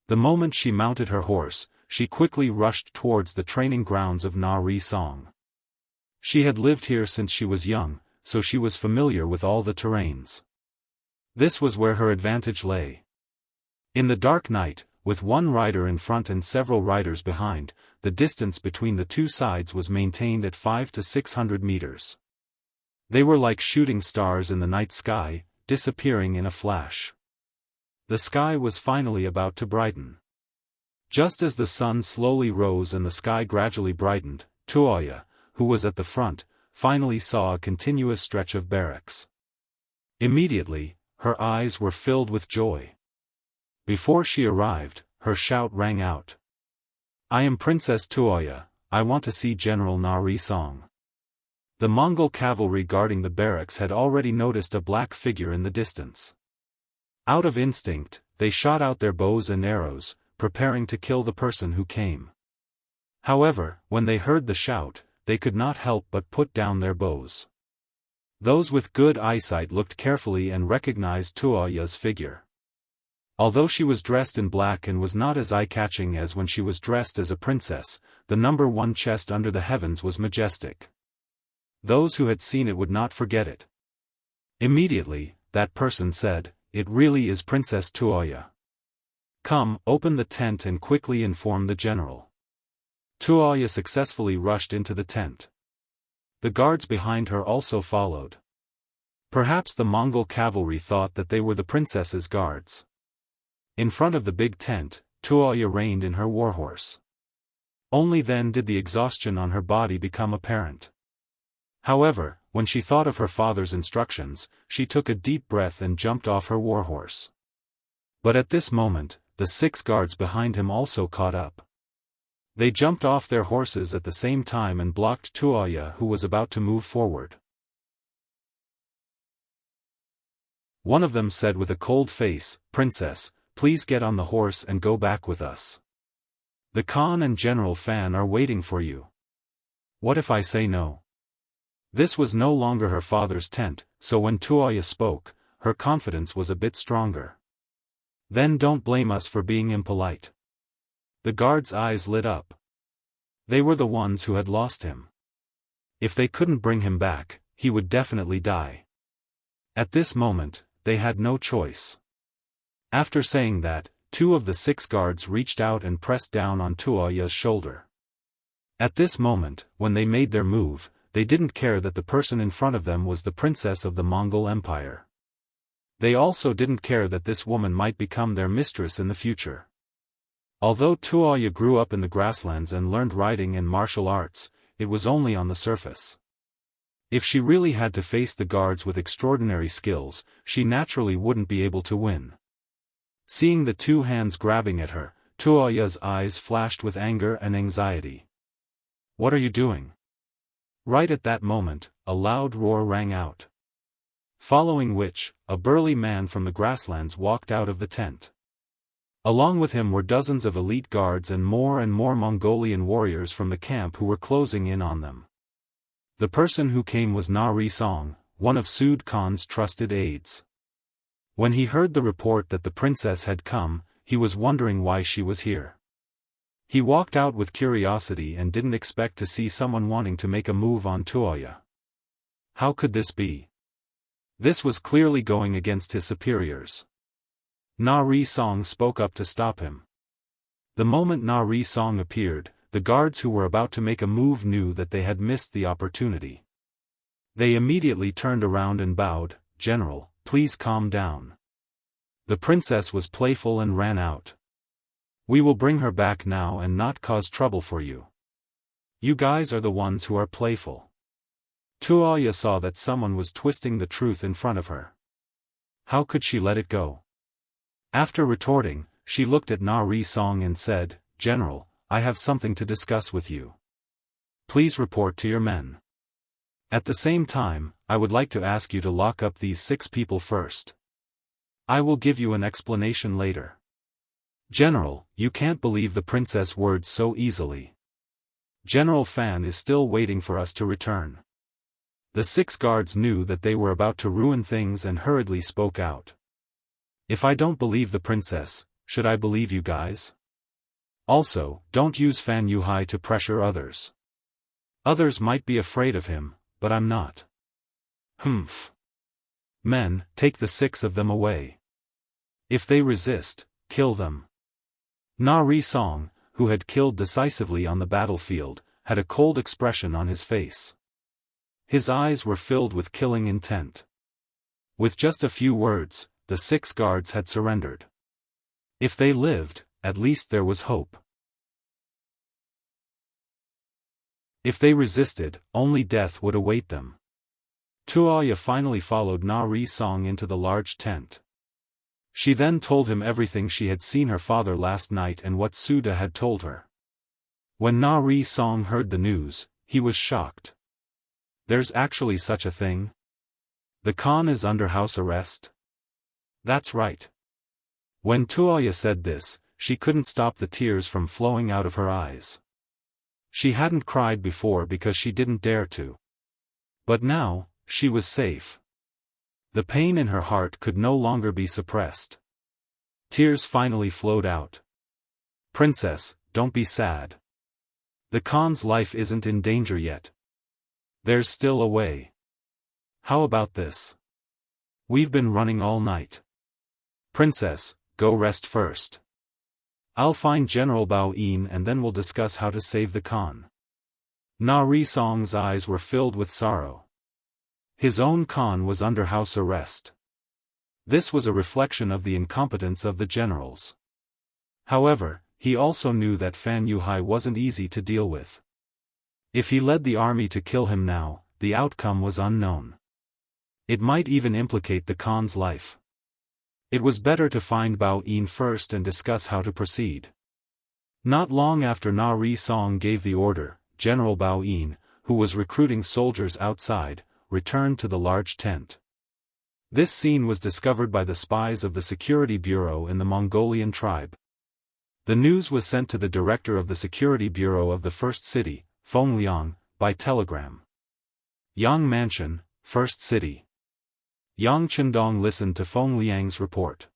The moment she mounted her horse, she quickly rushed towards the training grounds of Na Ri Song. She had lived here since she was young, so she was familiar with all the terrains. This was where her advantage lay. In the dark night, with one rider in front and several riders behind, the distance between the two sides was maintained at 500 to 600 meters. They were like shooting stars in the night sky, disappearing in a flash. The sky was finally about to brighten. Just as the sun slowly rose and the sky gradually brightened, Tuoya, who was at the front, finally saw a continuous stretch of barracks. Immediately, her eyes were filled with joy. Before she arrived, her shout rang out. "I am Princess Tuoya, I want to see General Nari Song." The Mongol cavalry guarding the barracks had already noticed a black figure in the distance. Out of instinct, they shot out their bows and arrows, preparing to kill the person who came. However, when they heard the shout, they could not help but put down their bows. Those with good eyesight looked carefully and recognized Tuoya's figure. Although she was dressed in black and was not as eye-catching as when she was dressed as a princess, the number 1 chest under the heavens was majestic. Those who had seen it would not forget it. Immediately, that person said, "It really is Princess Tuoya. Come, open the tent and quickly inform the general." Tuoya successfully rushed into the tent. The guards behind her also followed. Perhaps the Mongol cavalry thought that they were the princess's guards. In front of the big tent, Tuoya reined in her warhorse. Only then did the exhaustion on her body become apparent. However, when she thought of her father's instructions, she took a deep breath and jumped off her warhorse. But at this moment, the 6 guards behind him also caught up. They jumped off their horses at the same time and blocked Tuoya, who was about to move forward. One of them said with a cold face, "Princess, please get on the horse and go back with us. The Khan and General Fan are waiting for you." "What if I say no?" This was no longer her father's tent, so when Tuoya spoke, her confidence was a bit stronger. "Then don't blame us for being impolite." The guards' eyes lit up. They were the ones who had lost him. If they couldn't bring him back, he would definitely die. At this moment, they had no choice. After saying that, 2 of the 6 guards reached out and pressed down on Tuoya's shoulder. At this moment, when they made their move, they didn't care that the person in front of them was the princess of the Mongol Empire. They also didn't care that this woman might become their mistress in the future. Although Tuoya grew up in the grasslands and learned riding and martial arts, it was only on the surface. If she really had to face the guards with extraordinary skills, she naturally wouldn't be able to win. Seeing the 2 hands grabbing at her, Tuoya's eyes flashed with anger and anxiety. "What are you doing?" Right at that moment, a loud roar rang out. Following which, a burly man from the grasslands walked out of the tent. Along with him were dozens of elite guards and more Mongolian warriors from the camp who were closing in on them. The person who came was Nari Song, one of Sud Khan's trusted aides. When he heard the report that the princess had come, he was wondering why she was here. He walked out with curiosity and didn't expect to see someone wanting to make a move on Tuoya. How could this be? This was clearly going against his superiors. Nari Song spoke up to stop him. The moment Nari Song appeared, the guards who were about to make a move knew that they had missed the opportunity. They immediately turned around and bowed, "General, please calm down." The princess was playful and ran out. "We will bring her back now and not cause trouble for you. You guys are the ones who are playful." Tuoya saw that someone was twisting the truth in front of her. How could she let it go? After retorting, she looked at Nari Song and said, "General, I have something to discuss with you. Please report to your men. At the same time, I would like to ask you to lock up these 6 people first. I will give you an explanation later." "General, you can't believe the princess' words so easily. General Fan is still waiting for us to return." The 6 guards knew that they were about to ruin things and hurriedly spoke out. "If I don't believe the princess, should I believe you guys? Also, don't use Fan Yuhai to pressure others. Others might be afraid of him, but I'm not." "Humph. Men, take the 6 of them away. If they resist, kill them." Nari Song, who had killed decisively on the battlefield, had a cold expression on his face. His eyes were filled with killing intent. With just a few words, the 6 guards had surrendered. If they lived, at least there was hope. If they resisted, only death would await them. Tuoya finally followed Na Ri Song into the large tent. She then told him everything she had seen her father last night and what Suda had told her. When Na Ri Song heard the news, he was shocked. There's actually such a thing? The Khan is under house arrest? That's right. When Tuoya said this, she couldn't stop the tears from flowing out of her eyes. She hadn't cried before because she didn't dare to. But now, she was safe. The pain in her heart could no longer be suppressed. Tears finally flowed out. Princess, don't be sad. The Khan's life isn't in danger yet. There's still a way. How about this? We've been running all night. Princess, go rest first. I'll find General Bao Yin and then we'll discuss how to save the Khan. Na Ri Song's eyes were filled with sorrow. His own Khan was under house arrest. This was a reflection of the incompetence of the generals. However, he also knew that Fan Yuhai wasn't easy to deal with. If he led the army to kill him now, the outcome was unknown. It might even implicate the Khan's life. It was better to find Bao Yin first and discuss how to proceed. Not long after Na Ri Song gave the order, General Bao Yin, who was recruiting soldiers outside, returned to the large tent. This scene was discovered by the spies of the Security Bureau in the Mongolian tribe. The news was sent to the director of the Security Bureau of the First City, Fengliang, by telegram. Yang Mansion, First City. Yang Chendong listened to Fengliang's report.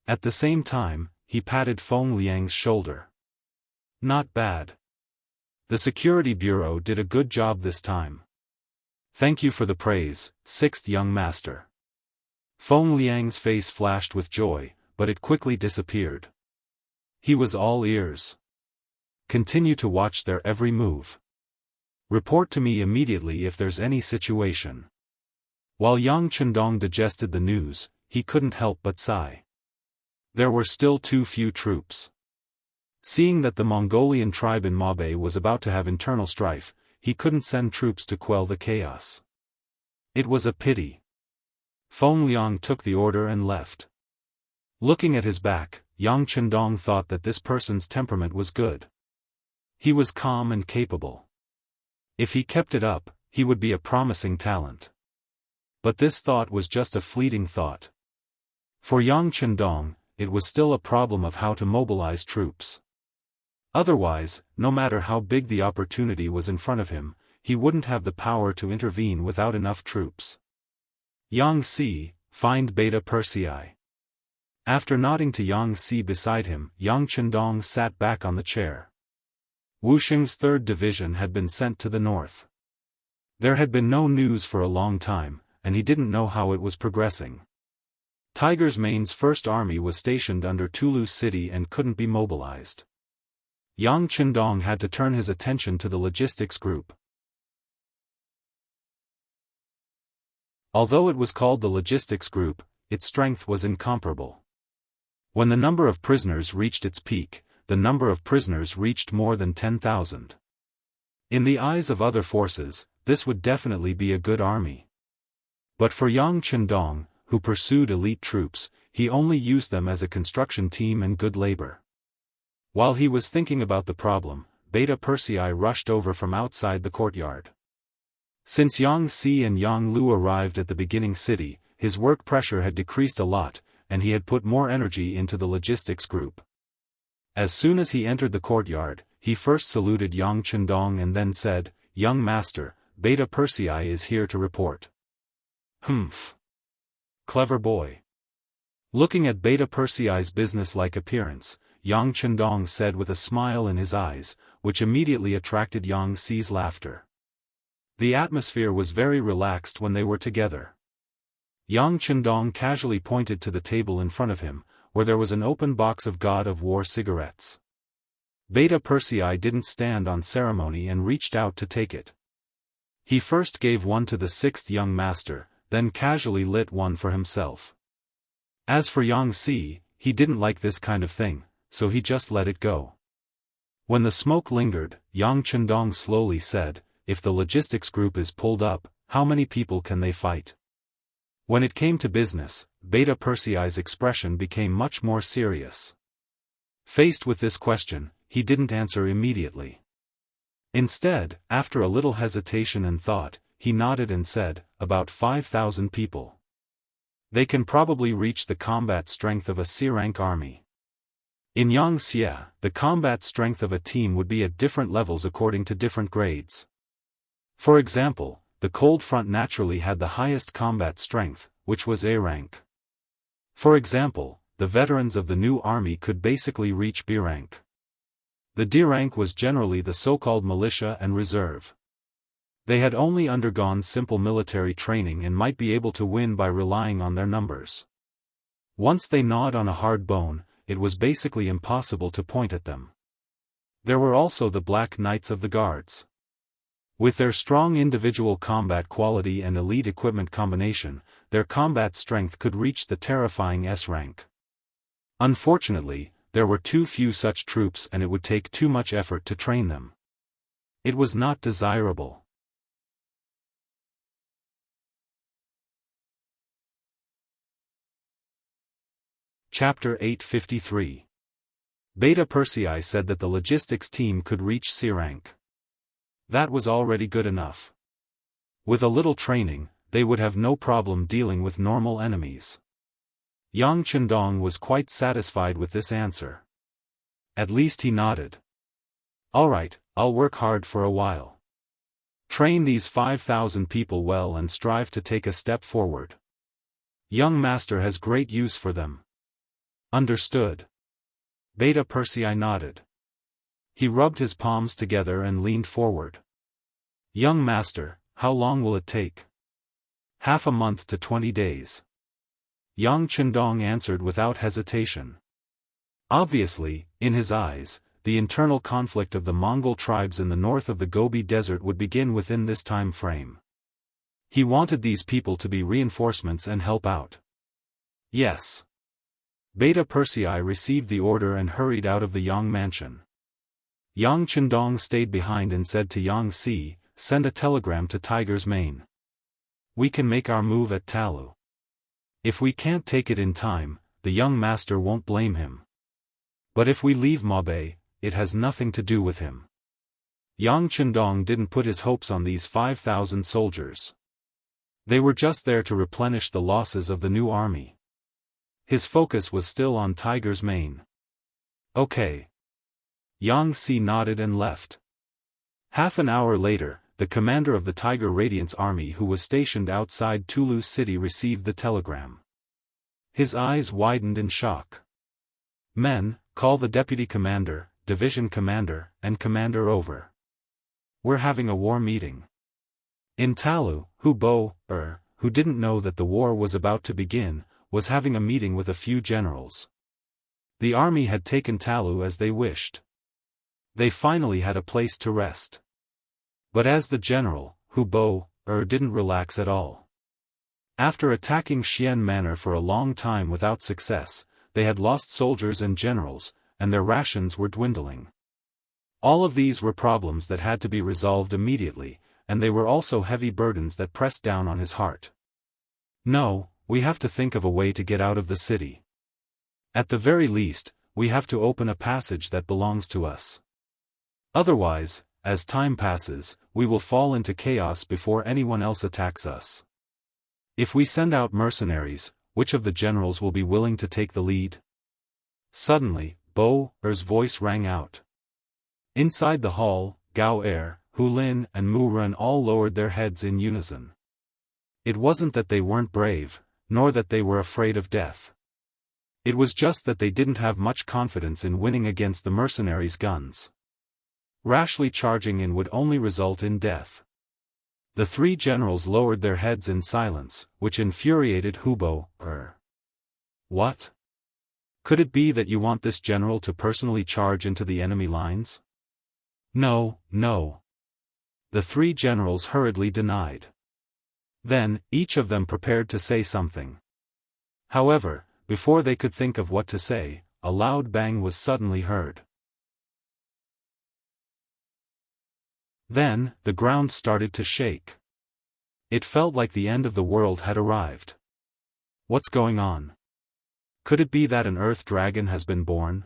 At the same time, he patted Fengliang's shoulder. Not bad. The Security Bureau did a good job this time. Thank you for the praise, sixth young master. Fengliang's face flashed with joy, but it quickly disappeared. He was all ears. Continue to watch their every move. Report to me immediately if there's any situation. While Yang Chendong digested the news, he couldn't help but sigh. There were still too few troops. Seeing that the Mongolian tribe in Mabe was about to have internal strife, he couldn't send troops to quell the chaos. It was a pity. Fengliang took the order and left. Looking at his back, Yang Chendong thought that this person's temperament was good. He was calm and capable. If he kept it up, he would be a promising talent. But this thought was just a fleeting thought. For Yang Chendong, it was still a problem of how to mobilize troops. Otherwise, no matter how big the opportunity was in front of him, he wouldn't have the power to intervene without enough troops. Yang Si, find Beta Persei. After nodding to Yang Si beside him, Yang Chendong sat back on the chair. Wuxing's 3rd Division had been sent to the north. There had been no news for a long time, and he didn't know how it was progressing. Tiger's Mane's 1st Army was stationed under Toulouse City and couldn't be mobilized. Yang Chendong had to turn his attention to the logistics group. Although it was called the logistics group, its strength was incomparable. When the number of prisoners reached its peak, the number of prisoners reached more than 10,000. In the eyes of other forces, this would definitely be a good army. But for Yang Chendong, who pursued elite troops, he only used them as a construction team and good labor. While he was thinking about the problem, Beta Persei rushed over from outside the courtyard. Since Yang Si and Yang Lu arrived at the beginning city, his work pressure had decreased a lot, and he had put more energy into the logistics group. As soon as he entered the courtyard, he first saluted Yang Chendong and then said, "Young master, Beta Persei is here to report." Humph. Clever boy. Looking at Beta Persei's business-like appearance, Yang Chendong said with a smile in his eyes, which immediately attracted Yang Si's laughter. The atmosphere was very relaxed when they were together. Yang Chendong casually pointed to the table in front of him, where there was an open box of God of War cigarettes. Beta Persei didn't stand on ceremony and reached out to take it. He first gave one to the 6th young master, then casually lit one for himself. As for Yang Si, he didn't like this kind of thing, so he just let it go. When the smoke lingered, Yang Chendong slowly said, "If the logistics group is pulled up, how many people can they fight? When it came to business, Beta Persei's expression became much more serious. Faced with this question, he didn't answer immediately. Instead, after a little hesitation and thought, he nodded and said, about 5,000 people. They can probably reach the combat strength of a C-rank army. In Yangxia, the combat strength of a team would be at different levels according to different grades. For example, the Cold Front naturally had the highest combat strength, which was A rank. For example, the veterans of the new army could basically reach B rank. The D rank was generally the so-called militia and reserve. They had only undergone simple military training and might be able to win by relying on their numbers. Once they gnawed on a hard bone, it was basically impossible to point at them. There were also the Black Knights of the Guards. With their strong individual combat quality and elite equipment combination, their combat strength could reach the terrifying S rank. Unfortunately, there were too few such troops and it would take too much effort to train them. It was not desirable. Chapter 853. Beta Persei said that the logistics team could reach C rank. That was already good enough. With a little training, they would have no problem dealing with normal enemies. Yang Chendong was quite satisfied with this answer. At least he nodded. Alright, I'll work hard for a while. Train these 5,000 people well and strive to take a step forward. Young master has great use for them. Understood. Beta Persei nodded. He rubbed his palms together and leaned forward. Young master, how long will it take? Half a month to 20 days. Yang Chendong answered without hesitation. Obviously, in his eyes, the internal conflict of the Mongol tribes in the north of the Gobi Desert would begin within this time frame. He wanted these people to be reinforcements and help out. Yes. Beta Persei received the order and hurried out of the Yang mansion. Yang Chendong stayed behind and said to Yang Si, send a telegram to Tiger's Mane. We can make our move at Talu. If we can't take it in time, the young master won't blame him. But if we leave Mabe, it has nothing to do with him. Yang Chendong didn't put his hopes on these 5,000 soldiers. They were just there to replenish the losses of the new army. His focus was still on Tiger's Mane. Okay. Yang Si nodded and left. Half an hour later, the commander of the Tiger Radiance army who was stationed outside Toulouse city received the telegram. His eyes widened in shock. Men, call the deputy commander, division commander, and commander over. We're having a war meeting. In Talu, who didn't know that the war was about to begin, was having a meeting with a few generals. The army had taken Talu as they wished. They finally had a place to rest. But as the general, didn't relax at all. After attacking Xian Manor for a long time without success, they had lost soldiers and generals, and their rations were dwindling. All of these were problems that had to be resolved immediately, and they were also heavy burdens that pressed down on his heart. No, we have to think of a way to get out of the city. At the very least, we have to open a passage that belongs to us. Otherwise, as time passes, we will fall into chaos before anyone else attacks us. If we send out mercenaries, which of the generals will be willing to take the lead? Suddenly, Bo-er's voice rang out. Inside the hall, Gao-er, Hulin and Mu-ren all lowered their heads in unison. It wasn't that they weren't brave, nor that they were afraid of death. It was just that they didn't have much confidence in winning against the mercenaries' guns. Rashly charging in would only result in death. The three generals lowered their heads in silence, which infuriated Hubo-er. What? Could it be that you want this general to personally charge into the enemy lines? No, no. The three generals hurriedly denied. Then, each of them prepared to say something. However, before they could think of what to say, a loud bang was suddenly heard. Then, the ground started to shake. It felt like the end of the world had arrived. What's going on? Could it be that an earth dragon has been born?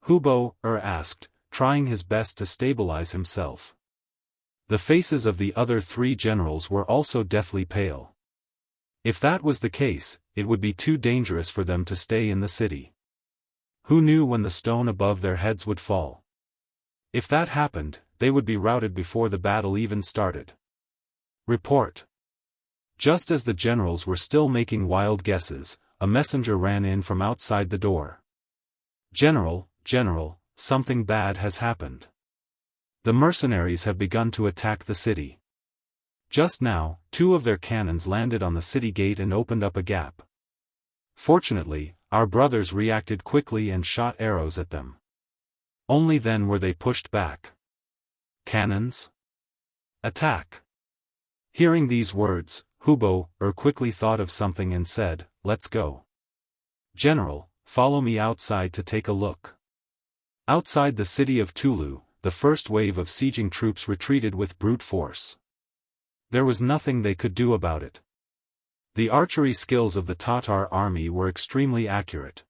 Hubo asked, trying his best to stabilize himself. The faces of the other three generals were also deathly pale. If that was the case, it would be too dangerous for them to stay in the city. Who knew when the stone above their heads would fall? If that happened, they would be routed before the battle even started. Report. Just as the generals were still making wild guesses, a messenger ran in from outside the door. General, something bad has happened. The mercenaries have begun to attack the city. Just now, 2 of their cannons landed on the city gate and opened up a gap. Fortunately, our brothers reacted quickly and shot arrows at them. Only then were they pushed back. Cannons? Attack! Hearing these words, Hubo quickly thought of something and said, "Let's go. General, follow me outside to take a look." Outside the city of Tulu, the first wave of sieging troops retreated with brute force. There was nothing they could do about it. The archery skills of the Tatar army were extremely accurate.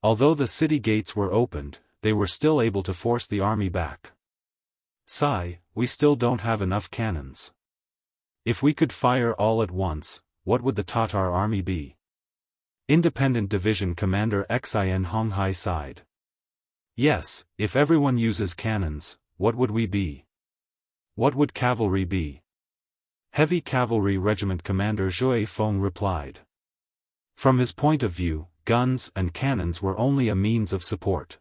Although the city gates were opened, they were still able to force the army back. Sigh, we still don't have enough cannons. If we could fire all at once, what would the Tatar army be? Independent Division Commander Xin Honghai sighed. Yes, if everyone uses cannons, what would we be? What would cavalry be? Heavy Cavalry Regiment Commander Zhui Feng replied. From his point of view, guns and cannons were only a means of support.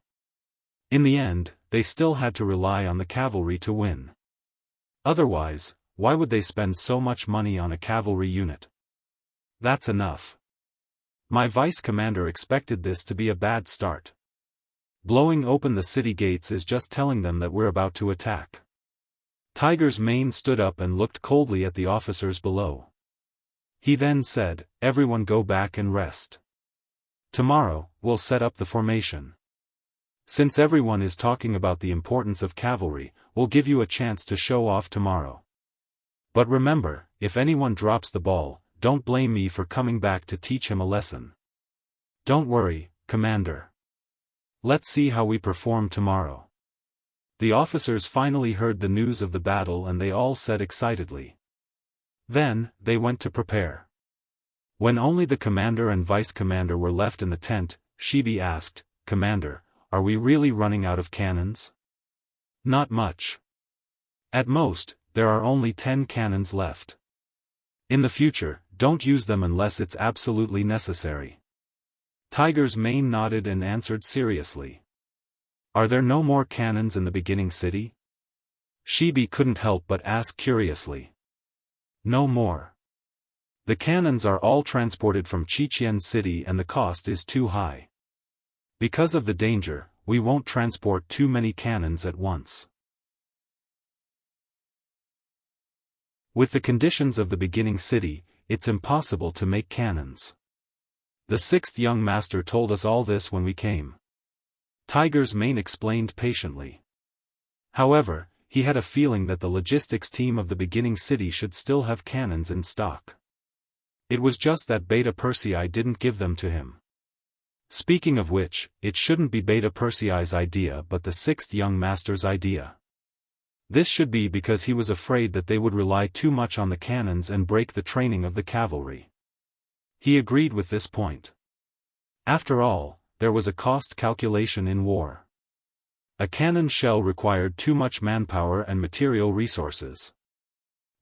In the end, they still had to rely on the cavalry to win. Otherwise, why would they spend so much money on a cavalry unit? That's enough. My vice commander expected this to be a bad start. Blowing open the city gates is just telling them that we're about to attack. Tiger's Mane stood up and looked coldly at the officers below. He then said, "Everyone go back and rest. Tomorrow, we'll set up the formation. Since everyone is talking about the importance of cavalry, we'll give you a chance to show off tomorrow. But remember, if anyone drops the ball, don't blame me for coming back to teach him a lesson." "Don't worry, Commander. Let's see how we perform tomorrow." The officers finally heard the news of the battle and they all said excitedly. Then, they went to prepare. When only the commander and vice commander were left in the tent, Shibi asked, "Commander, are we really running out of cannons?" "Not much. At most, there are only 10 cannons left. In the future, don't use them unless it's absolutely necessary." Tiger's Mane nodded and answered seriously. "Are there no more cannons in the beginning city?" Shibi couldn't help but ask curiously. "No more. The cannons are all transported from Qiqian City and the cost is too high. Because of the danger, we won't transport too many cannons at once. With the conditions of the beginning city, it's impossible to make cannons. The 6th young master told us all this when we came." Tiger's Mane explained patiently. However, he had a feeling that the logistics team of the beginning city should still have cannons in stock. It was just that Beta Persei didn't give them to him. Speaking of which, it shouldn't be Beta Persei's idea but the 6th young master's idea. This should be because he was afraid that they would rely too much on the cannons and break the training of the cavalry. He agreed with this point. After all, there was a cost calculation in war. A cannon shell required too much manpower and material resources.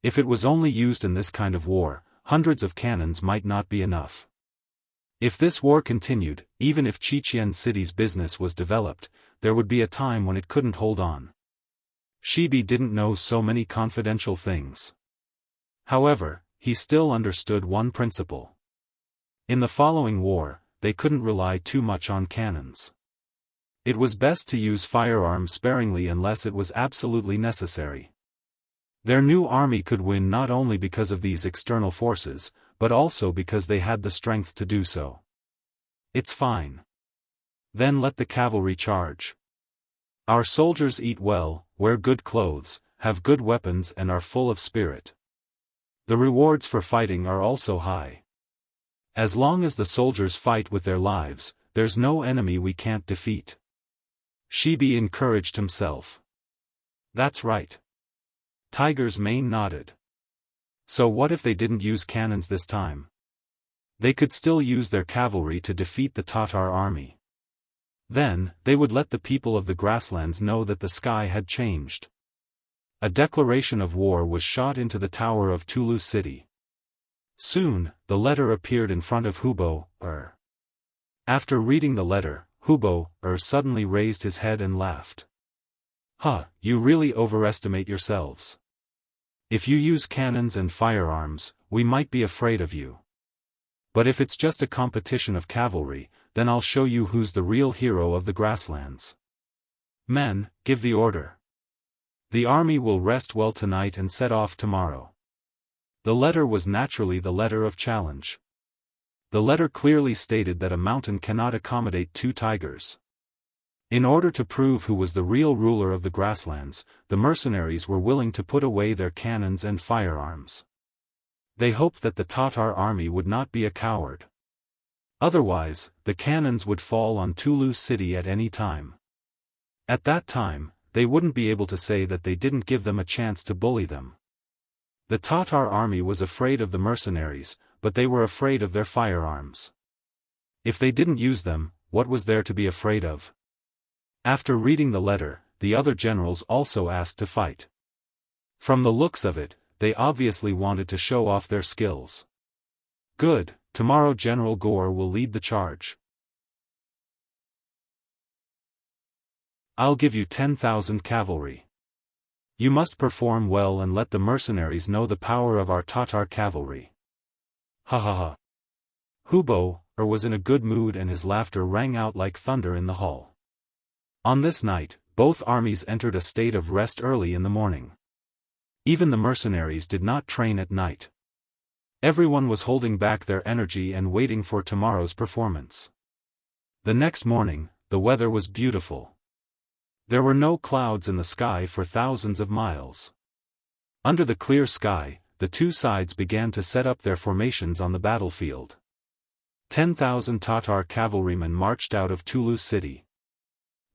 If it was only used in this kind of war, hundreds of cannons might not be enough. If this war continued, even if Qiqian City's business was developed, there would be a time when it couldn't hold on. Shibi didn't know so many confidential things. However, he still understood one principle. In the following war, they couldn't rely too much on cannons. It was best to use firearms sparingly unless it was absolutely necessary. Their new army could win not only because of these external forces, but also because they had the strength to do so. "It's fine. Then let the cavalry charge. Our soldiers eat well, wear good clothes, have good weapons and are full of spirit. The rewards for fighting are also high. As long as the soldiers fight with their lives, there's no enemy we can't defeat. Shibi encouraged himself. That's right. Tiger's mane nodded. So what if they didn't use cannons this time? They could still use their cavalry to defeat the Tatar army. Then, they would let the people of the grasslands know that the sky had changed. A declaration of war was shot into the tower of Tulu city. Soon, the letter appeared in front of Hubo. After reading the letter, Hubo suddenly raised his head and laughed. You really overestimate yourselves. If you use cannons and firearms, we might be afraid of you. But if it's just a competition of cavalry, then I'll show you who's the real hero of the grasslands. Men, give the order. The army will rest well tonight and set off tomorrow. The letter was naturally the letter of challenge. The letter clearly stated that a mountain cannot accommodate 2 tigers. In order to prove who was the real ruler of the grasslands, the mercenaries were willing to put away their cannons and firearms. They hoped that the Tatar army would not be a coward. Otherwise, the cannons would fall on Tulu city at any time. At that time, they wouldn't be able to say that they didn't give them a chance to bully them. The Tatar army was afraid of the mercenaries, but they were afraid of their firearms. If they didn't use them, what was there to be afraid of? After reading the letter, the other generals also asked to fight. From the looks of it, they obviously wanted to show off their skills. Good, tomorrow General Gore will lead the charge. I'll give you 10,000 cavalry. You must perform well and let the mercenaries know the power of our Tatar cavalry. Ha ha ha. Hubo was in a good mood and his laughter rang out like thunder in the hall. On this night, both armies entered a state of rest early in the morning. Even the mercenaries did not train at night. Everyone was holding back their energy and waiting for tomorrow's performance. The next morning, the weather was beautiful. There were no clouds in the sky for thousands of miles. Under the clear sky, the 2 sides began to set up their formations on the battlefield. 10,000 Tatar cavalrymen marched out of Tulu city.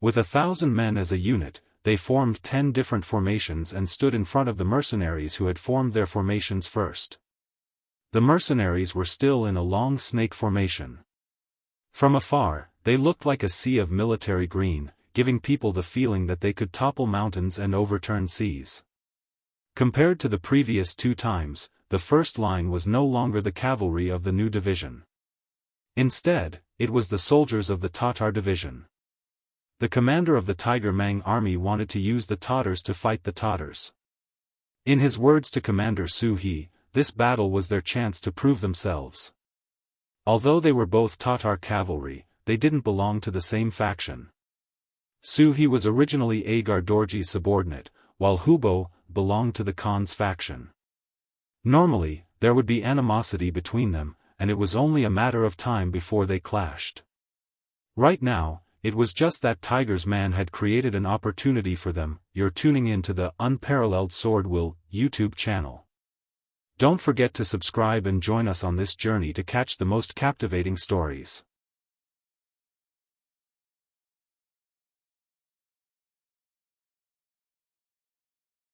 With 1,000 men as a unit, they formed 10 different formations and stood in front of the mercenaries who had formed their formations first. The mercenaries were still in a long snake formation. From afar, they looked like a sea of military green, giving people the feeling that they could topple mountains and overturn seas. Compared to the previous 2 times, the first line was no longer the cavalry of the new division. Instead, it was the soldiers of the Tatar division. The commander of the Tiger Mang army wanted to use the Tatars to fight the Tatars. In his words to Commander Su He, this battle was their chance to prove themselves. Although they were both Tatar cavalry, they didn't belong to the same faction. Su He was originally Agar Dorji's subordinate, while Hubo belonged to the Khan's faction. Normally, there would be animosity between them, and it was only a matter of time before they clashed. Right now, it was just that Tiger's man had created an opportunity for them. You're tuning in to the Unparalleled SwordWill YouTube channel. Don't forget to subscribe and join us on this journey to catch the most captivating stories.